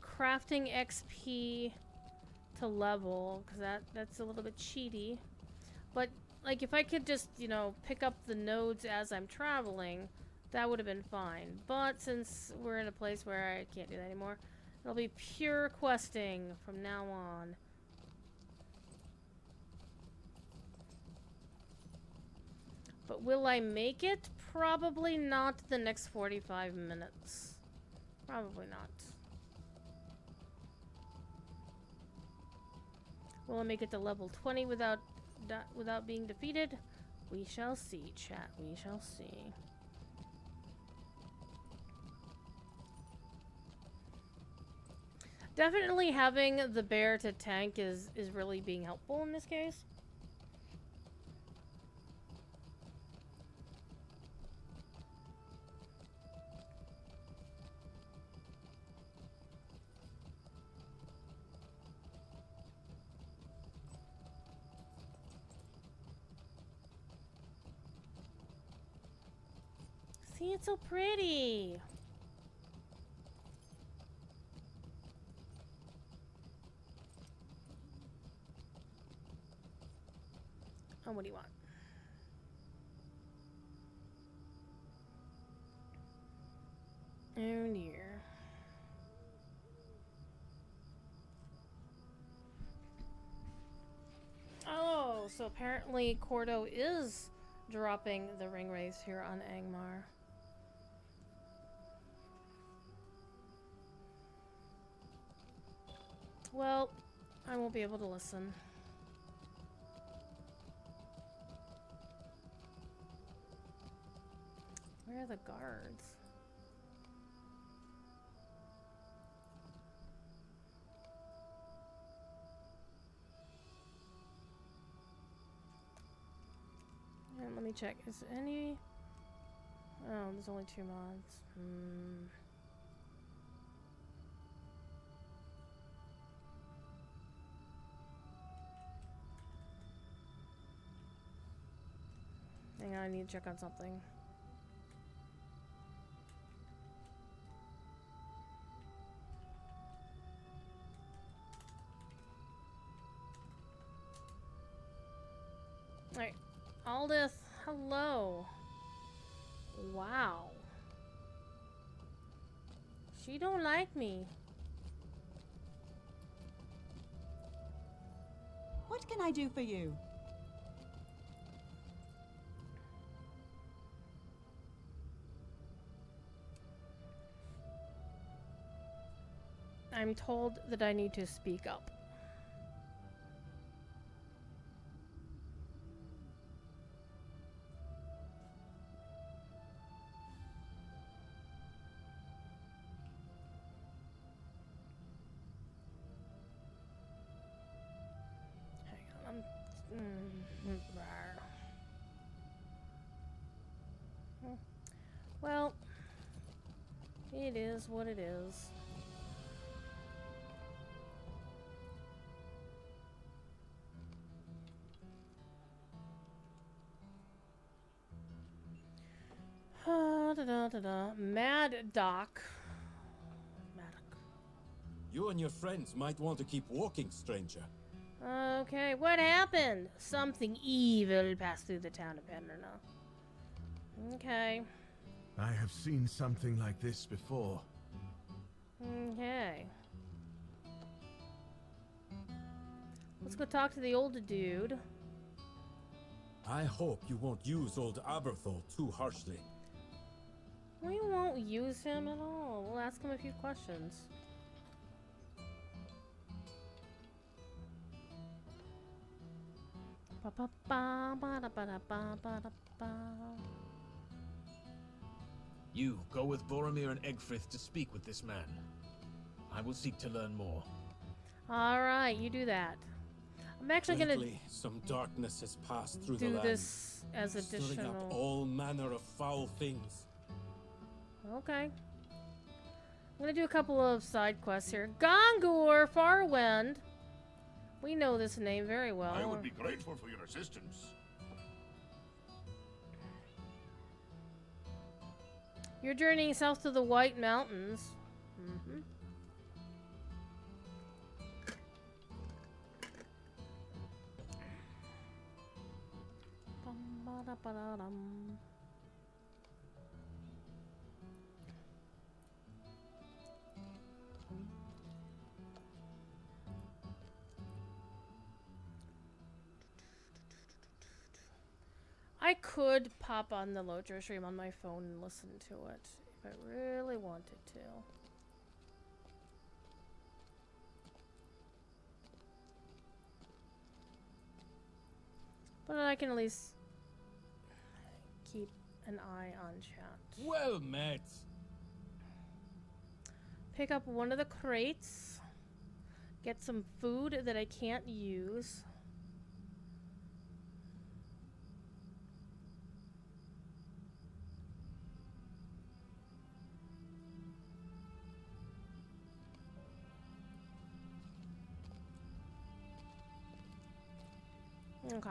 crafting XP to level, because that's a little bit cheaty. But like if I could just, you know, pick up the nodes as I'm traveling, that would have been fine. But since we're in a place where I can't do that anymore, it'll be pure questing from now on. But will I make it? Probably not the next 45 minutes. Probably not. Will I make it to level 20 without being defeated? We shall see, chat. We shall see. Definitely having the bear to tank is really being helpful in this case. See, it's so pretty. Oh, what do you want? Oh dear. Oh, so apparently Cordo is dropping the ring race here on Angmar. Well, I won't be able to listen. Where are the guards? And let me check. Is there any... Oh, there's only 2 mods. Hang on, I need to check on something. Alright. Aldith, hello. Wow. She don't like me. What can I do for you? I'm told that I need to speak up. Hang on, well, it is what it is. Mad Doc. You and your friends might want to keep walking, stranger. Okay, what happened? Something evil passed through the town of Penderna. Okay. I have seen something like this before. Okay. Let's go talk to the older dude. I hope you won't use old Aberthal too harshly. We won't use him at all. We'll ask him a few questions. You go with Boromir and Egfrith to speak with this man. I will seek to learn more. Alright, you do that. I'm actually gonna Lately, some darkness has passed through the do land, this as stirring up additional... all manner of foul things. Okay. I'm gonna do a couple of side quests here. Gongur Farwind! We know this name very well. I would be grateful for your assistance. You're journeying south to the White Mountains. Mm-hmm. Bum-ba-da-ba-da-dum. I could pop on the Lojo stream on my phone and listen to it if I really wanted to. But I can at least keep an eye on chat. Well met. Pick up one of the crates. Get some food that I can't use. Okay.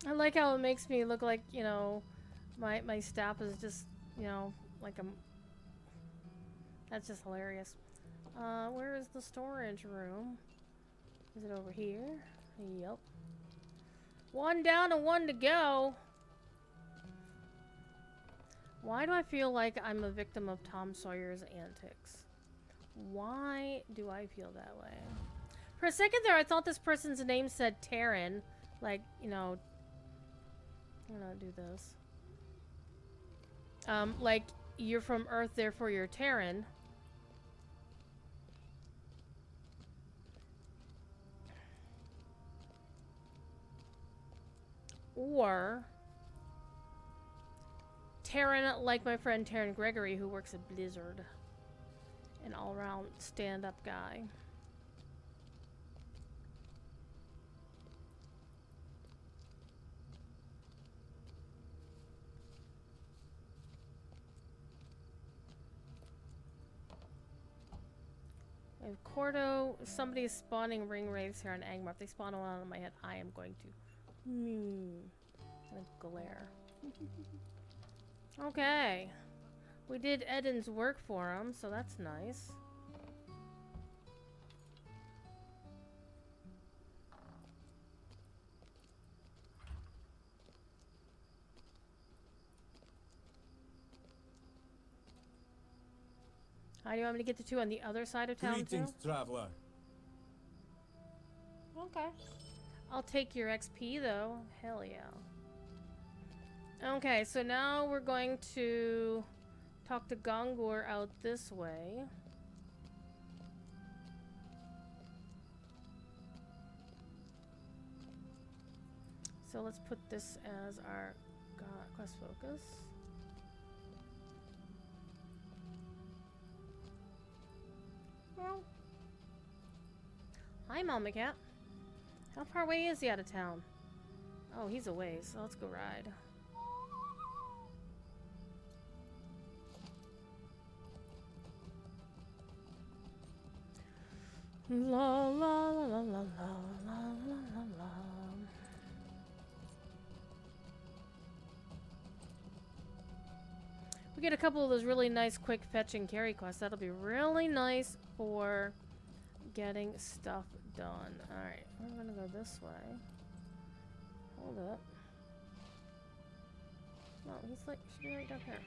I like how it makes me look like, you know, my staff is just, you know, like a... That's just hilarious. Where is the storage room? Is it over here? Yep. One down and one to go. Why do I feel like I'm a victim of Tom Sawyer's antics? Why do I feel that way? For a second there, I thought this person's name said Terran. Like, you know... I'm gonna do this. Like, you're from Earth, therefore you're Terran. Or... Terran, like my friend Terran Gregory, who works at Blizzard. An all-round stand-up guy. I have Cordo. Somebody is spawning ring wraiths here on Angmar. If they spawn one on my head, I am going to... and glare. Okay. We did Eden's work for him, so that's nice. How do you want me to get to 2 on the other side of town, Greetings, traveler. Okay. I'll take your XP, though. Hell yeah. Okay, so now we're going to talk to Gongur out this way. So let's put this as our quest focus. Well, hi, Mama Cat. How far away is he out of town? Oh, he's a ways, so let's go ride. La la la la la la la la la. We get a couple of those really nice quick fetch and carry quests. That'll be really nice for getting stuff done. Alright, we're gonna go this way. Hold up. Oh, he's like, should be right down here.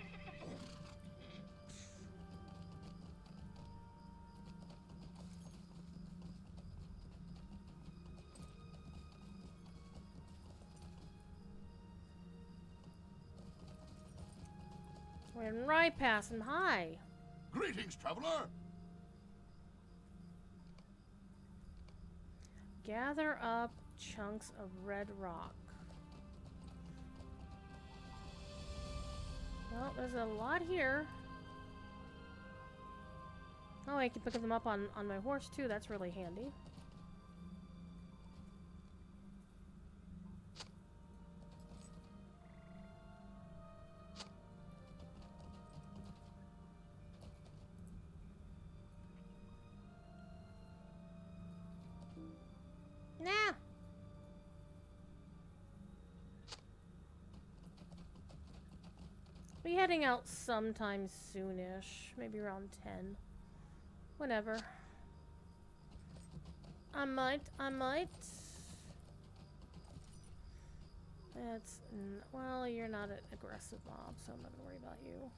Ran right past him. Hi. Greetings, traveler. Gather up chunks of red rock. Well, there's a lot here. Oh, I can pick them up on my horse too. That's really handy. Nah. Be heading out sometime soonish, maybe around 10. Whatever. I might. It's well, you're not an aggressive mob, so I'm not gonna worry about you.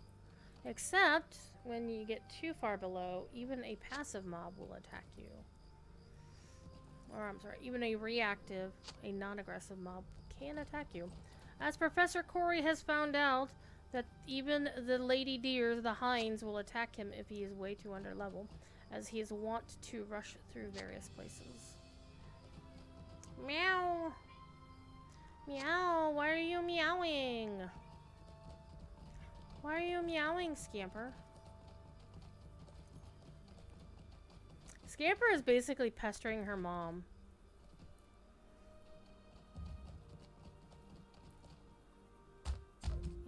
Except when you get too far below, even a passive mob will attack you. Or I'm sorry, even a reactive, a non-aggressive mob can attack you. As Professor Corey has found out that even the lady deer, the hinds, will attack him if he is way too under level, as he is wont to rush through various places. Meow! Meow! Why are you meowing? Why are you meowing, Scamper? Scamper is basically pestering her mom.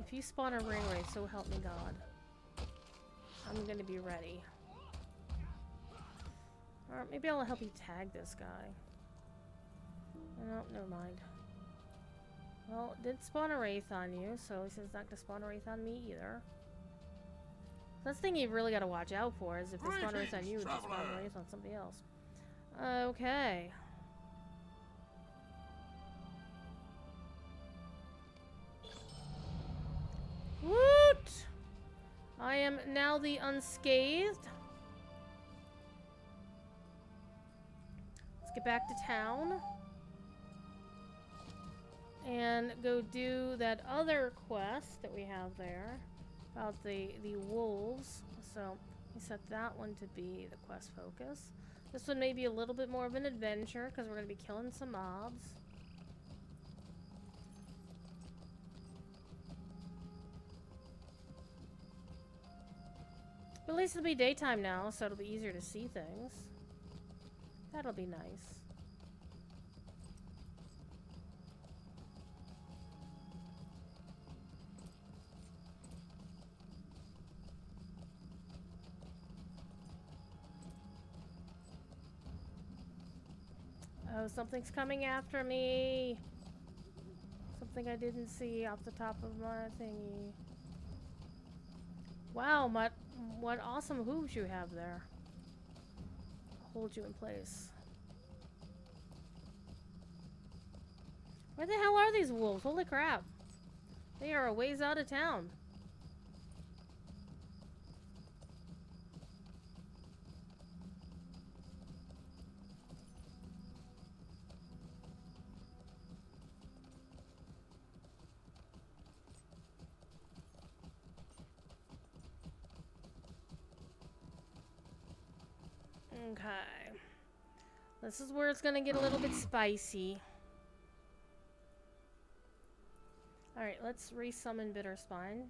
If you spawn a ring wraith, so help me God, I'm gonna be ready. Or maybe I'll help you tag this guy. No, never mind. Well, it did spawn a wraith on you, so he says it's not gonna spawn a wraith on me either. That's the thing you really gotta watch out for, is if they spawn a wraith on you, just spawn a wraith on somebody else. Okay. Woot! I am now the unscathed. Let's get back to town. And go do that other quest that we have there. About the wolves. So, we set that one to be the quest focus. This one may be a little bit more of an adventure, because we're going to be killing some mobs. But at least it'll be daytime now, so it'll be easier to see things. That'll be nice. Oh, something's coming after me. Something I didn't see off the top of my thingy. Wow, what awesome hooves you have there. Hold you in place. Where the hell are these wolves? Holy crap. They are a ways out of town. Okay. This is where it's gonna get a little bit spicy. Alright, let's resummon Bitter Spine.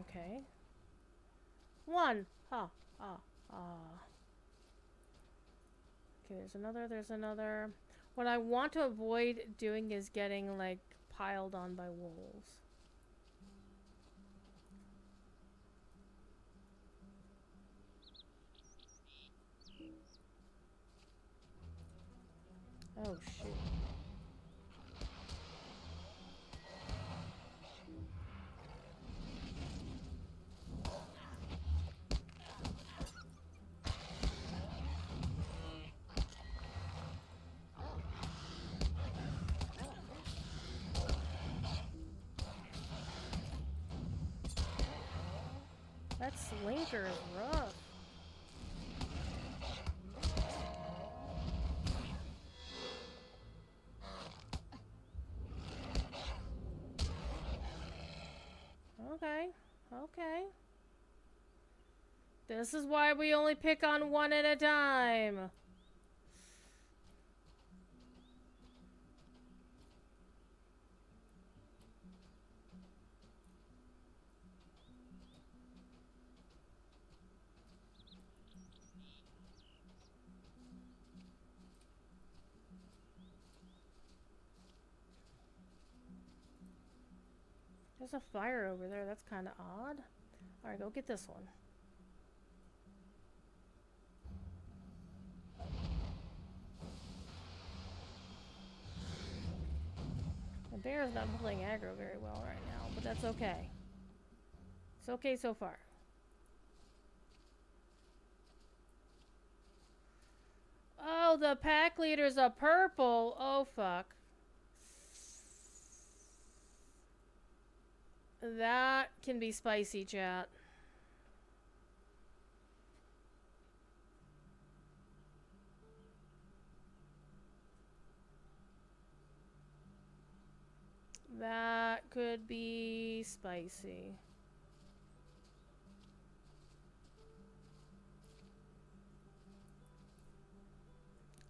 Okay. One. Ha. Ah. Ah. Okay, there's another. What I want to avoid doing is getting, like, piled on by wolves. Oh, shoot. That slinker is rough. Okay. Okay. This is why we only pick on one at a time. There's a fire over there. That's kind of odd. Alright, go get this one. The bear is not playing aggro very well right now, but that's okay. It's okay so far. Oh, the pack leader's a purple. Oh, fuck. That can be spicy, chat. That could be spicy.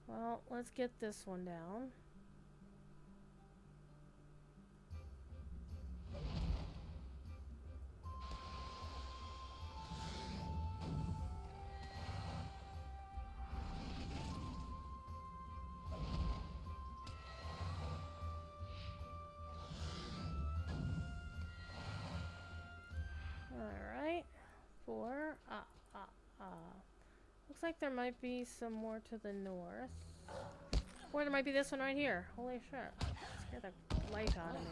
Well, let's get this one down. Alright. 4. Looks like there might be some more to the north. Or there might be this one right here. Holy shit. Scared the life out of me.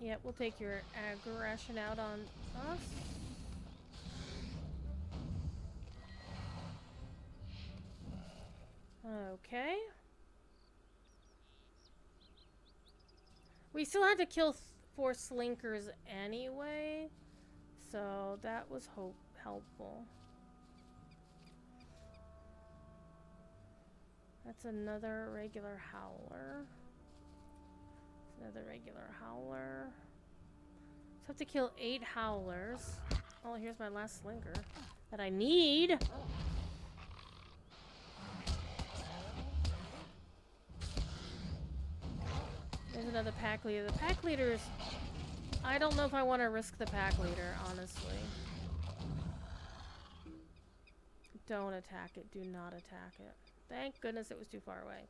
Yep, we'll take your aggression out on us. Okay. We still had to kill 4 slinkers anyway, so that was helpful. That's another regular howler. Another regular howler. So I have to kill 8 howlers. Oh, here's my last slinker that I need. There's another pack leader. The pack leaders, I don't know if I want to risk the pack leader, honestly. Don't attack it. Do not attack it. Thank goodness it was too far away.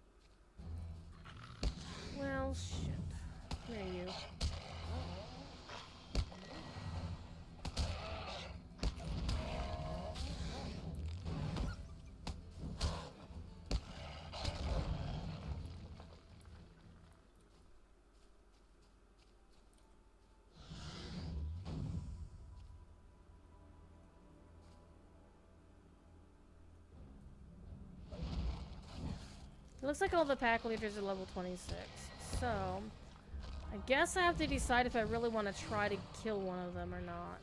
Well, shit. Where are you? It looks like all the pack leaders are level 26. So, I guess I have to decide if I really want to try to kill one of them or not.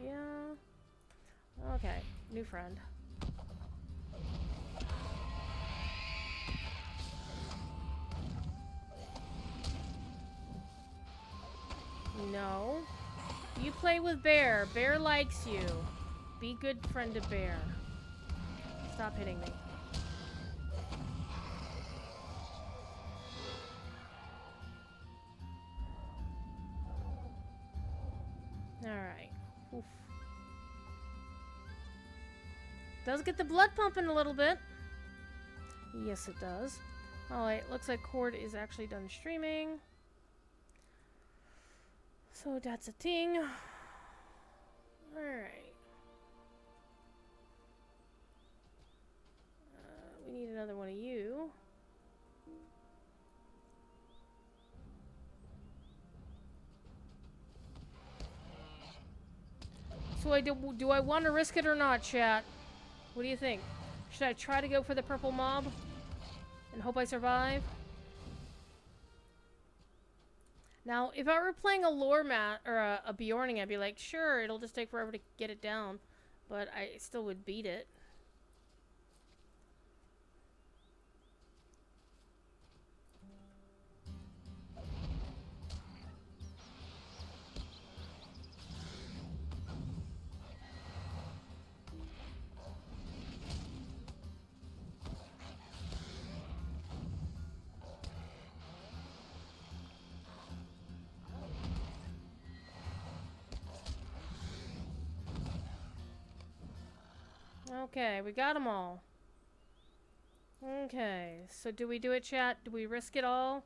Yeah. Okay, new friend. No. You play with Bear. Bear likes you. Be good friend to Bear. Stop hitting me. Alright. Oof. Does get the blood pumping a little bit. Yes, it does. Alright, looks like Cord is actually done streaming. So that's a thing. Alright. We need another one of you. So do I want to risk it or not, chat? What do you think? Should I try to go for the purple mob and hope I survive? Now, if I were playing a lore mat or a Bjorning, I'd be like, sure, it'll just take forever to get it down, but I still would beat it. Okay, we got them all. Okay, so do we do it, chat? Do we risk it all?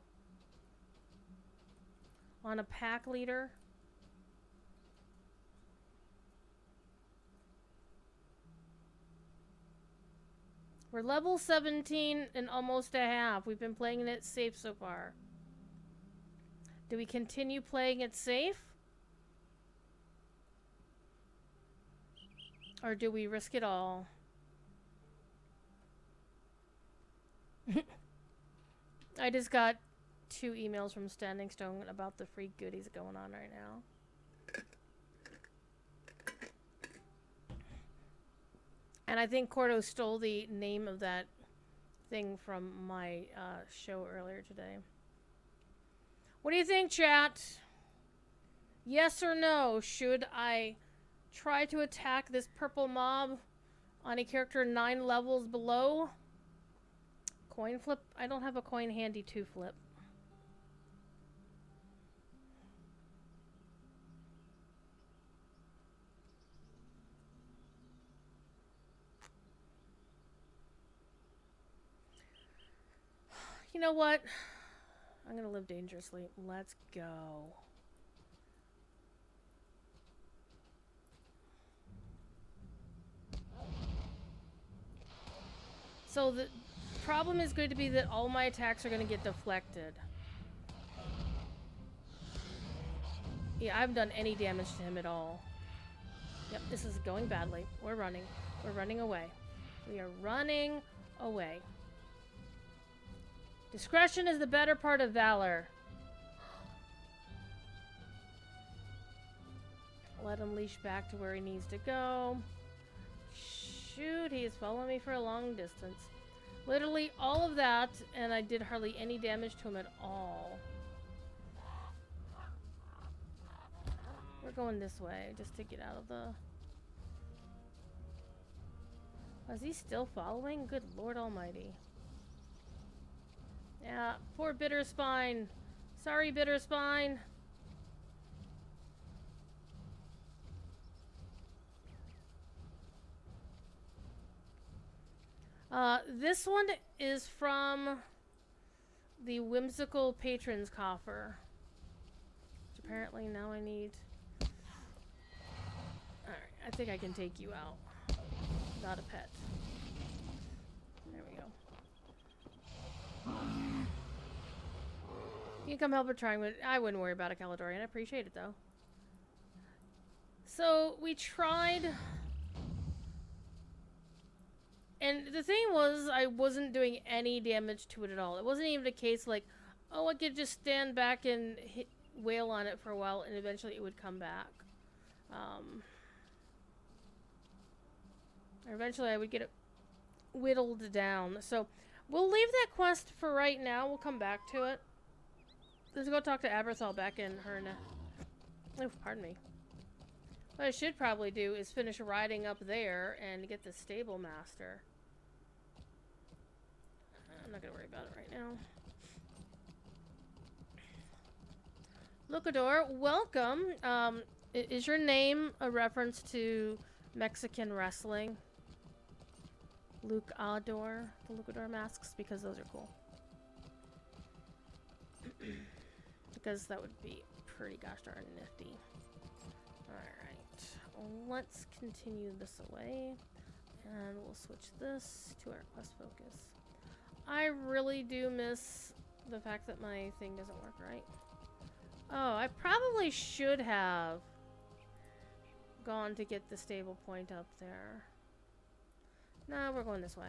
On a pack leader? We're level 17 and almost a half. We've been playing it safe so far. Do we continue playing it safe? Or do we risk it all? I just got 2 emails from Standing Stone about the free goodies going on right now. And I think Cordo stole the name of that thing from my show earlier today. What do you think, chat? Yes or no? Should I try to attack this purple mob on a character 9 levels below? Coin flip? I don't have a coin handy to flip. You know what? I'm gonna live dangerously. Let's go. So the problem is going to be that all my attacks are going to get deflected. Yeah, I haven't done any damage to him at all. Yep, this is going badly. We're running. We're running away. We are running away. Discretion is the better part of valor. Let him leash back to where he needs to go. Shoot, he is following me for a long distance. Literally all of that, and I did hardly any damage to him at all. We're going this way, just to get out of the... Is he still following? Good Lord Almighty. Yeah, poor Bitter Spine. Sorry, Bitter Spine. This one is from the Whimsical Patrons Coffer. Which apparently now I need... Alright, I think I can take you out. Not a pet. There we go. You can come help her trying, but I wouldn't worry about a Caledorian. I appreciate it, though. So, we tried... And the thing was, I wasn't doing any damage to it at all. It wasn't even a case like, oh, I could just stand back and wail on it for a while, and eventually it would come back. Eventually I would get it whittled down. So, we'll leave that quest for right now. We'll come back to it. Let's go talk to Aberthal back in Herna. Oh, pardon me. What I should probably do is finish riding up there and get the stable master. I'm not gonna worry about it right now. Lucador, welcome. Is your name a reference to Mexican wrestling? Lucador, the Lucador masks, because those are cool. Because that would be pretty gosh darn nifty. Alright, let's continue this away. And we'll switch this to our quest focus. I really do miss the fact that my thing doesn't work right. Oh, I probably should have gone to get the stable point up there. No, we're going this way.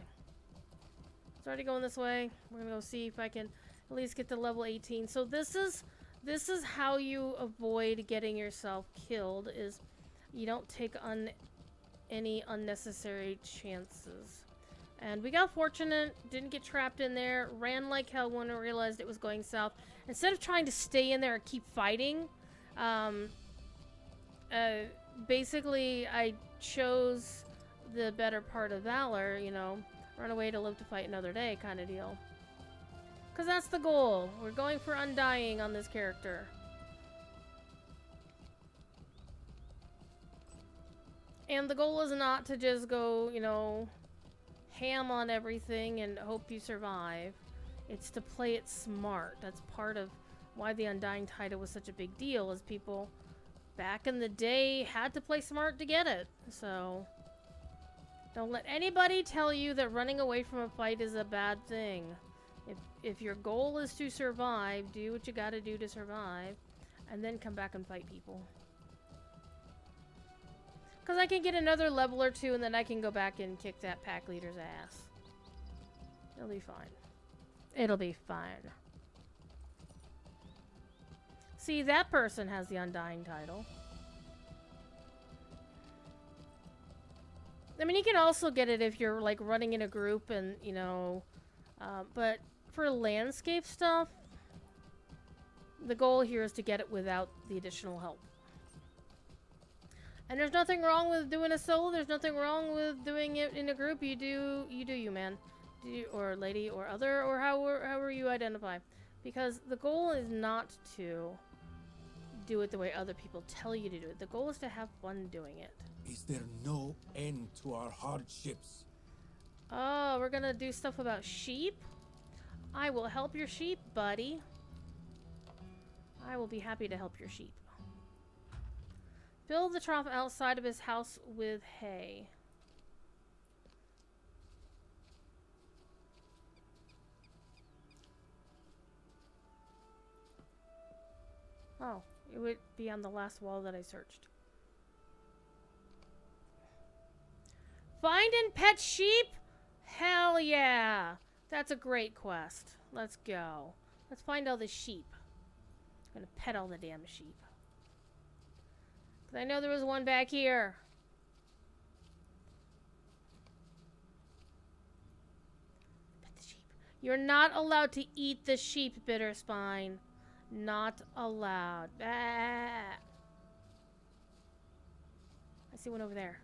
It's already going this way. We're gonna go see if I can at least get to level 18. So this is how you avoid getting yourself killed, is you don't take any unnecessary chances. And we got fortunate, didn't get trapped in there, ran like hell when I realized it was going south. Instead of trying to stay in there and keep fighting, basically I chose the better part of valor, you know, run away to live to fight another day kind of deal. Because that's the goal. We're going for Undying on this character. And the goal is not to just go, you know, ham on everything and hope you survive. It's to play it smart. That's part of why the Undying title was such a big deal, is people back in the day had to play smart to get it. So don't let anybody tell you that running away from a fight is a bad thing. If your goal is to survive, do what you gotta do to survive, and then come back and fight people. Because I can get another level or two, and then I can go back and kick that pack leader's ass. It'll be fine. It'll be fine. See, that person has the Undying title. I mean, you can also get it if you're, like, running in a group and, you know, But for landscape stuff, the goal here is to get it without the additional help. And there's nothing wrong with doing a solo. There's nothing wrong with doing it in a group. You do you, man. Or lady, or other, or however you identify. Because the goal is not to do it the way other people tell you to do it. The goal is to have fun doing it. Is there no end to our hardships? Oh, we're gonna do stuff about sheep? I will help your sheep, buddy. I will be happy to help your sheep. Fill the trough outside of his house with hay. Oh, it would be on the last wall that I searched. Find and pet sheep? Hell yeah! That's a great quest. Let's go. Let's find all the sheep. I'm gonna pet all the damn sheep. Because I know there was one back here. Pet the sheep. You're not allowed to eat the sheep, Bitterspine. Not allowed. Ah. I see one over there.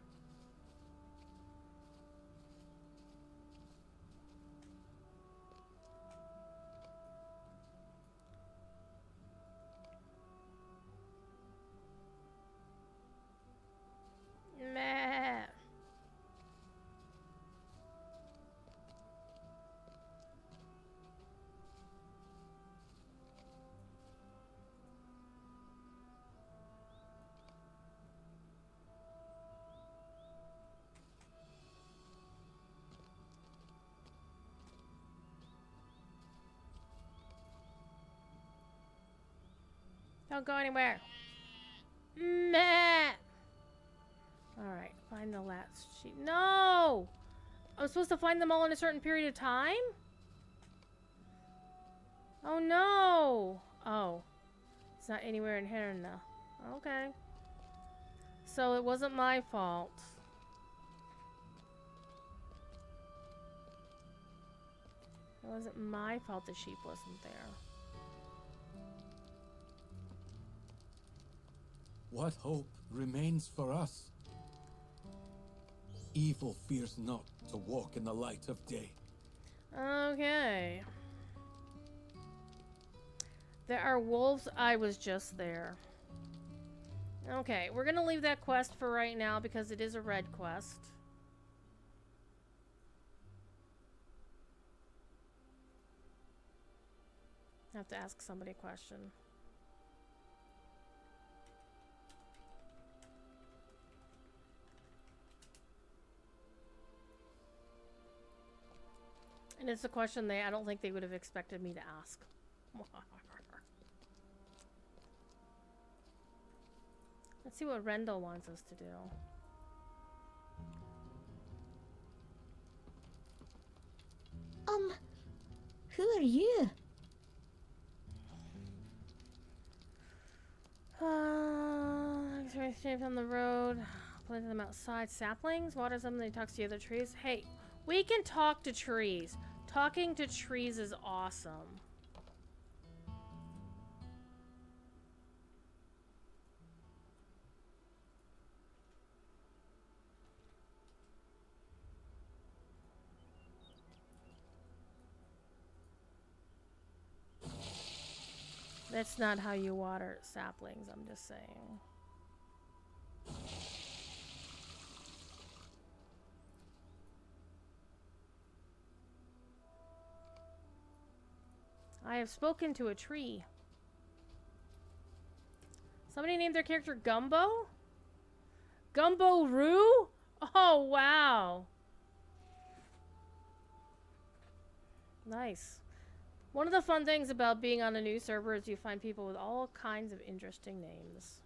Meh. Don't go anywhere. Meh. Alright, find the last sheep. No! I'm supposed to find them all in a certain period of time? Oh no! Oh. It's not anywhere in here now. Okay. So it wasn't my fault. It wasn't my fault the sheep wasn't there. What hope remains for us? Evil fears not to walk in the light of day. Okay. There are wolves. I was just there. Okay, we're gonna leave that quest for right now because it is a red quest. I have to ask somebody a question. And it's a question I don't think they would have expected me to ask. Let's see what Rendell wants us to do. Who are you? Straight from the road. Plant them outside. Saplings? Water them, they talk to the other trees. Hey, we can talk to trees. Talking to trees is awesome. That's not how you water saplings, I'm just saying. I have spoken to a tree. Somebody named their character Gumbo? Gumbo Roo? Oh, wow. Nice. One of the fun things about being on a new server is you find people with all kinds of interesting names.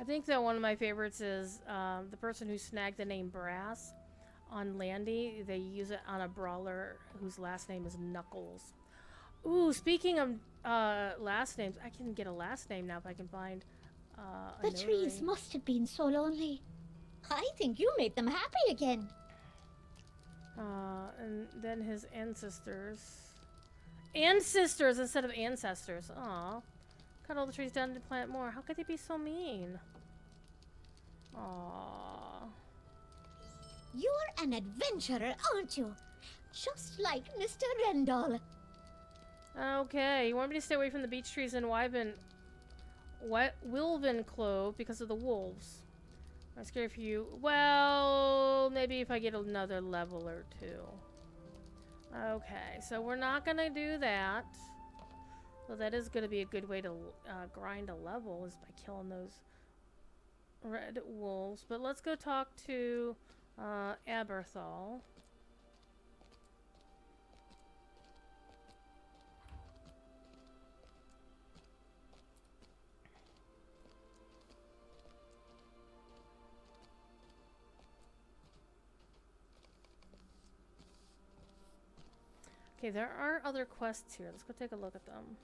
I think that one of my favorites is the person who snagged the name Brass on Landy. They use it on a brawler whose last name is Knuckles. Ooh, speaking of last names, I can get a last name now if I can find a The trees notary. must have been so lonely. I think you made them happy again. And then his ancestors. Ancestors instead of ancestors. Aw. Cut all the trees down to plant more. How could they be so mean? Aww. You're an adventurer, aren't you? Just like Mr. Rendell. Okay, you want me to stay away from the beech trees in Wilvenclove because of the wolves. I'm scared for you. Well, maybe if I get another level or two. Okay, so we're not gonna do that. Well, that is gonna be a good way to grind a level, is by killing those red wolves. But let's go talk to Aberthal. Okay, there are other quests here. Let's go take a look at them.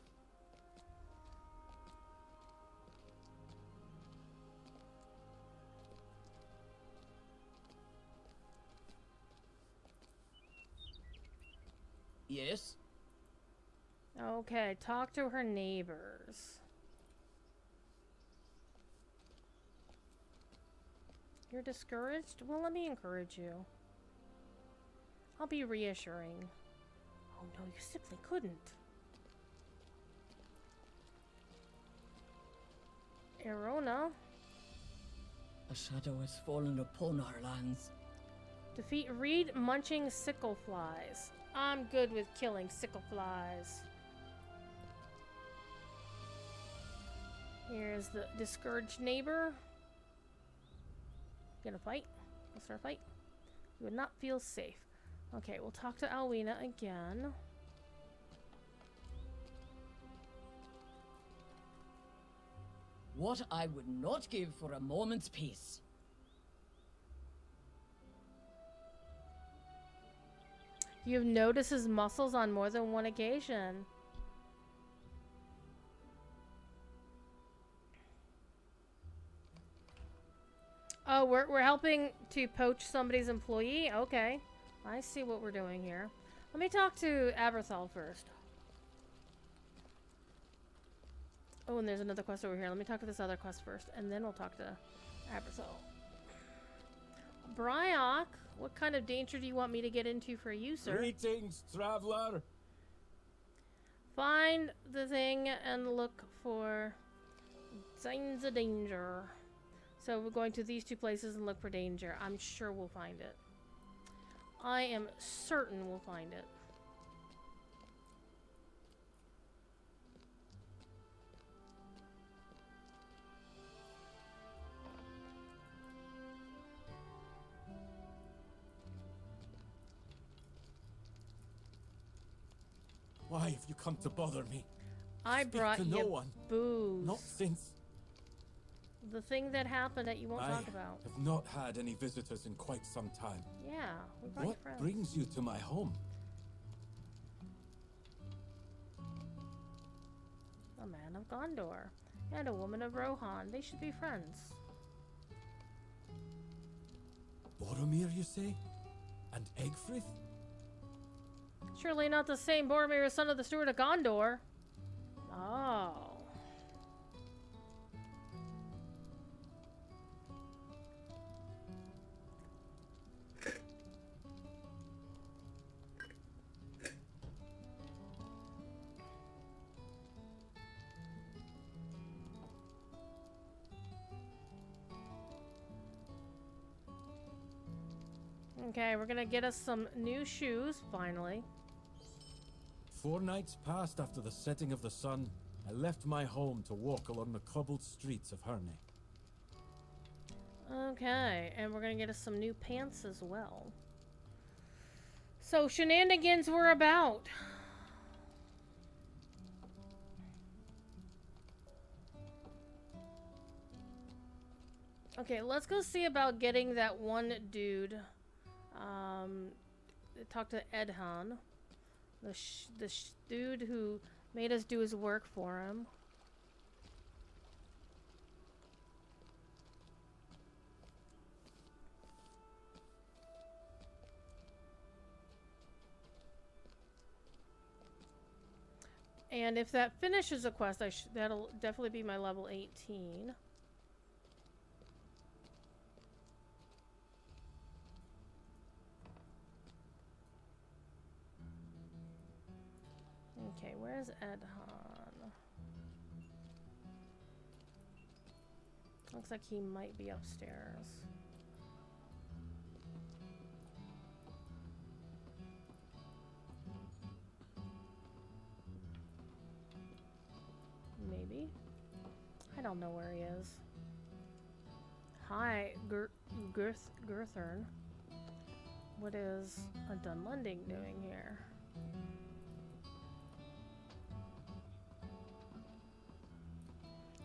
Yes? Okay, talk to her neighbors. You're discouraged? Well, let me encourage you. I'll be reassuring. Oh no, you simply couldn't. Erona. A shadow has fallen upon our lands. Defeat reed munching sickle flies. I'm good with killing sickle flies. Here's the discouraged neighbor. Gonna fight? Let's start a fight. You would not feel safe. Okay, we'll talk to Alwina again. What I would not give for a moment's peace. You've noticed his muscles on more than one occasion. Oh, we're helping to poach somebody's employee? Okay. I see what we're doing here. Let me talk to Aberthal first. Oh, and there's another quest over here. Let me talk to this other quest first, and then we'll talk to Aberthal. Bryok, what kind of danger do you want me to get into for you, sir? Greetings, traveler. Find the thing and look for signs of danger. So we're going to these two places and look for danger. I'm sure we'll find it. I am certain we'll find it. Why have you come to bother me? I Speak brought to you no one. booze. Not since. The thing that happened that you won't I talk about. have not had any visitors in quite some time. Yeah, we brought you What friends. brings you to my home? A man of Gondor and a woman of Rohan. They should be friends. Boromir, you say? And Egfrith? Surely not the same Boromir, son of the Steward of Gondor. Oh. Okay, we're gonna get us some new shoes, finally. 4 nights passed after the setting of the sun. I left my home to walk along the cobbled streets of Herne. Okay, and we're gonna get us some new pants as well. So, shenanigans were about. Okay, let's go see about getting that one dude. Talk to Edhan. The dude who made us do his work for him. And if that finishes a quest, that'll definitely be my level 18. Okay, where's Edhan? Looks like he might be upstairs. Maybe? I don't know where he is. Hi, Gurthern. What is a Dunlending doing here?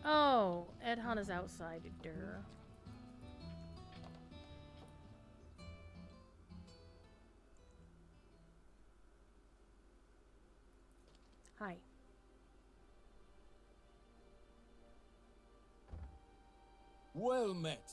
Oh, Edhan is outside. Durr. Hi. Well met.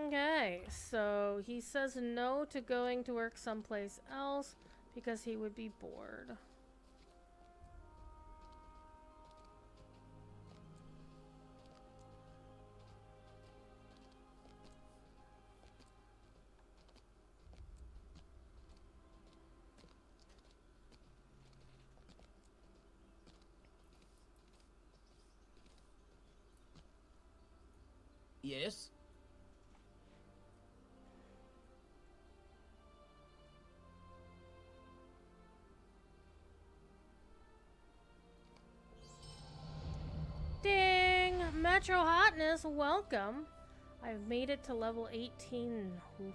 Okay, so he says no to going to work someplace else because he would be bored. Yes? Ding! Metro Hotness, welcome! I've made it to level 18. Oof.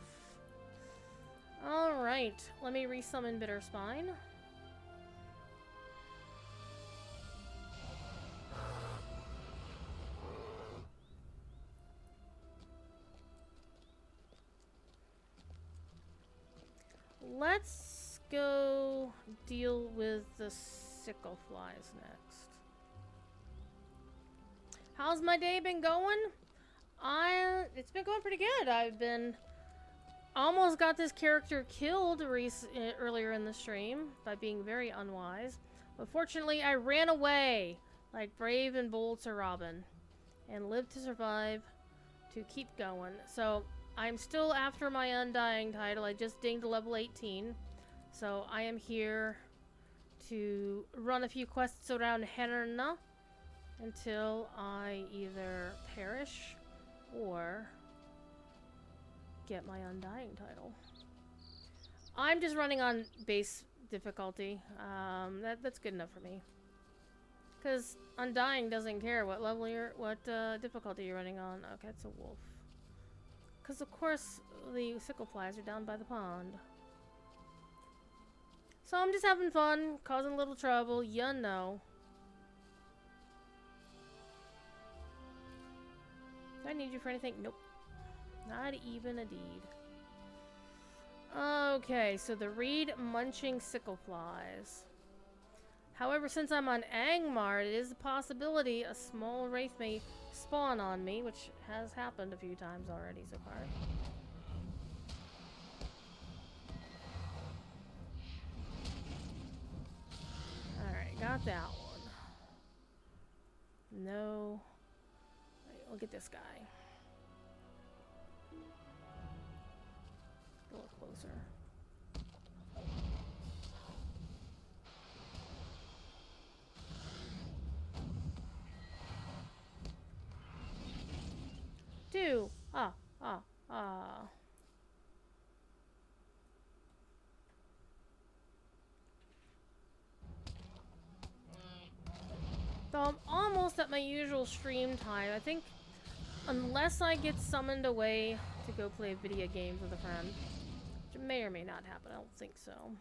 Alright, let me resummon Bitter Spine. Let's go deal with the sickle flies next. How's my day been going? It's been going pretty good. I've been almost got this character killed earlier in the stream by being very unwise. But fortunately, I ran away like brave and bold Sir Robin and lived to survive to keep going. So I'm still after my Undying title. I just dinged level 18. So I am here to run a few quests around Herna until I either perish or get my Undying title. I'm just running on base difficulty. That's good enough for me. Because Undying doesn't care what level difficulty you're running on. Okay, it's a wolf. Because of course the sickle flies are down by the pond. So I'm just having fun, causing a little trouble, you know. Do I need you for anything? Nope. Not even a deed. Okay, so the reed munching sickle flies. However, since I'm on Angmar, it is a possibility a small wraith may spawn on me, which has happened a few times already so far. Alright, got that one. No. Right, we'll get this guy. A little closer. Do. Ah. So I'm almost at my usual stream time. I think unless I get summoned away to go play video games with a friend, which may or may not happen, I don't think so.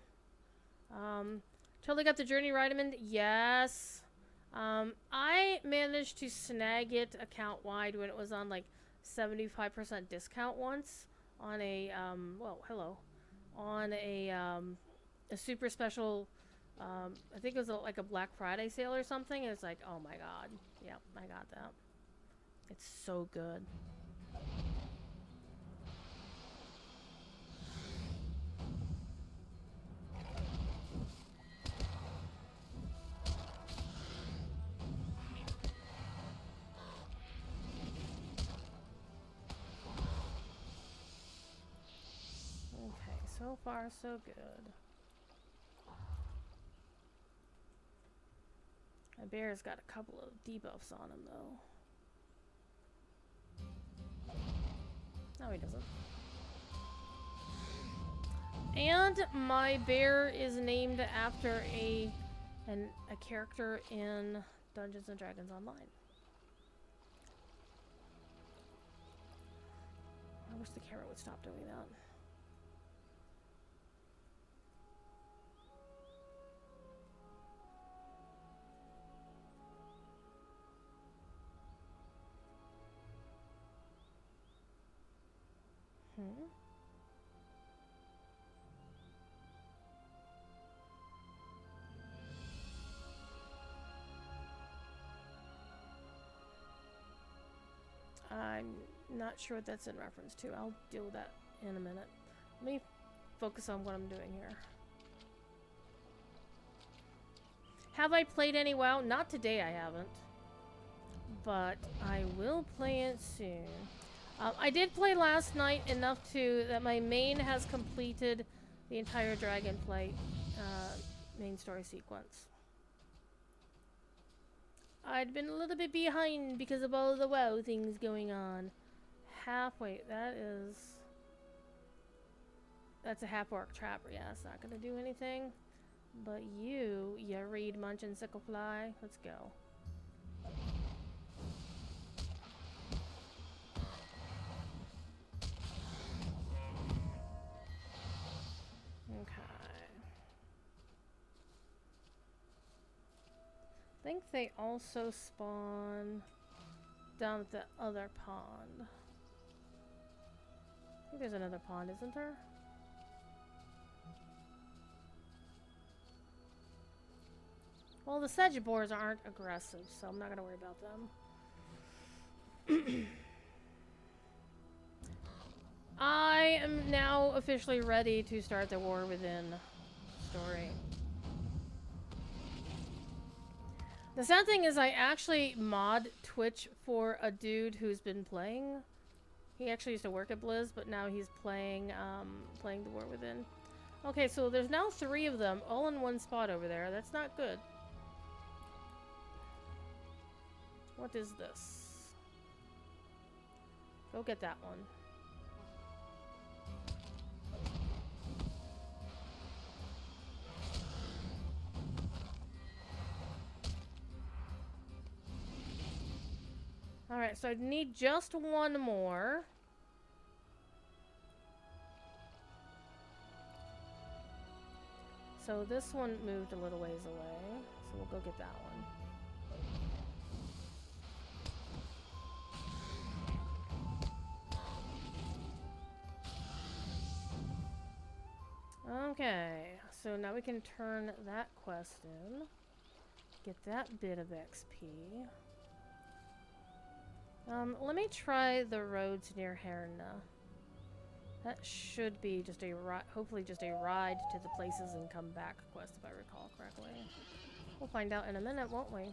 Totally got the Journey Vitamin. Yes. I managed to snag it account wide when it was on like 75% discount once on a on a super special I think it was like a Black Friday sale or something, and it's like, oh my god. Yep, I got that. It's so good. Okay, so far so good. My bear's got a couple of debuffs on him though. No, he doesn't. And my bear is named after a character in Dungeons and Dragons Online. I wish the camera would stop doing that. I'm not sure what that's in reference to. I'll deal with that in a minute. Let me focus on what I'm doing here. Have I played any WoW? Not today, I haven't. But I will play it soon. I did play last night enough that my main has completed the entire Dragonflight main story sequence. I'd been a little bit behind because of all the WoW things going on. Halfway, that's a half-orc trapper. Yeah, that's not gonna do anything. But you read Munch and Sicklefly. Let's go. Okay. I think they also spawn down at the other pond. I think there's another pond, isn't there? Well, the sedge boars aren't aggressive, so I'm not going to worry about them. I am now officially ready to start the War Within story. The sad thing is I actually mod Twitch for a dude who's been playing. He actually used to work at Blizz, but now he's playing playing the War Within. Okay, so there's now 3 of them all in one spot over there. That's not good. What is this? Go get that one. Alright, so I need just one more. So this one moved a little ways away, so we'll go get that one. Okay, so now we can turn that quest in. Get that bit of XP. Let me try the roads near Herna. That should be just a hopefully just a ride to the places and come back quest, if I recall correctly. We'll find out in a minute, won't we?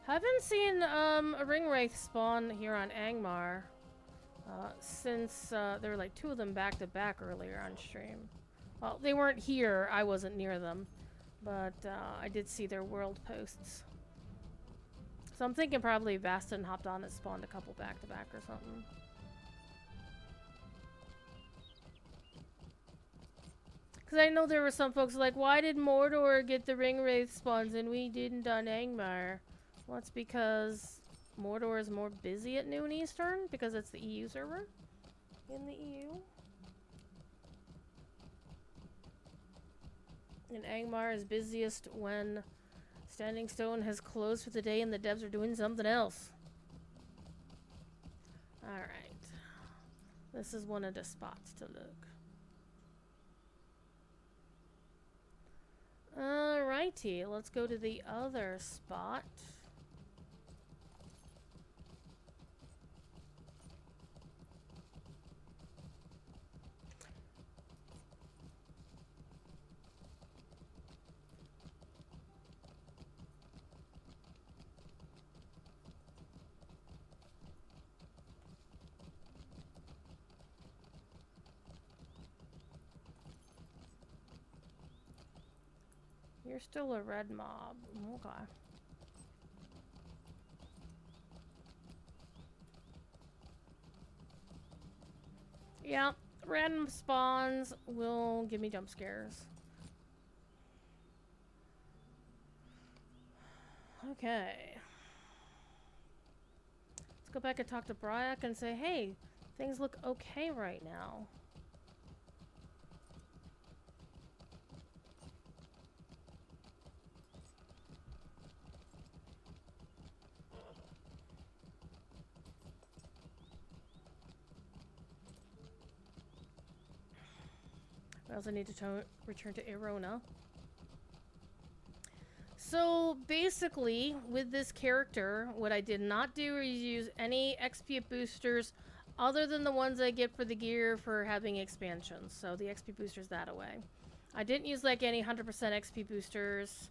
Haven't seen a ring wraith spawn here on Angmar since there were like 2 of them back to back earlier on stream. Well, they weren't here, I wasn't near them, but I did see their world posts. So I'm thinking probably Baston hopped on and spawned a couple back to back or something. Because Because I know there were some folks like, why did Mordor get the ring wraith spawns and we didn't on Angmar? Well, it's because Mordor is more busy at noon Eastern because it's the EU server in the EU. And Angmar is busiest when Standing Stone has closed for the day and the devs are doing something else. Alright. This is one of the spots to look. Alrighty, let's go to the other spot. You're still a red mob. Okay. Yeah, random spawns will give me jump scares. Okay. Let's go back and talk to Bryak and say, hey, things look okay right now. I also need to return to Erona. So basically, with this character, what I did not do is use any XP boosters other than the ones I get for the gear for having expansions. So the XP boosters that away. I didn't use like any 100% XP boosters.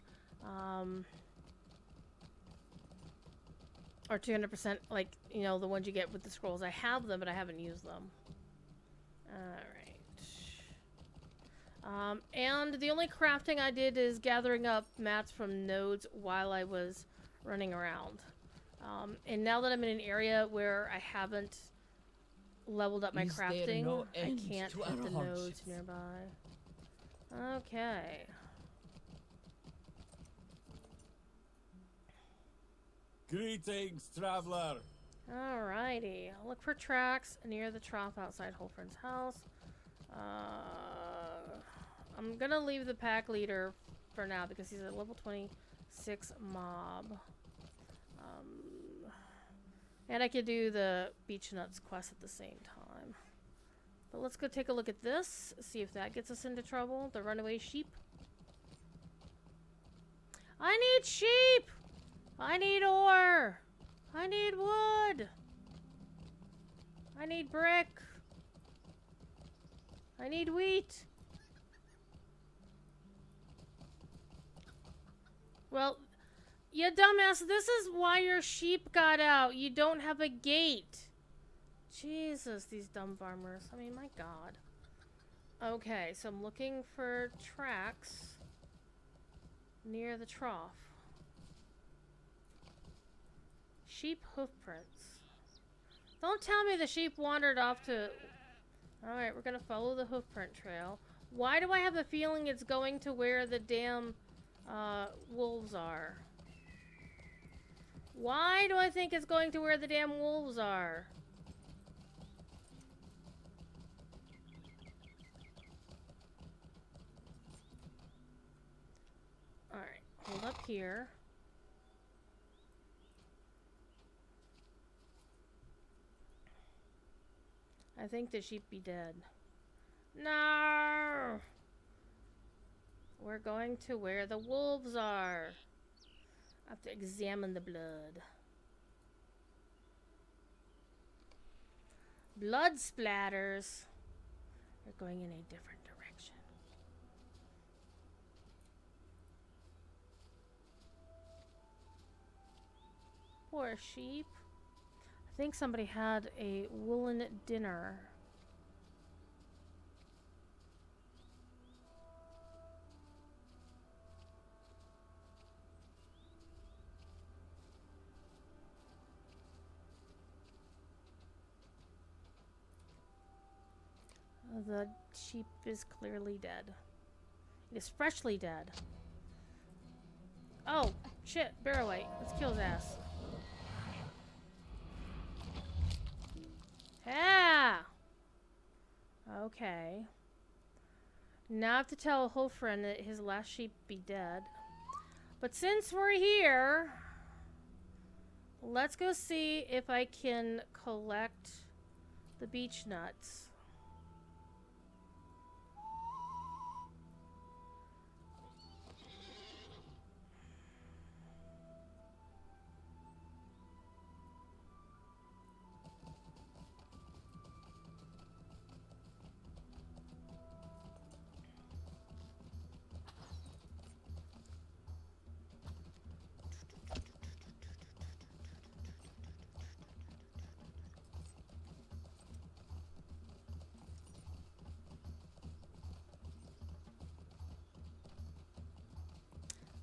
Or 200%, like, you know, the ones you get with the scrolls. I have them, but I haven't used them. Alright. And the only crafting I did is gathering up mats from nodes while I was running around. And now that I'm in an area where I haven't leveled up my crafting, I can't hit the nodes nearby. Okay. Greetings, traveler. Alrighty. Look for tracks near the trough outside Holfren's house. I'm gonna leave the pack leader for now because he's a level 26 mob. And I could do the Beach Nuts quest at the same time. But let's go take a look at this, see if that gets us into trouble. The runaway sheep. I need sheep! I need ore! I need wood! I need brick! I need wheat! Well, you dumbass, this is why your sheep got out. You don't have a gate. Jesus, these dumb farmers. I mean, my god. Okay, so I'm looking for tracks near the trough. Sheep hoof prints. Don't tell me the sheep wandered off to... Alright, we're gonna follow the hoof print trail. Why do I have a feeling it's going to where the damn wolves are? Why do I think it's going to where the damn wolves are? Alright, hold up here. I think the sheep be dead. No! We're going to where the wolves are. I have to examine the blood. Blood splatters. We're going in a different direction. Poor sheep. I think somebody had a woolen dinner. The sheep is clearly dead. It is freshly dead. Oh, shit. Bear away. Let's kill his ass. Ah! Okay. Now I have to tell Hofren that his last sheep be dead. But since we're here, let's go see if I can collect the beech nuts.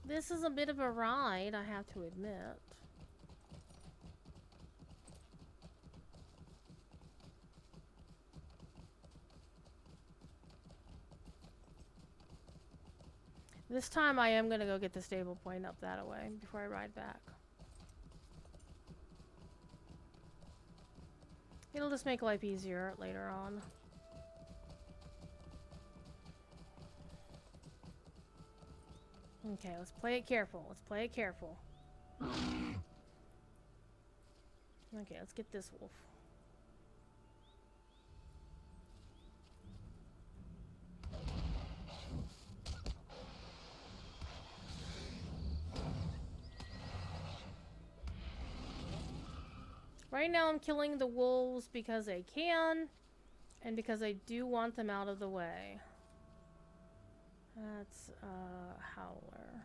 This is a bit of a ride, I have to admit. This time I am gonna go get the stable point up that way before I ride back. It'll just make life easier later on. Okay, let's play it careful. Let's play it careful. Okay, let's get this wolf. Right now I'm killing the wolves because I can, and because I do want them out of the way. That's Howler.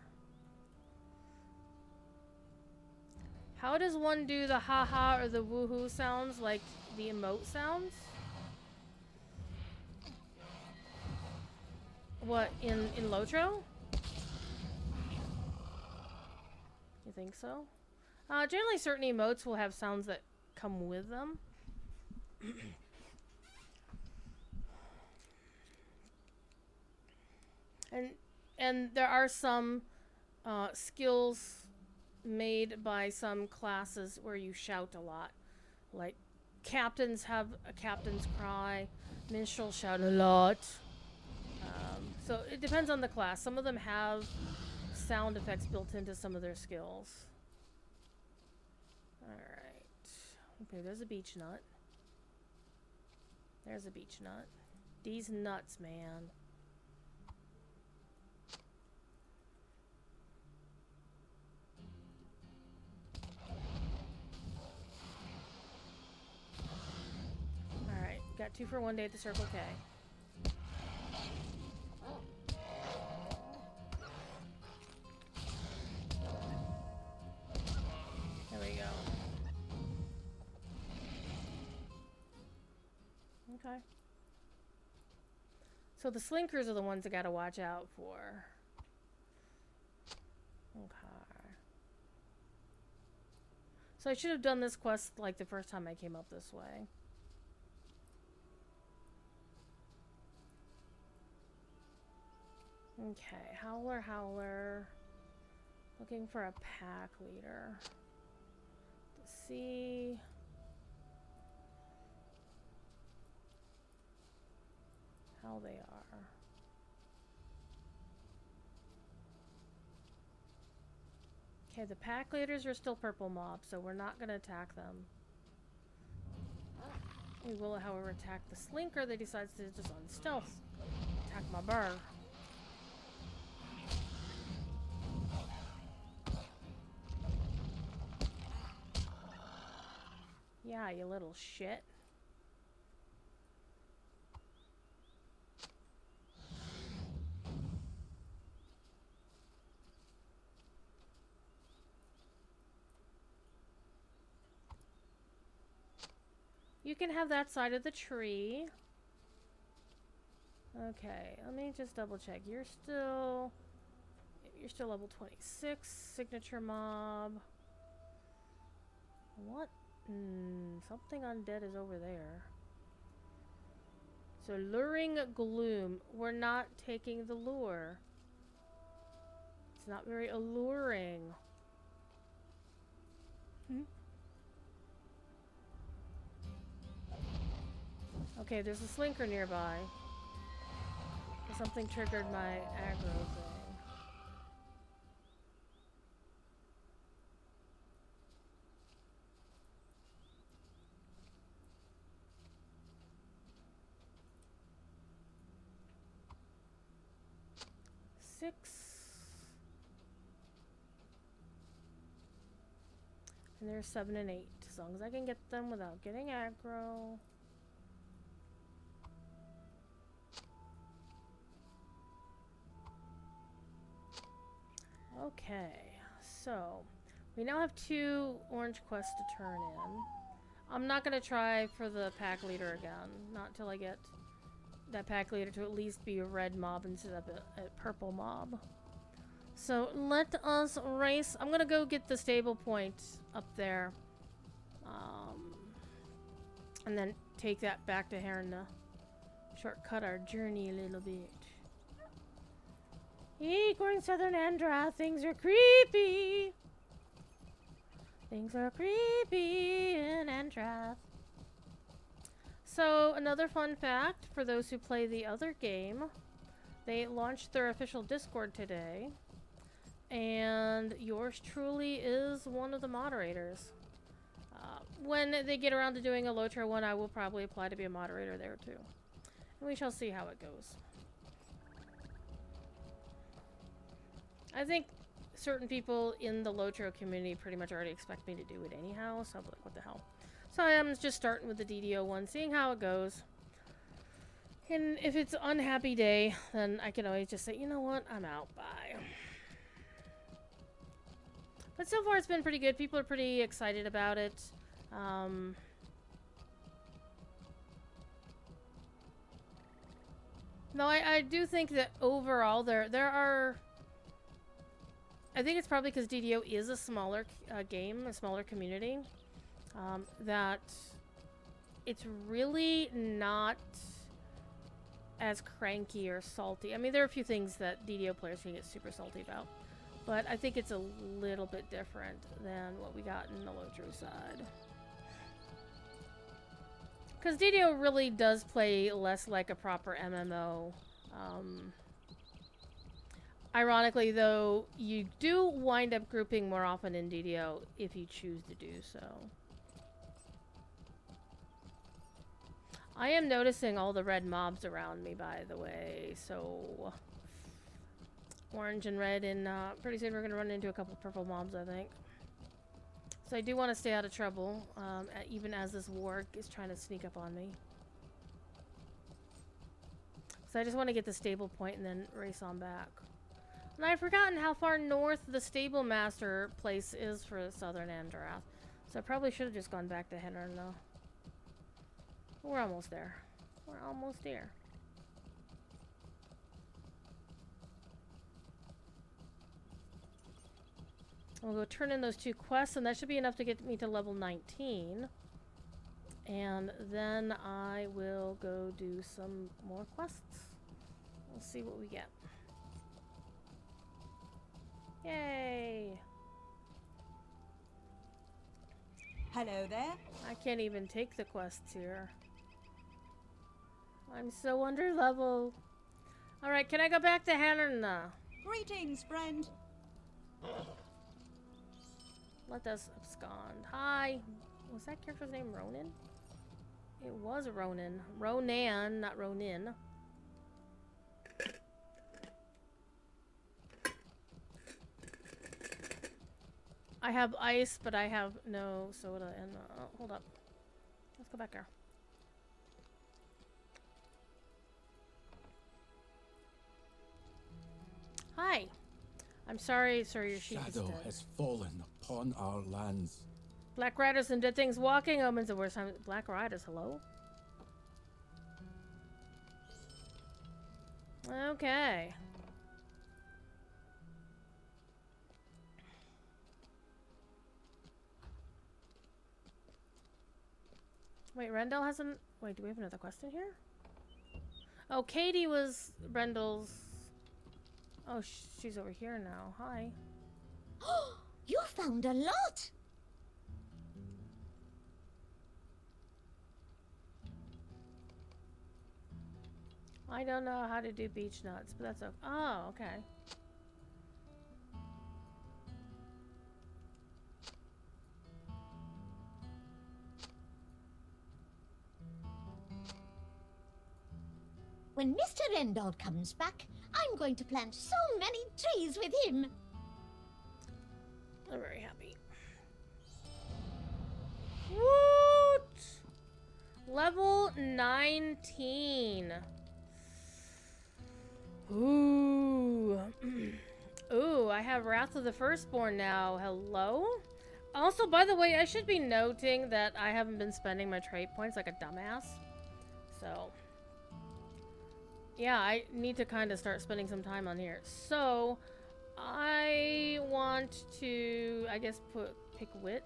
How does one do the haha or the woohoo sounds like the emote sounds? What, in Lotro? You think so? Generally certain emotes will have sounds that come with them. And there are some skills made by some classes where you shout a lot. Like captains have a captain's cry, minstrels shout a lot. So it depends on the class. Some of them have sound effects built into some of their skills. Alright. Okay, there's a beech nut. There's a beech nut. These nuts, man. Alright, got 2 for 1 day at the Circle K. There we go. Okay. So the slinkers are the ones I gotta watch out for. Okay. So I should have done this quest like the first time I came up this way. Okay, Howler, Howler. Looking for a pack leader. To see... how they are. Okay, the pack leaders are still purple mobs, so we're not gonna attack them. We will, however, attack the slinker that decides to just on stealth attack my bird. Yeah, you little shit. You can have that side of the tree. Okay, let me just double check. You're still level 26, signature mob. What? Something undead is over there. So luring gloom. We're not taking the lure. It's not very alluring. Okay, there's a slinker nearby. Something triggered my aggro thing. And there's 7 and 8. As long as I can get them without getting aggro. Okay, so we now have 2 orange quests to turn in. I'm not going to try for the pack leader again. Not till I get that pack leader to at least be a red mob instead of a purple mob. So let us race. I'm going to go get the stable point up there. And then take that back to Heron to shortcut our journey a little bit. Ecorn Southern Andra, things are creepy. Things are creepy in Andrath. So, another fun fact for those who play the other game, they launched their official Discord today, and yours truly is one of the moderators. When they get around to doing a Lotro one, I will probably apply to be a moderator there too. And we shall see how it goes. I think certain people in the Lotro community pretty much already expect me to do it anyhow, so I'm like, what the hell. So I am just starting with the DDO one, seeing how it goes. And if it's an unhappy day, then I can always just say, you know what, I'm out, bye. But so far it's been pretty good. People are pretty excited about it. No, I do think that overall there are... I think it's probably because DDO is a smaller game, a smaller community, that it's really not as cranky or salty. I mean, there are a few things that DDO players can get super salty about, but I think it's a little bit different than what we got in the Lotro side. Because DDO really does play less like a proper MMO. Ironically, though, you do wind up grouping more often in DDO if you choose to do so. I am noticing all the red mobs around me, by the way, so... Orange and red, and pretty soon we're going to run into a couple purple mobs, I think. So I do want to stay out of trouble, even as this warg is trying to sneak up on me. So I just want to get the stable point and then race on back. And I've forgotten how far north the stable master place is for Southern Andarath. So I probably should have just gone back to Henron, though. We're almost there. We're almost there. We'll go turn in those 2 quests, and that should be enough to get me to level 19. And then I will go do some more quests. We'll see what we get. Yay! Hello there. I can't even take the quests here. I'm so under level. Alright, can I go back to Hannah? Greetings, friend. Let us abscond. Hi. Was that character's name Ronan? It was Ronan. Ronan, not Ronin. I have ice, but I have no soda and... hold up. Let's go back there. Hi. I'm sorry, sir, your sheep is Shadow dead. has fallen upon our lands. Black Riders and dead things walking omens the worst time. Black Riders, hello? Okay. Wait, Rendell hasn't... Wait, do we have another quest in here? Oh, Katie was Brendel's. Oh, she's over here now. Hi. You found a lot. I don't know how to do beech nuts, but that's okay. Oh, okay. When Mr. Rendell comes back, I'm going to plant so many trees with him. I'm very happy. Woot! Level 19. Ooh. Ooh, I have Wrath of the Firstborn now. Hello? Also, by the way, I should be noting that I haven't been spending my trait points like a dumbass. So, yeah, I need to kind of start spending some time on here. So, I want to, I guess, pick wit.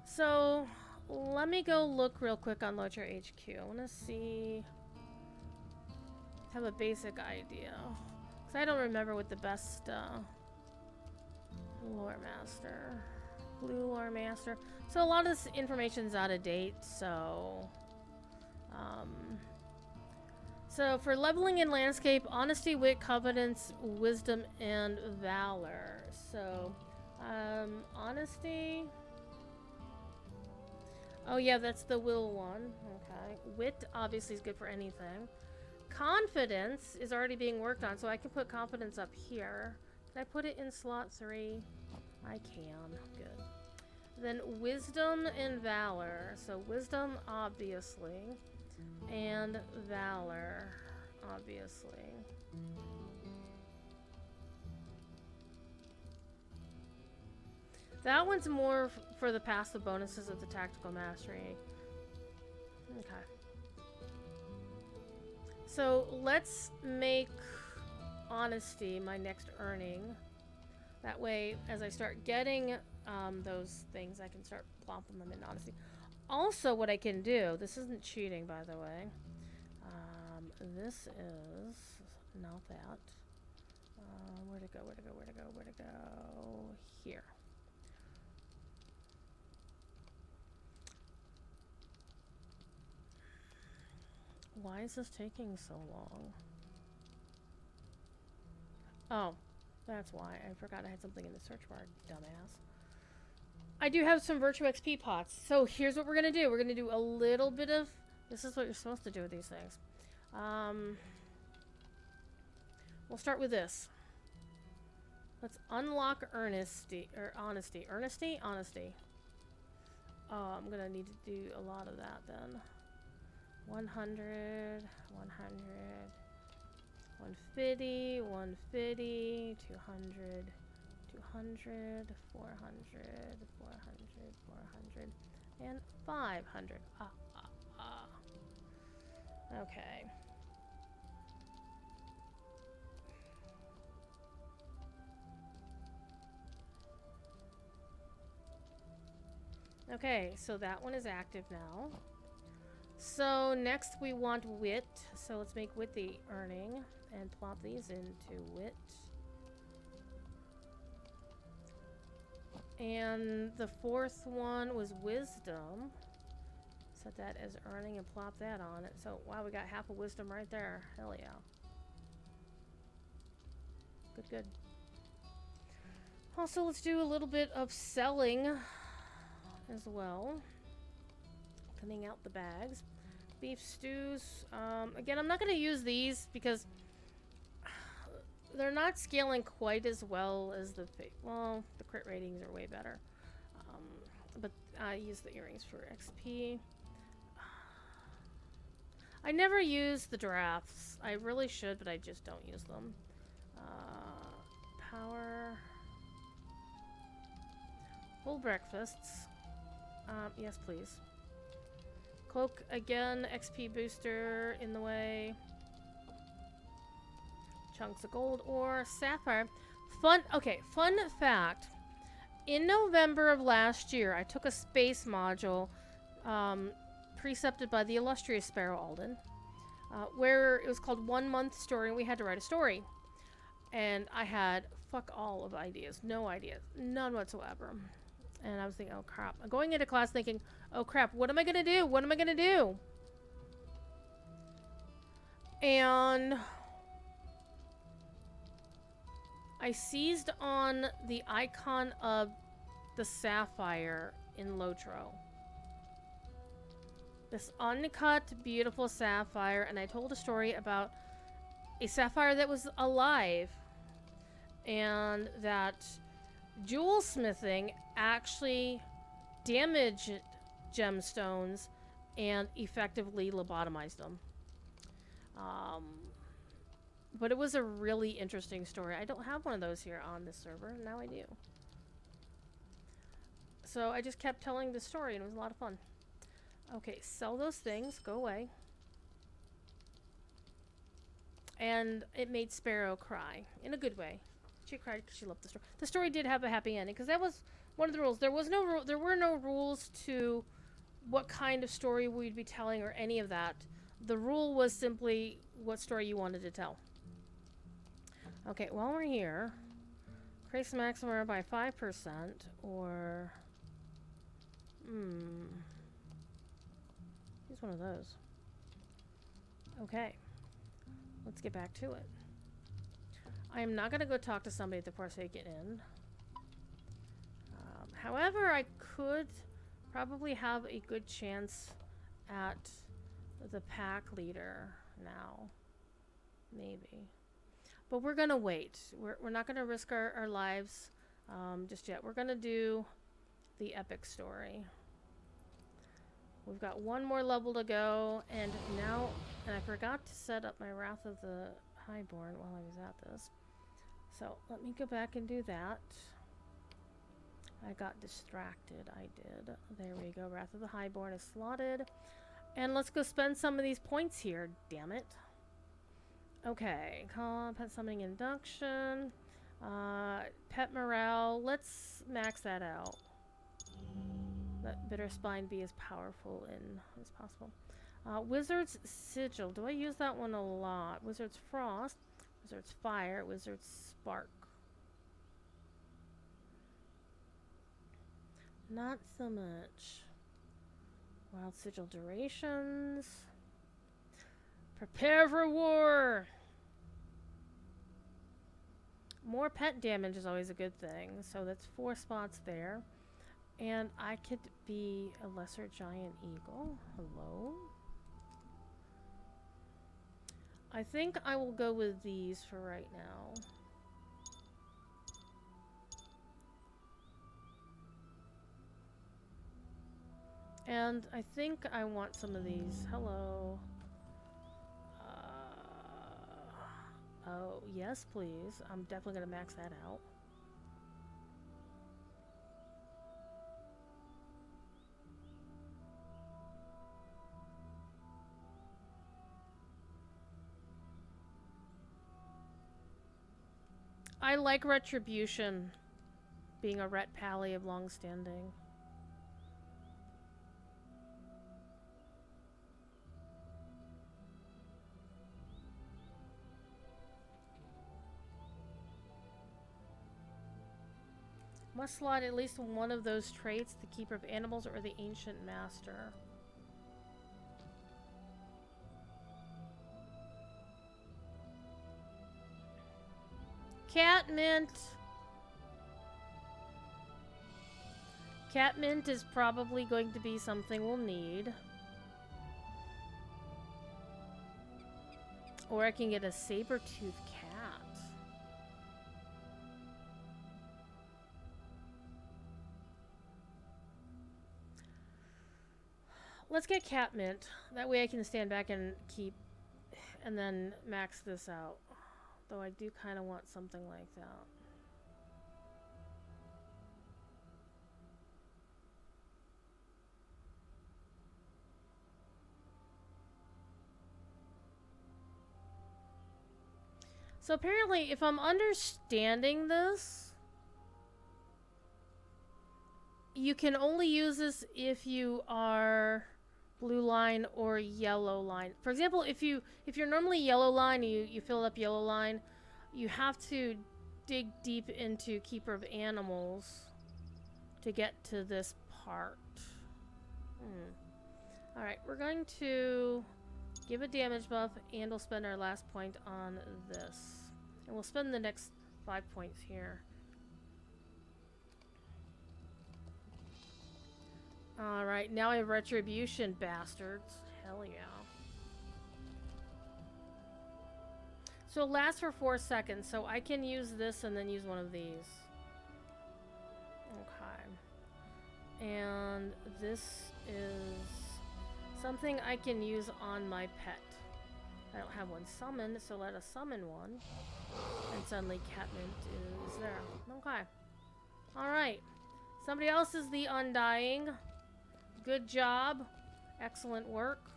So, let me go look real quick on Locher HQ. I want to see, have a basic idea. Because I don't remember what the best lore master, blue lore master. So a lot of this information's out of date, so so for leveling in landscape, honesty, wit, competence, wisdom, and valor. So honesty. Oh yeah, that's the will one. Okay. Wit obviously is good for anything. Confidence is already being worked on, so I can put confidence up here. Can I put it in slot 3? I can. Good. Then wisdom and valor. So wisdom, obviously. And valor, obviously. That one's more for the passive bonuses of the tactical mastery. Okay. So let's make honesty my next earning. That way, as I start getting those things, I can start plopping them in honesty. Also, what I can do, this isn't cheating, by the way. This is not that. Where to go? Where to go? Where to go? Where to go? Here. Why is this taking so long? Oh, that's why. I forgot I had something in the search bar, dumbass. I do have some Virtue XP pots. So here's what we're going to do. We're going to do a little bit of... This is what you're supposed to do with these things. We'll start with this. Let's unlock honesty. Honesty? Honesty. Oh, I'm going to need to do a lot of that then. 100, 150, 150, 200, 200, 400, 400, and 500. Okay. Okay, so that one is active now. So next we want wit. So let's make wit the earning and plop these into wit. And the fourth one was wisdom. Set that as earning and plop that on it. So wow, we got half a wisdom right there. Hell yeah. Good, good. Also, let's do a little bit of selling as well. Cleaning out the bags. Beef stews. Again, I'm not going to use these because they're not scaling quite as well as the crit ratings are way better. But I use the earrings for XP. I never use the drafts. I really should, but I just don't use them. Power. Full breakfasts. Yes, please. Cloak again, XP booster in the way. Chunks of gold ore, sapphire. Fun fact. in November of last year, I took a space module precepted by the illustrious Sparrow Alden, where it was called 1 Month Story, and we had to write a story. And I had fuck all of ideas. No ideas. None whatsoever. And I was thinking, oh crap. I'm going into class thinking, oh crap, what am I going to do? What am I going to do? And I seized on the icon of the sapphire in Lotro. This uncut, beautiful sapphire, and I told a story about a sapphire that was alive, and that jewel smithing actually damaged gemstones and effectively lobotomized them. But it was a really interesting story. I don't have one of those here on this server. Now I do. So I just kept telling the story, and it was a lot of fun. Okay, sell those things. Go away. And it made Sparrow cry. In a good way. She cried because she loved the story. The story did have a happy ending, because that was one of the rules. There were no rules to what kind of story we'd be telling or any of that. The rule was simply what story you wanted to tell. Okay, while we're here, increase maximum by 5%, or use one of those. Okay, let's get back to it. I am not going to go talk to somebody at the Forsaken Inn. However, I could probably have a good chance at the pack leader now. Maybe. But we're going to wait. We're not going to risk our lives just yet. We're going to do the epic story. We've got one more level to go. And now, and I forgot to set up my Wrath of the Highborn while I was at this. So let me go back and do that. I got distracted. I did. There we go. Wrath of the Highborn is slotted. And let's go spend some of these points here. Damn it. Okay. Pet summoning induction. Pet morale. Let's max that out. Let Bitter Spine be as powerful as possible. Wizard's Sigil. Do I use that one a lot? Wizard's Frost. Wizard's Fire. Wizard's Spark. Not so much. Wild Sigil durations. Prepare for war! More pet damage is always a good thing. So that's 4 spots there. And I could be a lesser giant eagle. Hello? I think I will go with these for right now. And I think I want some of these. Hello. Oh, yes, please. I'm definitely going to max that out. I like Retribution being a Ret Pally of long standing. Must slot at least one of those traits, the Keeper of Animals or the Ancient Master. Catmint! Catmint is probably going to be something we'll need. Or I can get a saber-toothed cat. Let's get Catmint. That way I can stand back and keep... and then max this out. Though I do kind of want something like that. So apparently, if I'm understanding this, you can only use this if you are blue line or yellow line. For example, if you're normally yellow line, you fill up yellow line, you have to dig deep into Keeper of Animals to get to this part. Alright, we're going to give a damage buff, and we'll spend our last point on this. And we'll spend the next 5 points here. Alright, now I have Retribution, bastards. Hell yeah. So it lasts for 4 seconds, so I can use this and then use one of these. Okay. And this is something I can use on my pet. I don't have one summoned, so let us summon one. And suddenly Catmint is there. Okay. Alright. Somebody else is the Undying. Good job. Excellent work.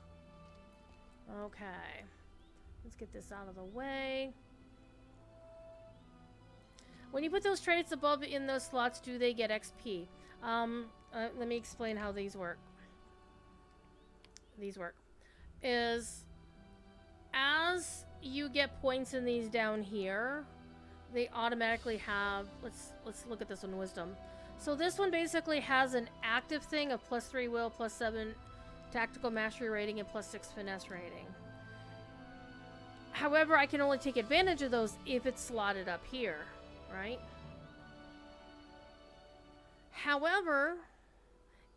Okay. Let's get this out of the way. When you put those traits above in those slots, do they get XP? Let me explain how these work. Is as you get points in these down here, they automatically have, let's look at this one, Wisdom. So this one basically has an active thing of +3 will, +7 tactical mastery rating, and +6 finesse rating. However, I can only take advantage of those if it's slotted up here, right? However,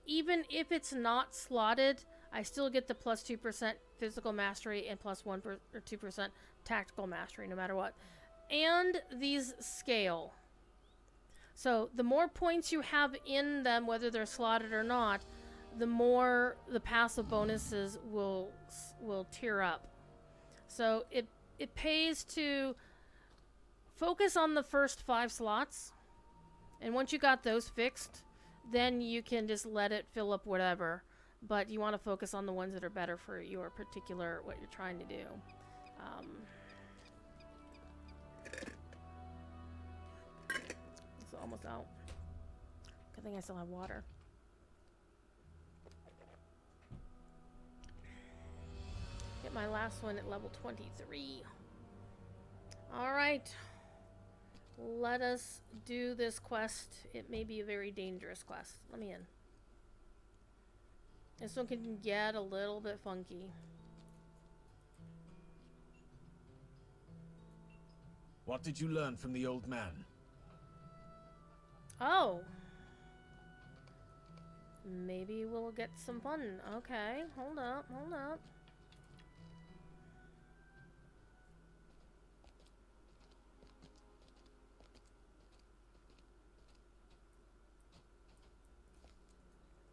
even if it's not slotted, I still get the +2% physical mastery and +1 or 2% tactical mastery, no matter what. And these scale. So the more points you have in them, whether they're slotted or not, the more the passive bonuses will tier up. So it pays to focus on the first 5 slots, and once you got those fixed, then you can just let it fill up whatever. But you want to focus on the ones that are better for your particular, what you're trying to do. It's almost out. Good thing I still have water. Get my last one at level 23. Alright. Let us do this quest. It may be a very dangerous quest. Let me in. This one can get a little bit funky. What did you learn from the old man? Oh. Maybe we'll get some fun. Okay, hold up.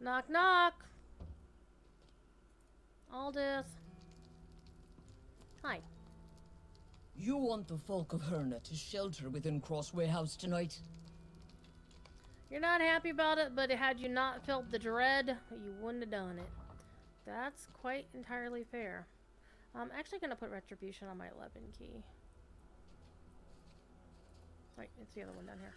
Knock, knock. Aldith. Hi. You want the folk of Herna to shelter within Crossway House tonight? You're not happy about it, but had you not felt the dread, you wouldn't have done it. That's quite entirely fair. I'm actually going to put Retribution on my 11 key. Wait, it's the other one down here.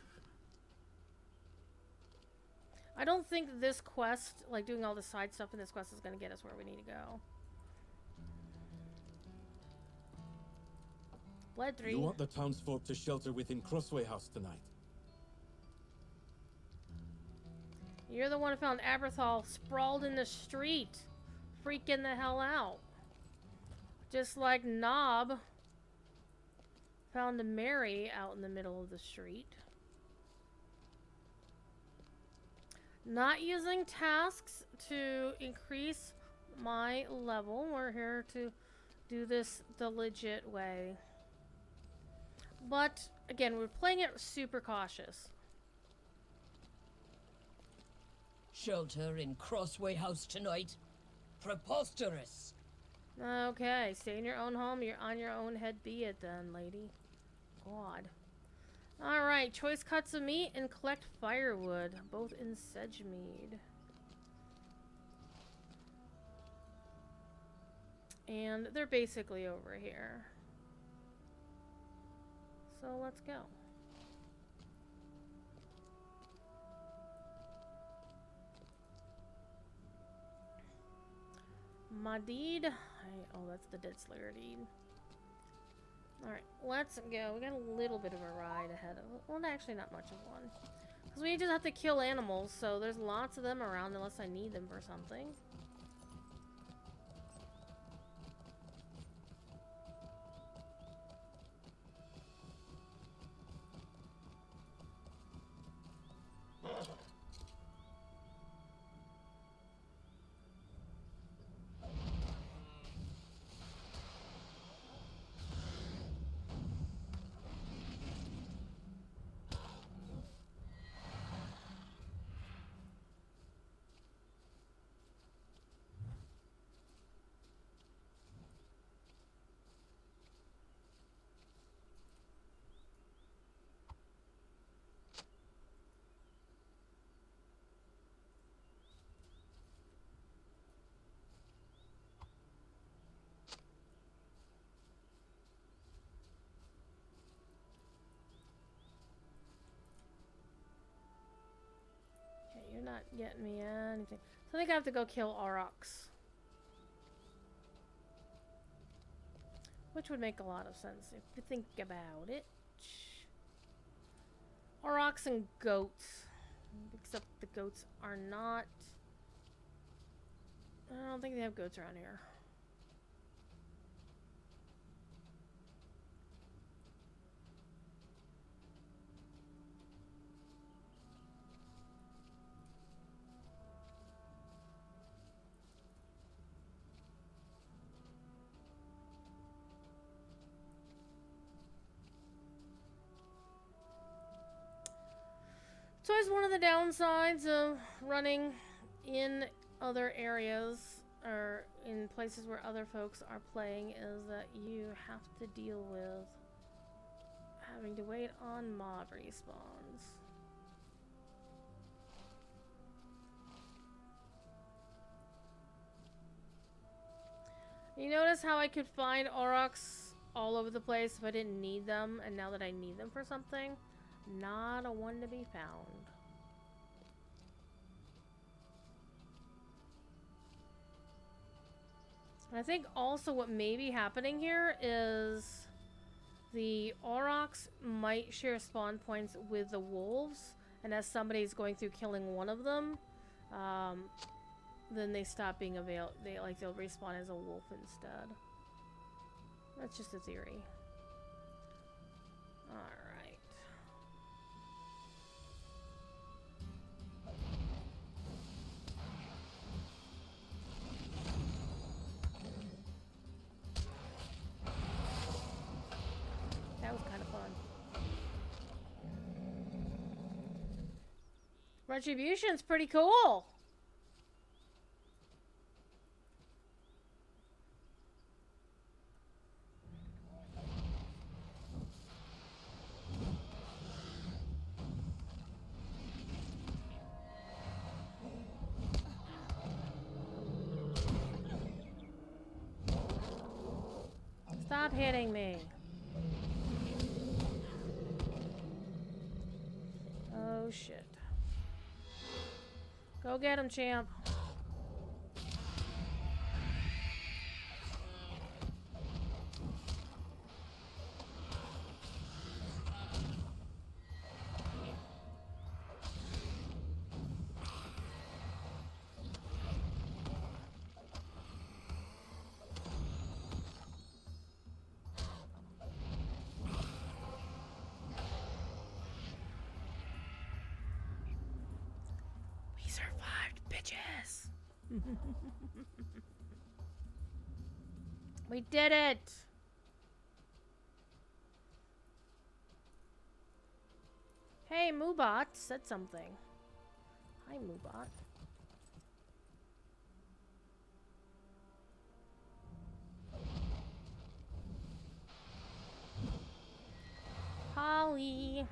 I don't think this quest, like doing all the side stuff in this quest, is going to get us where we need to go. Blood 3. You want the townsfolk to shelter within Crossway House tonight? You're the one who found Aberthal sprawled in the street, freaking the hell out. Just like Nob found Mary out in the middle of the street. Not using tasks to increase my level. We're here to do this the legit way. But, again, we're playing it super cautious. Shelter in Crossway House tonight? Preposterous! Okay, stay in your own home. You're on your own head, be it then, lady. God. Alright, choice cuts of meat and collect firewood, both in Sedgemead. And they're basically over here. So let's go. My deed. Oh, that's the Dead Slayer deed. Alright, let's go. We got a little bit of a ride ahead of us. Well, actually, not much of one. Because we just have to kill animals, so there's lots of them around unless I need them for something. You're not getting me anything. So I think I have to go kill Aurochs. Which would make a lot of sense if you think about it. Aurochs and goats. Except the goats are not... I don't think they have goats around here. So it's one of the downsides of running in other areas or in places where other folks are playing is that you have to deal with having to wait on mob respawns. You notice how I could find Aurochs all over the place if I didn't need them, and now that I need them for something, not a one to be found. I think also what may be happening here is the Aurochs might share spawn points with the wolves, and as somebody's going through killing one of them, then they stop being they'll respawn as a wolf instead. That's just a theory. Alright. That was kind of fun. Retribution's pretty cool. Stop hitting me. Oh shit. Go get him, champ. We survived, bitches. We did it. Hey, Moobot said something. Hi, Moobot. Holly.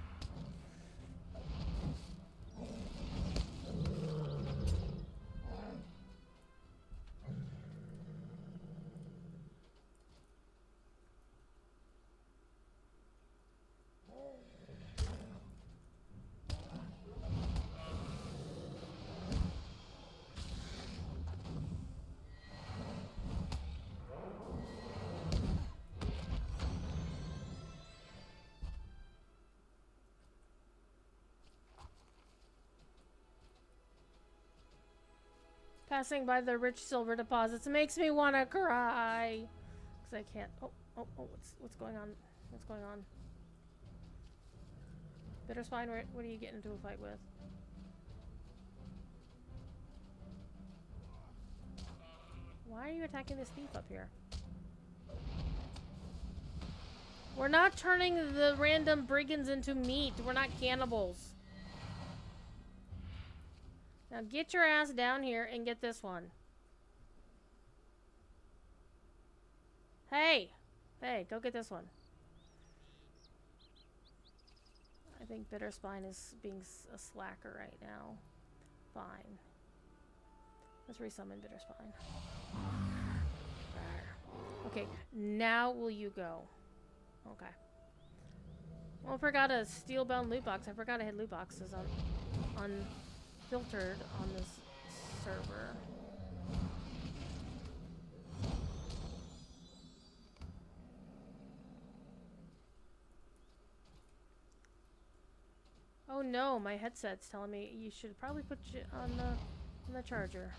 Passing by the rich silver deposits makes me want to cry. Because I can't... Oh, what's going on? What's going on? Bitterspine, what are you getting into a fight with? Why are you attacking this thief up here? We're not turning the random brigands into meat. We're not cannibals. Now get your ass down here and get this one. Hey! Hey, go get this one. I think Bitterspine is being a slacker right now. Fine. Let's resummon Bitterspine. Okay, now will you go? Okay. Well, I forgot a steel-bound loot box. I forgot I had loot boxes unfiltered on this server. Oh no, my headset's telling me you should probably put it on the charger.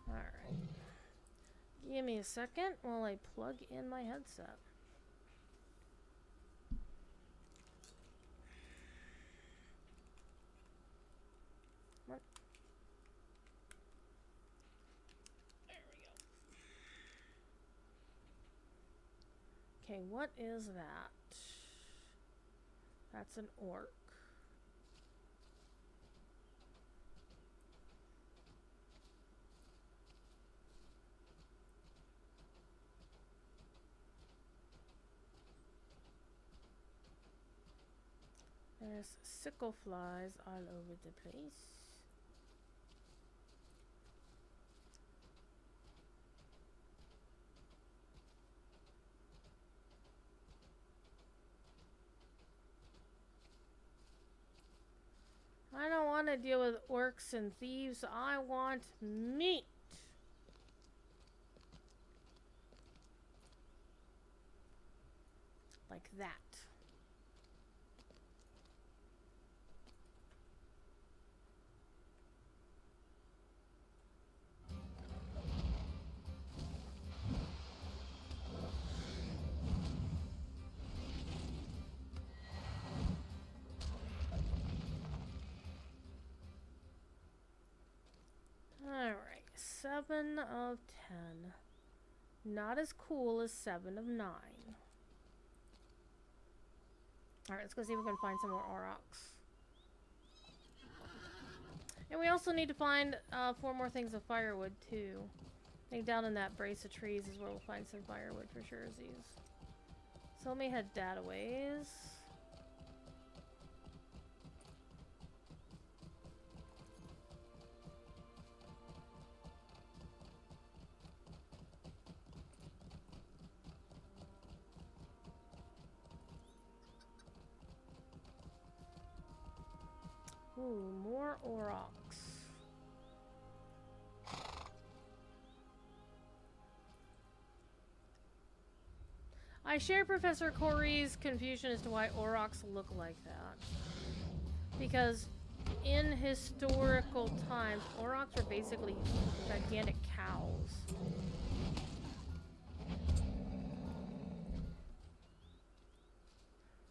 Alright. Give me a second while I plug in my headset. What? There we go. Okay, what is that? That's an orc. There's sickle flies all over the place. I don't want to deal with orcs and thieves. I want meat. Like that. Alright, 7 of 10. Not as cool as 7 of 9. Alright, let's go see if we can find some more aurochs. And we also need to find 4 more things of firewood, too. I think down in that brace of trees is where we'll find some firewood for sure. So let me head that a ways. Ooh, more aurochs. I share Professor Corey's confusion as to why aurochs look like that. Because in historical times, aurochs were basically gigantic cows.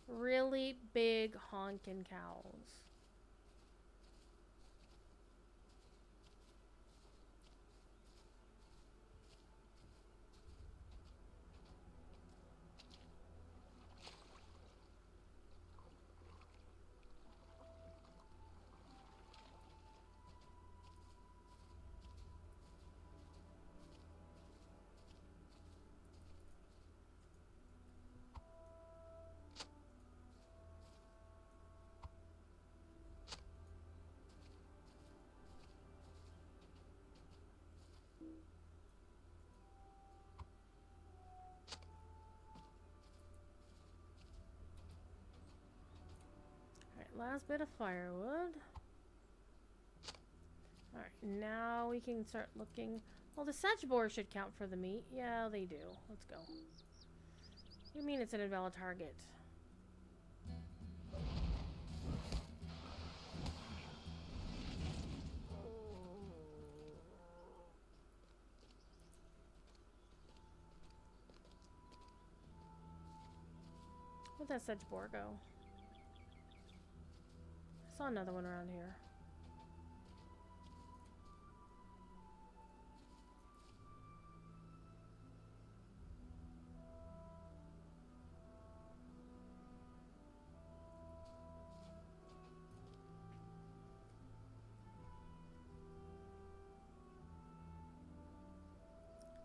Really big honkin' cows. Last bit of firewood. Alright, now we can start looking. Well, the sedge boar should count for the meat. Yeah, they do. Let's go. do you mean it's an invalid target? Where'd that sedge boar go? I saw another one around here.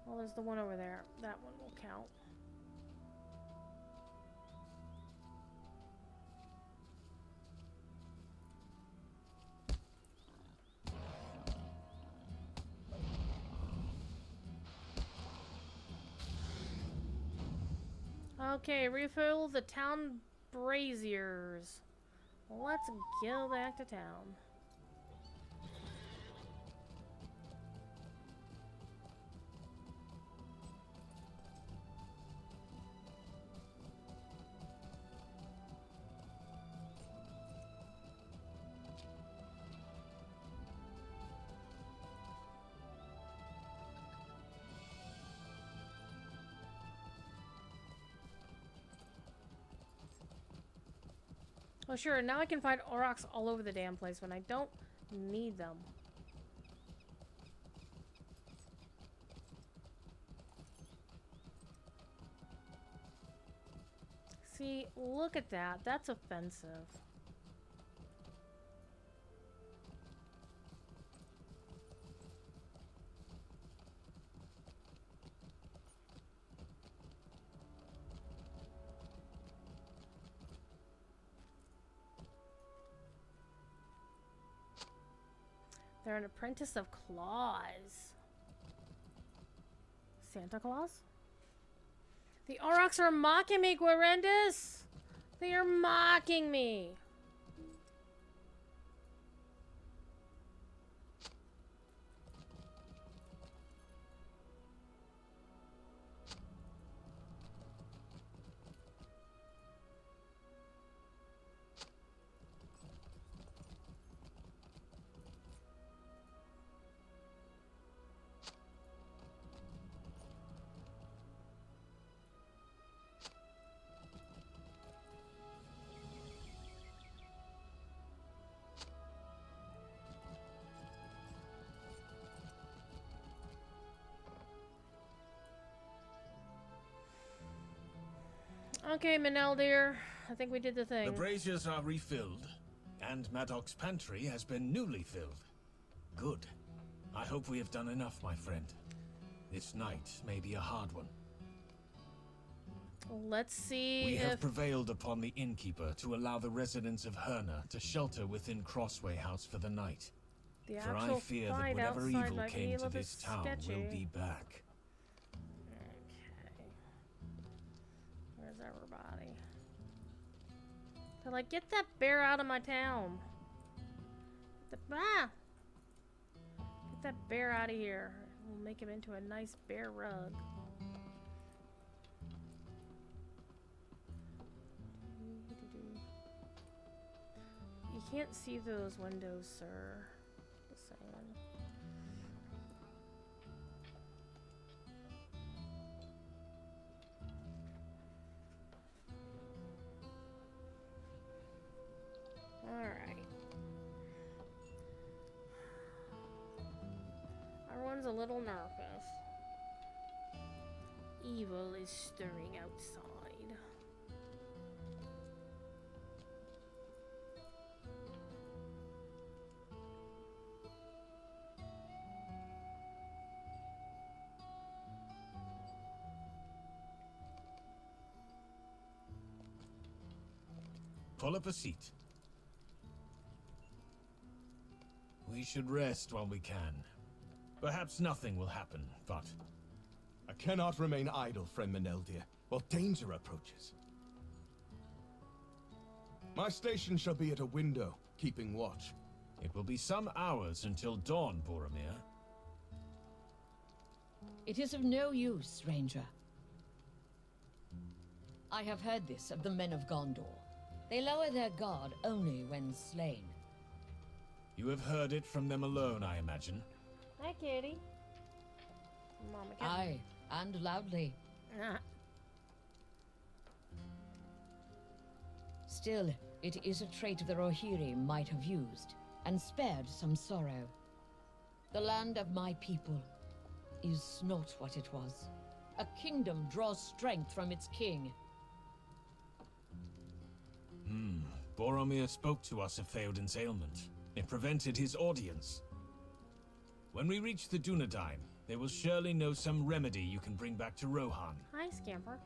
Well, there's the one over there. That one will count. Okay, refill the town braziers. Let's go back to town. Oh sure, now I can find aurochs all over the damn place when I don't need them. See, look at that. That's offensive. They're an apprentice of Claus. Santa Claus? The aurochs are mocking me, Guarendis! They are mocking me! Okay, Manel dear. I think we did the thing. The braziers are refilled, and Madoc's pantry has been newly filled. Good. I hope we have done enough, my friend. This night may be a hard one. Let's see We if... have prevailed upon the innkeeper to allow the residents of Herna to shelter within Crossway House for the night. the For I actual fear that fight whatever outside evil might be a came to little bit this town sketchy. will be back. Okay. Where's everybody? They're like, get that bear out of my town. Get that bear out of here. We'll make him into a nice bear rug. You can't see those windows, sir. Just saying. Alright. Everyone's a little nervous. Evil is stirring outside. Pull up a seat. We should rest while we can. Perhaps nothing will happen, but... I cannot remain idle, friend Maneldir, while danger approaches. My station shall be at a window, keeping watch. It will be some hours until dawn, Boromir. It is of no use, stranger. I have heard this of the men of Gondor. They lower their guard only when slain. You have heard it from them alone, I imagine. Hi, kitty. Mama cat. Aye, and loudly. Ah. Still, it is a trait the Rohirrim might have used, and spared some sorrow. The land of my people is not what it was. A kingdom draws strength from its king. Boromir spoke to us of Theoden's ailment. It prevented his audience. When we reach the Dunedain, they will surely know some remedy you can bring back to Rohan. Hi, Scamper.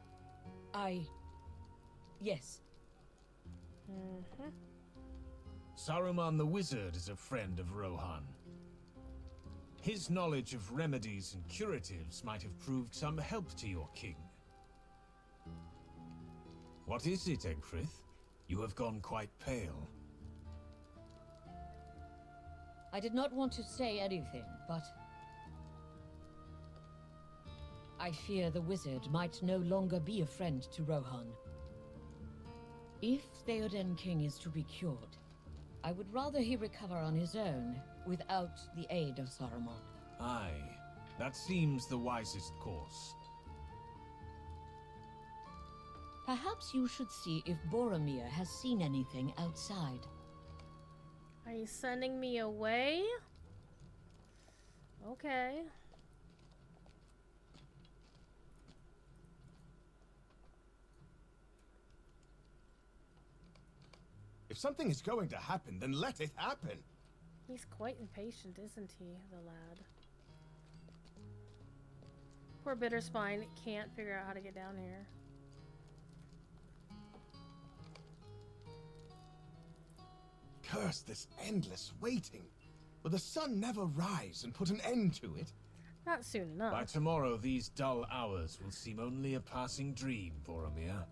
Yes. Saruman the Wizard is a friend of Rohan. His knowledge of remedies and curatives might have proved some help to your king. What is it, Egfrith? You have gone quite pale. I did not want to say anything, but I fear the wizard might no longer be a friend to Rohan. If Theoden King is to be cured, I would rather he recover on his own, without the aid of Saruman. Aye, that seems the wisest course. Perhaps you should see if Boromir has seen anything outside. Are you sending me away? Okay. If something is going to happen, then let it happen. He's quite impatient, isn't he, the lad? Poor Bitterspine can't figure out how to get down here. Curse this endless waiting. Will the sun never rise and put an end to it? Not soon enough. By tomorrow, these dull hours will seem only a passing dream, Boromir.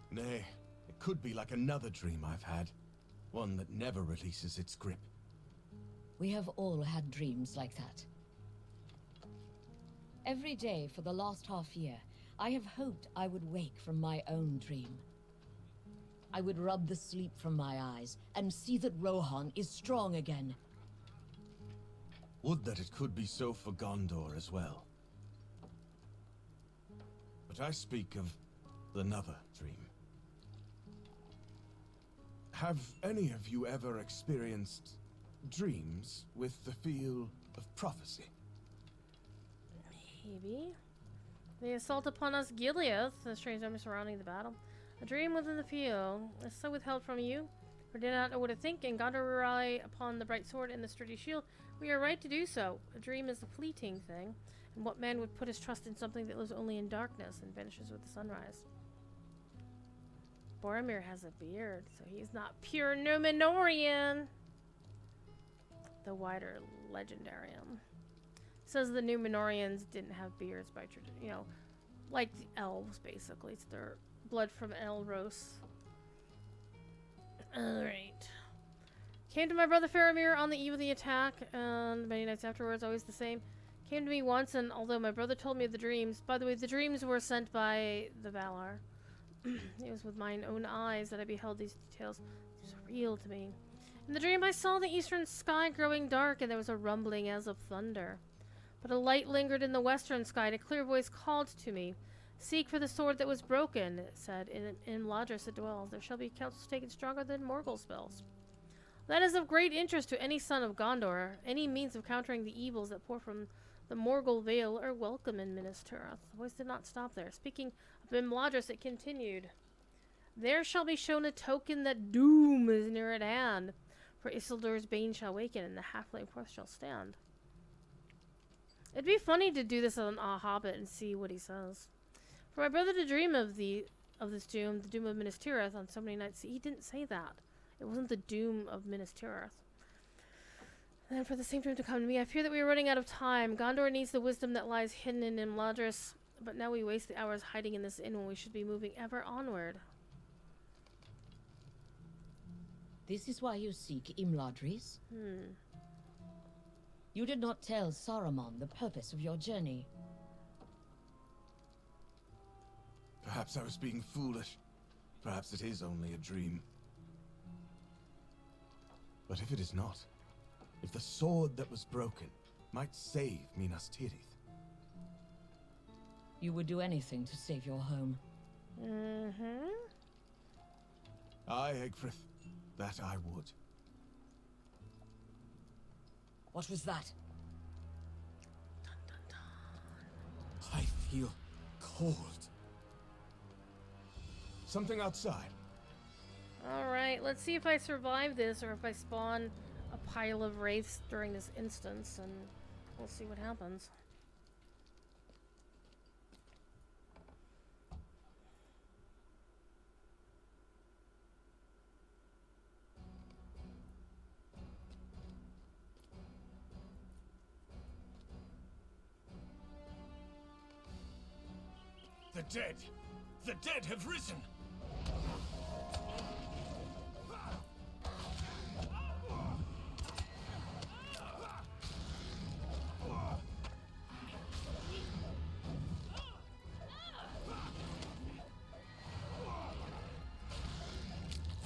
Nay, it could be like another dream I've had. One that never releases its grip. We have all had dreams like that. Every day for the last half-year, I have hoped I would wake from my own dream. I would rub the sleep from my eyes and see that Rohan is strong again. Would that it could be so for Gondor as well. But I speak of another dream. Have any of you ever experienced dreams with the feel of prophecy? Maybe. The assault upon us Gilead, the strange army surrounding the battle. A dream within the field, is so withheld from you, for did not know what to think, and God rely upon the bright sword and the sturdy shield. We are right to do so. A dream is a fleeting thing, and what man would put his trust in something that lives only in darkness and vanishes with the sunrise? Boromir has a beard, so he's not pure Númenórean. The wider legendarium says the Númenóreans didn't have beards by tradition, you know, like the elves basically. It's their blood from Elros. Alright. Came to my brother Faramir on the eve of the attack, and many nights afterwards, always the same. Came to me once, and although my brother told me of the dreams, by the way, the dreams were sent by the Valar. It was with mine own eyes that I beheld these details. It was real to me. In the dream I saw the eastern sky growing dark, and there was a rumbling as of thunder. But a light lingered in the western sky, and a clear voice called to me. Seek for the sword that was broken, it said. In Imladris it dwells. There shall be counsels taken stronger than Morgul spells. That is of great interest to any son of Gondor. Any means of countering the evils that pour from the Morgul Vale are welcome in Minas Tirith. The voice did not stop there. Speaking of Imladris, it continued. There shall be shown a token that doom is near at hand. For Isildur's bane shall waken, and the halfling forth shall stand. It'd be funny to do this on a Hobbit and see what he says. For my brother to dream of this doom, the doom of Minas Tirith, on so many nights, he didn't say that. It wasn't the doom of Minas Tirith. And then for the same dream to come to me, I fear that we are running out of time. Gondor needs the wisdom that lies hidden in Imladris, but now we waste the hours hiding in this inn when we should be moving ever onward. This is why you seek Imladris? You did not tell Saruman the purpose of your journey. Perhaps I was being foolish. Perhaps it is only a dream. But if it is not, if the sword that was broken might save Minas Tirith. You would do anything to save your home. Mm-hmm. Aye, Egfrith. That I would. What was that? I feel cold. Something outside. Alright, let's see if I survive this or if I spawn a pile of wraiths during this instance, and we'll see what happens. The dead! The dead have risen!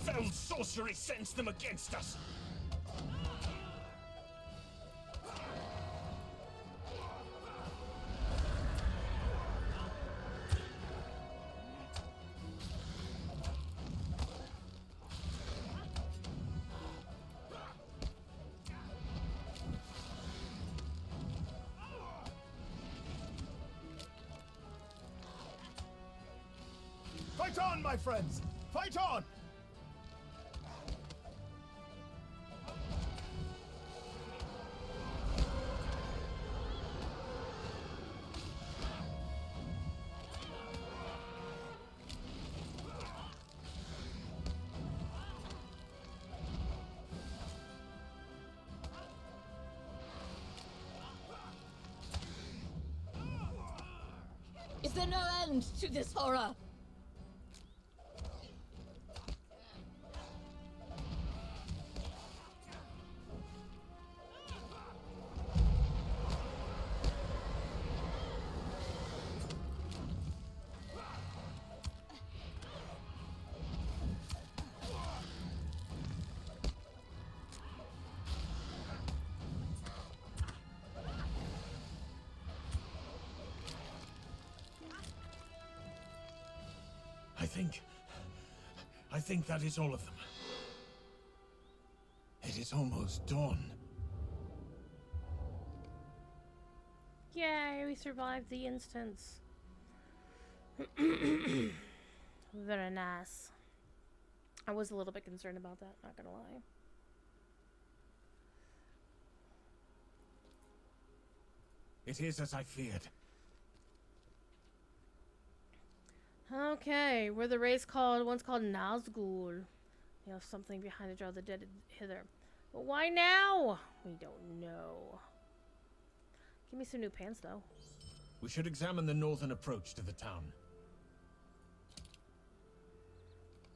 Fell sorcery sends them against us! Fight on, my friends! Fight on! Is there no end to this horror? I think that is all of them. It is almost dawn. Yay, we survived the instance. Very nice. I was a little bit concerned about that, not gonna lie. It is as I feared. Okay, we're the race once called Nazgul. You have something behind to draw the dead hither. But why now? We don't know. Give me some new pants, though. We should examine the northern approach to the town.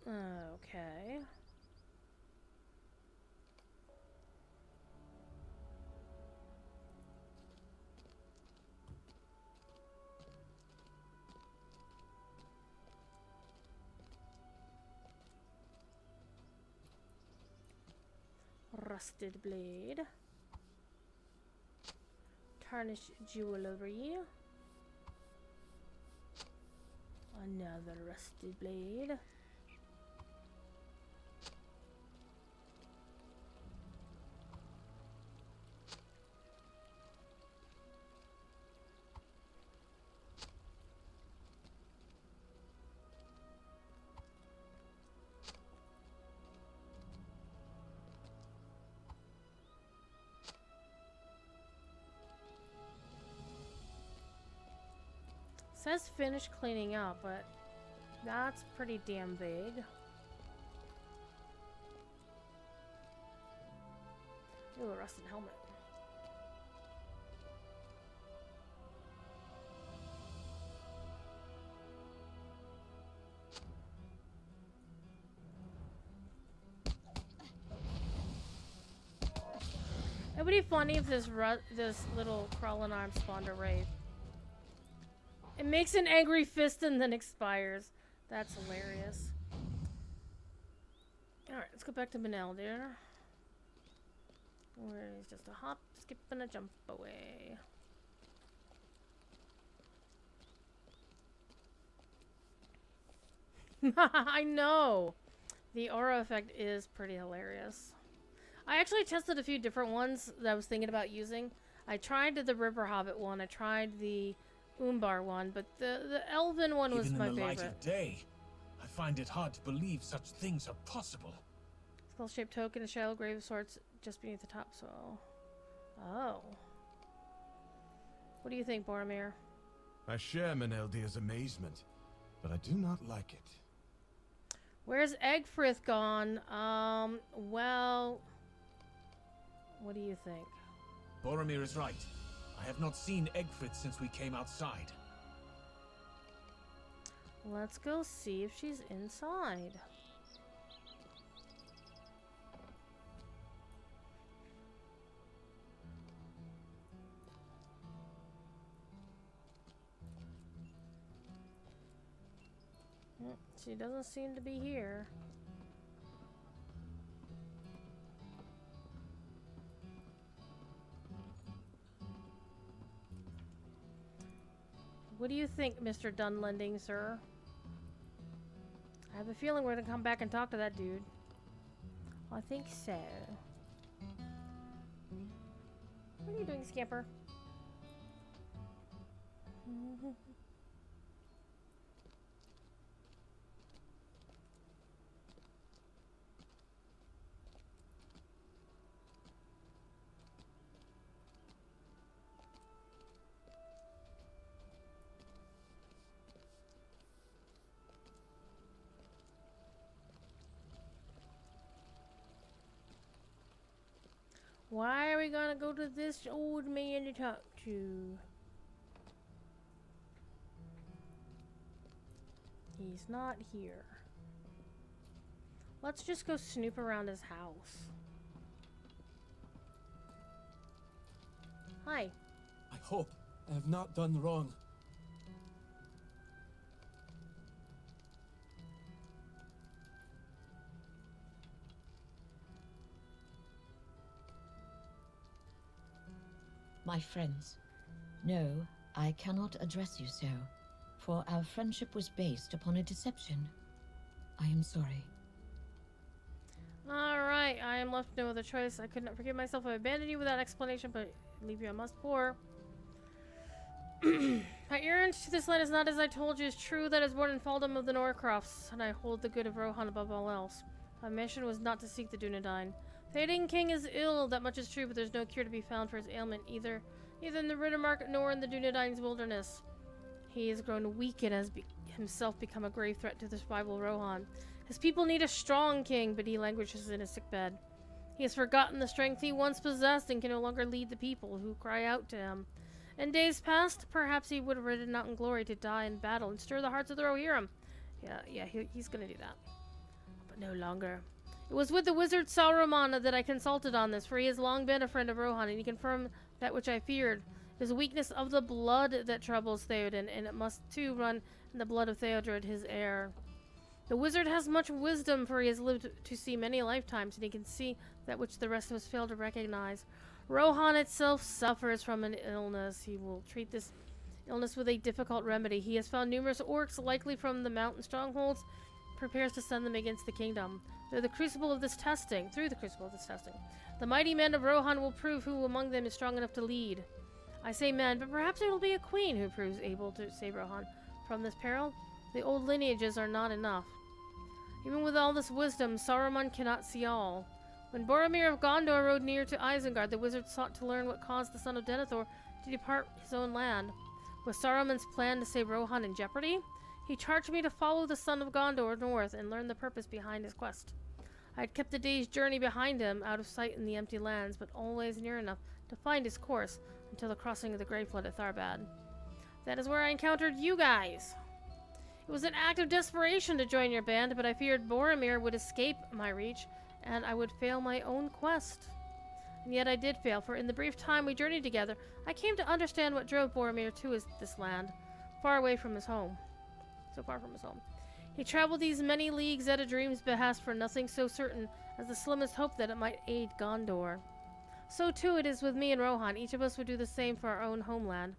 Okay. Rusted blade. Tarnished jewelry. Another rusted blade. Says finish cleaning up, but that's pretty damn vague. Ooh, a rusted helmet. It would be funny if this little crawling arm spawned a wraith. It makes an angry fist and then expires. That's hilarious. Alright, let's go back to Beneldir. Where he's just a hop, skip, and a jump away. I know! The aura effect is pretty hilarious. I actually tested a few different ones that I was thinking about using. I tried the River Hobbit one, I tried the Umbar one, but the Elven one was my favorite. Even in the favorite. light of day, I find it hard to believe such things are possible. Skull-shaped token, a shallow grave of sorts just beneath the topsoil. Oh. What do you think, Boromir? I share Meneldir's amazement, but I do not like it. Where's Egfrith gone? Well... What do you think? Boromir is right. I have not seen Egfrith since we came outside. Let's go see if she's inside. She doesn't seem to be here. What do you think, Mr. Dunlending, sir? I have a feeling we're gonna come back and talk to that dude. I think so. What are you doing, Scamper? Why are we gonna go to this old man to talk to? He's not here. Let's just go snoop around his house. Hi. I hope I have not done wrong. My friends, no, I cannot address you so, for our friendship was based upon a deception. I am sorry. Alright, I am left no other choice. I could not forgive myself. I abandoned you without explanation, but leave you I must for. My errand to this land is not as I told you. It's true that I was born in Faldom of the Norcrofts, and I hold the good of Rohan above all else. My mission was not to seek the Dunedain. The Hating King is ill, that much is true, but there's no cure to be found for his ailment, either in the Riddermark nor in the Dunedain's wilderness. He has grown weak and has himself become a grave threat to the survival of Rohan. His people need a strong king, but he languishes in his sickbed. He has forgotten the strength he once possessed and can no longer lead the people who cry out to him. In days past, perhaps he would have ridden out in glory to die in battle and stir the hearts of the Rohirrim. He's gonna do that. But no longer. It was with the wizard Sauron that I consulted on this, for he has long been a friend of Rohan, and he confirmed that which I feared. It is a weakness of the blood that troubles Theoden, and it must too run in the blood of Theodred, his heir. The wizard has much wisdom, for he has lived to see many lifetimes, and he can see that which the rest of us fail to recognize. Rohan itself suffers from an illness. He will treat this illness with a difficult remedy. He has found numerous orcs, likely from the mountain strongholds, prepares to send them against the kingdom. Through the crucible of this testing, the mighty men of Rohan will prove who among them is strong enough to lead. I say men, but perhaps it will be a queen who proves able to save Rohan from this peril. The old lineages are not enough. Even with all this wisdom, Saruman cannot see all. When Boromir of Gondor rode near to Isengard, the wizard sought to learn what caused the son of Denethor to depart his own land. Was Saruman's plan to save Rohan in jeopardy? He charged me to follow the son of Gondor north and learn the purpose behind his quest. I had kept a day's journey behind him, out of sight in the empty lands, but always near enough to find his course until the crossing of the Grey Flood at Tharbad. That is where I encountered you guys. It was an act of desperation to join your band, but I feared Boromir would escape my reach, and I would fail my own quest. And yet I did fail, for in the brief time we journeyed together, I came to understand what drove Boromir to this land. far away from his home. So far from his home. He traveled these many leagues at a dream's behest for nothing so certain as the slimmest hope that it might aid Gondor. So too it is with me and Rohan. Each of us would do the same for our own homeland.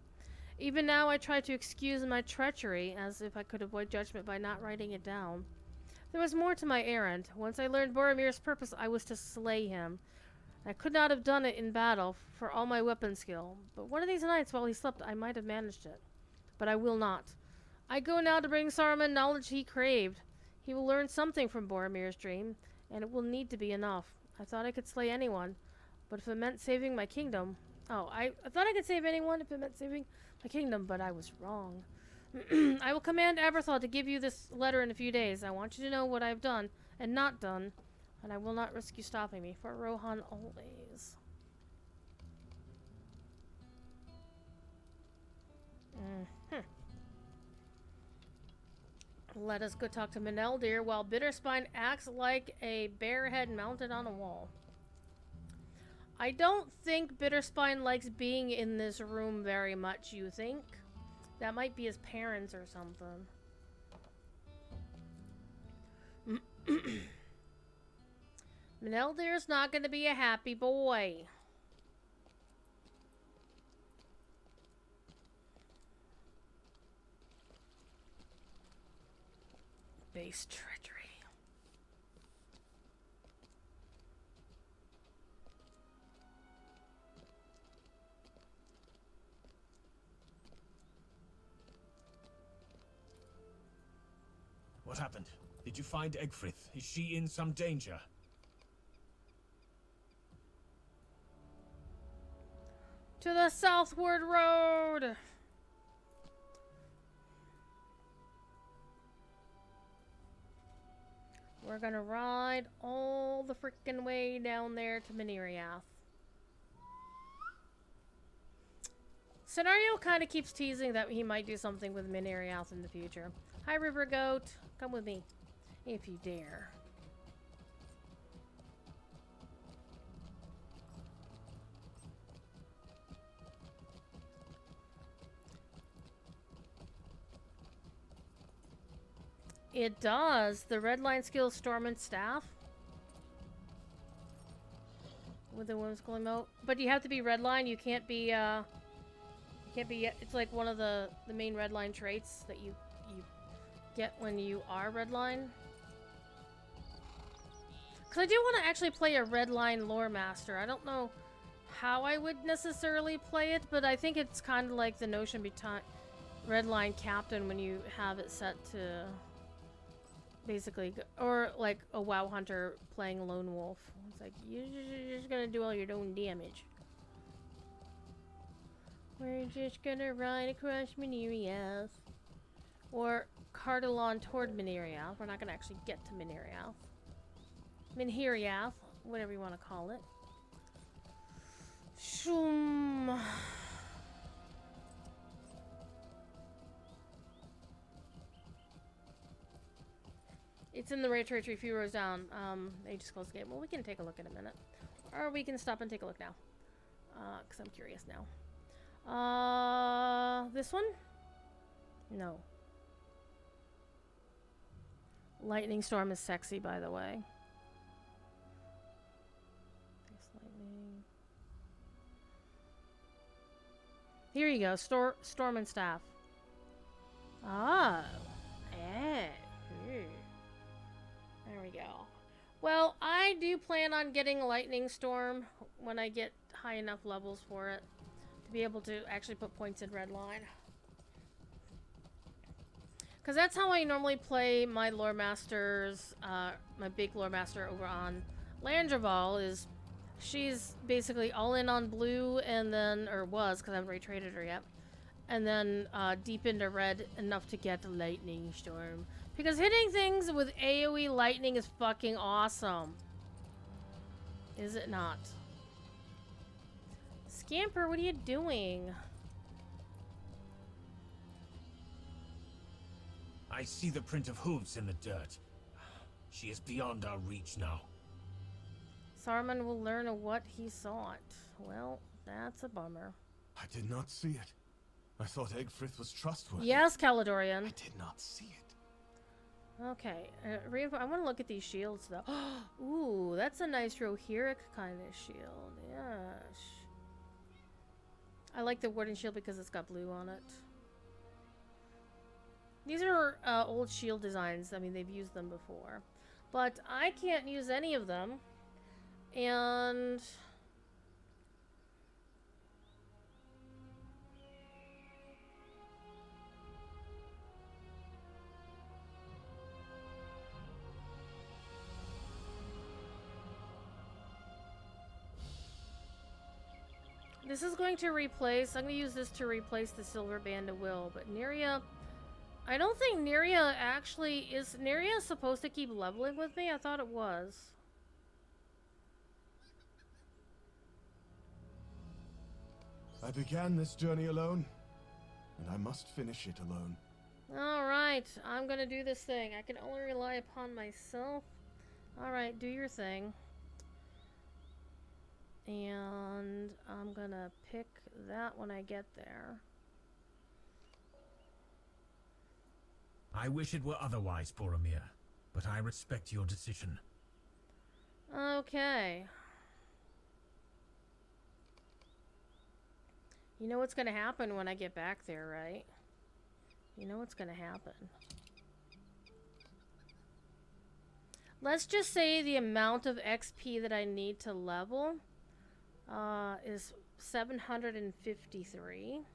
Even now I try to excuse my treachery, as if I could avoid judgment by not writing it down. There was more to my errand. Once I learned Boromir's purpose, I was to slay him. I could not have done it in battle, for all my weapon skill. But one of these nights, while he slept, I might have managed it. But I will not. I go now to bring Saruman knowledge he craved. He will learn something from Boromir's dream, and it will need to be enough. I thought I could slay anyone, but if it meant saving my kingdom... Oh, I thought I could save anyone if it meant saving my kingdom, but I was wrong. I will command Aberthal to give you this letter in a few days. I want you to know what I have done and not done, and I will not risk you stopping me. For Rohan always. Let us go talk to Meneldir while Bitterspine acts like a bear head mounted on a wall. I don't think Bitterspine likes being in this room very much, you think? That might be his parents or something. Meneldir's not going to be a happy boy. Base treachery. What happened? Did you find Egfrith? Is she in some danger? To the southward road! We're gonna ride all the frickin' way down there to Mineriath. Scenario kind of keeps teasing that he might do something with Mineriath in the future. Hi, River Goat. Come with me, if you dare. It does. The red line skill Storm and Staff. With the women's going mode. But you have to be red line. You can't be, it's like one of the main red line traits that you get when you are red line. Because I do want to actually play a red line lore master. I don't know how I would necessarily play it, but I think it's kind of like the notion behind red line captain when you have it set to basically, or like a WoW hunter playing lone wolf. It's like you're just gonna do all your own damage. We're just gonna ride across Mineriath. Or Cardalon toward Mineriath. We're not gonna actually get to Mineriath. Minheriath, whatever you want to call it. Shoom. It's in the Ray Tree a few rows down. They just closed the game. Well, we can take a look in a minute. Or we can stop and take a look now. Because I'm curious now. This one? No. Lightning Storm is sexy, by the way. Nice lightning. Here you go. Storm and Staff. Oh. Yeah. There we go. Well, I do plan on getting Lightning Storm when I get high enough levels for it to be able to actually put points in red line. Because that's how I normally play my lore masters, my big lore master over on Landreval, is she's basically all in on blue and then, or was, because I haven't retraded her yet, and then deep into red enough to get the Lightning Storm. Because hitting things with AoE lightning is fucking awesome. Is it not? Scamper, what are you doing? I see the print of hooves in the dirt. She is beyond our reach now. Saruman will learn of what he sought. Well, that's a bummer. I did not see it. I thought Egfrith was trustworthy. Yes, Caledorian. I did not see it. Okay, I want to look at these shields though. Ooh, that's a nice Rohirric kind of shield. Yes. I like the wooden shield because it's got blue on it. These are old shield designs. I mean, they've used them before. But I can't use any of them. And... this is going to replace... I'm going to use this to replace the Silver Band of Will. But Neria... I don't think Neria actually is... Neria supposed to keep leveling with me? I thought it was. I began this journey alone, and I must finish it alone. Alright, I'm gonna do this thing. I can only rely upon myself. Alright, do your thing. And I'm gonna pick that when I get there. I wish it were otherwise, Boromir, but I respect your decision. Okay. You know what's gonna happen when I get back there, right? You know what's gonna happen. Let's just say the amount of XP that I need to level is 753.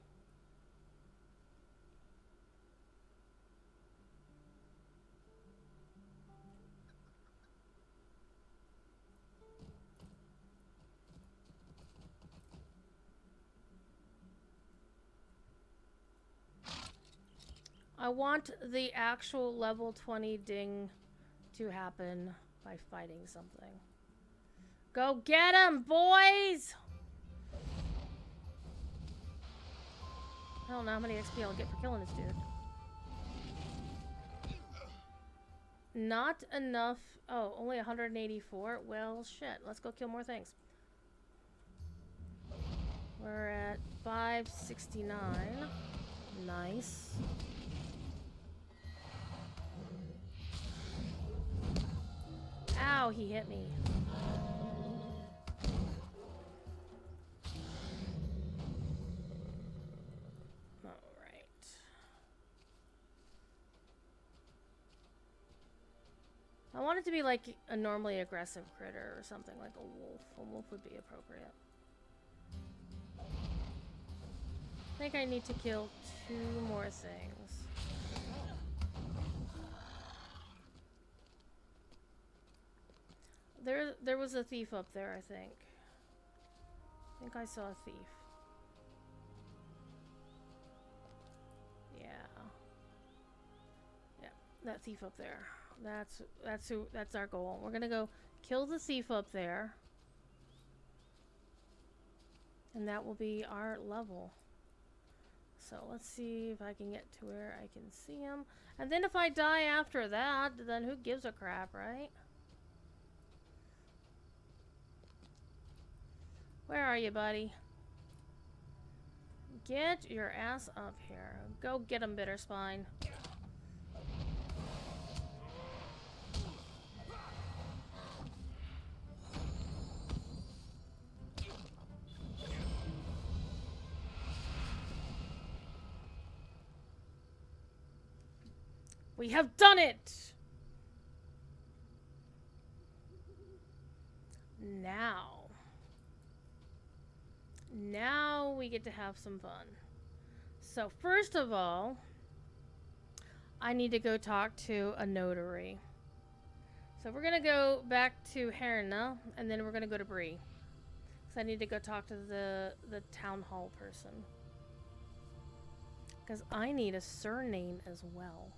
I want the actual level 20 ding to happen by fighting something. Go get him, boys! I don't know how many XP I'll get for killing this dude. Not enough. Oh, only 184? Well, shit. Let's go kill more things. We're at 569. Nice. Ow, he hit me. Alright. I want it to be like a normally aggressive critter or something, like a wolf. A wolf would be appropriate. I think I need to kill 2 more things. There was a thief up there, I think. I think I saw a thief. Yeah. Yeah, that thief up there. That's our goal. We're gonna go kill the thief up there. And that will be our level. So let's see if I can get to where I can see him. And then if I die after that, then who gives a crap, right? Where are you, buddy? Get your ass up here. Go get him, Bitterspine. We have done it! Now we get to have some fun. So first of all, I need to go talk to a notary. So we're gonna go back to Herna, and then we're gonna go to Bree. So I need to go talk to the town hall person. Because I need a surname as well.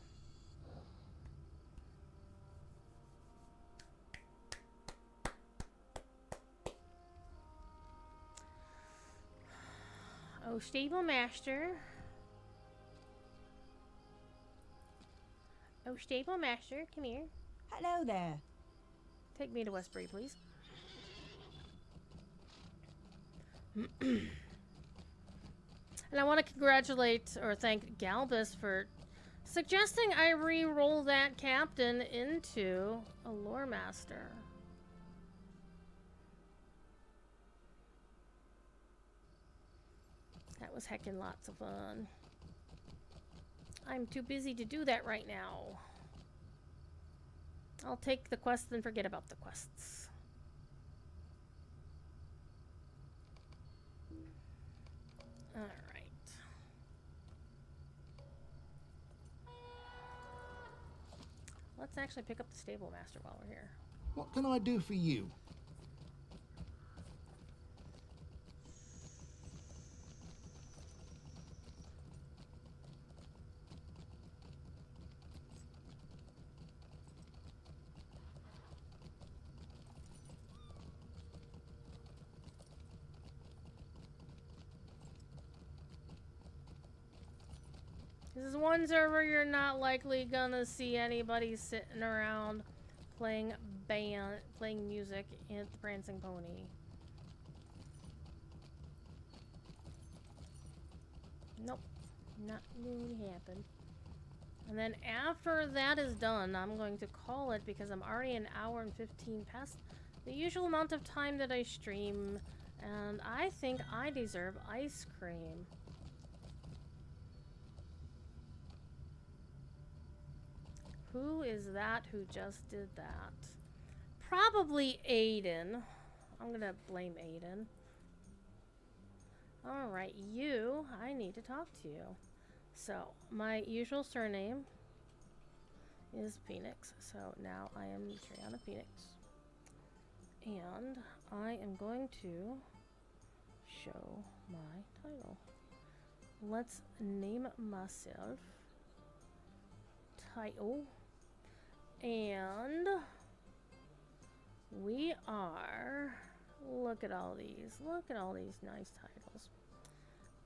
Oh, stable master. Oh, stable master, come here. Hello there. Take me to Westbury, please. And I want to congratulate or thank Galbus for suggesting I re-roll that captain into a lore master. That was heckin' lots of fun. I'm too busy to do that right now. I'll take the quests and forget about the quests. Alright. Let's actually pick up the stable master while we're here. What can I do for you? This is one server you're not likely gonna see anybody sitting around playing music at the Prancing Pony. Nope, not going to happen. And then after that is done, I'm going to call it because I'm already an hour and 15 past the usual amount of time that I stream, and I think I deserve ice cream. Who is that who just did that? Probably Aiden. I'm gonna blame Aiden. Alright, you, I need to talk to you. So, my usual surname is Phoenix. So now I am Triana Phoenix. And I am going to show my title. Let's name myself title. And we are, look at all these nice titles.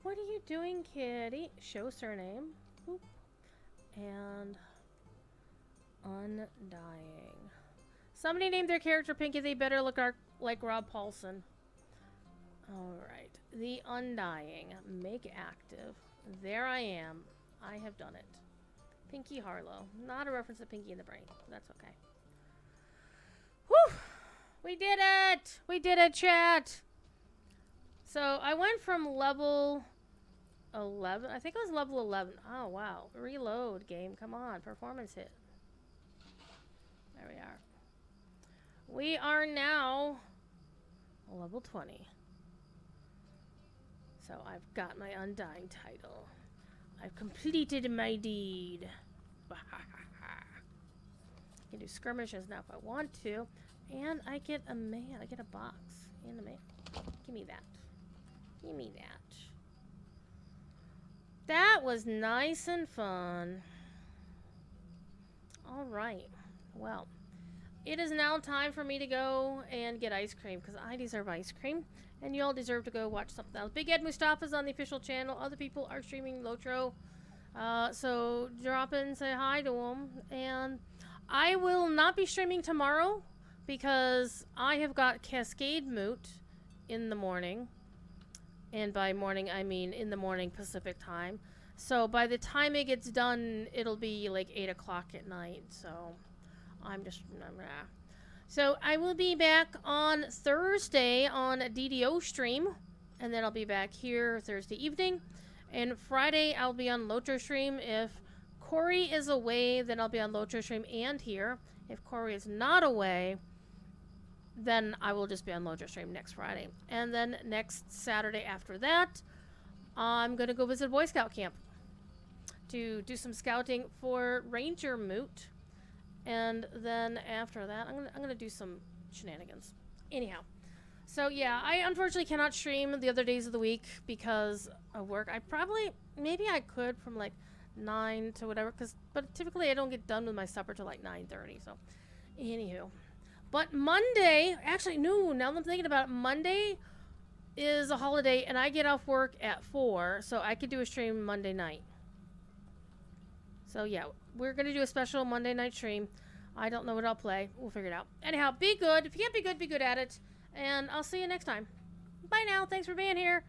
What are you doing, kitty? Show surname. Boop. And Undying. Somebody named their character Pinky. They better look like Rob Paulson. Alright. The Undying. Make active. There I am. I have done it. Pinky Harlow. Not a reference to Pinky in the Brain. That's okay. Whew! We did it! We did it, chat! So, I went from level 11. I think it was level 11. Oh, wow. Reload, game. Come on. Performance hit. There we are. We are now level 20. So, I've got my Undying title. I've completed my deed. I can do skirmishes now if I want to. And I get a man. I get a box in the mail. Give me that. Give me that. That was nice and fun. Alright. Well, it is now time for me to go and get ice cream because I deserve ice cream. And you all deserve to go watch something else. Big Ed Mustafa's on the official channel. Other people are streaming Lotro. So drop in and say hi to them. And I will not be streaming tomorrow because I have got Cascade Moot in the morning. And by morning, I mean in the morning Pacific time. So by the time it gets done, it'll be like 8 o'clock at night. So I'm just... So I will be back on Thursday on DDO stream, and then I'll be back here Thursday evening. And Friday I'll be on Lotro stream. If Corey is away, then I'll be on Lotro stream and here. If Corey is not away, then I will just be on Lotro stream next Friday. And then next Saturday after that, I'm going to go visit Boy Scout camp to do some scouting for Ranger Moot. And then after that, I'm gonna do some shenanigans. Anyhow, so yeah, I unfortunately cannot stream the other days of the week because of work. Maybe I could from like 9 to whatever, but typically I don't get done with my supper till like 9:30. So, anywho, but Monday, actually no. Now that I'm thinking about it, Monday is a holiday, and I get off work at 4, so I could do a stream Monday night. So yeah, we're going to do a special Monday night stream. I don't know what I'll play. We'll figure it out. Anyhow, be good. If you can't be good at it. And I'll see you next time. Bye now. Thanks for being here.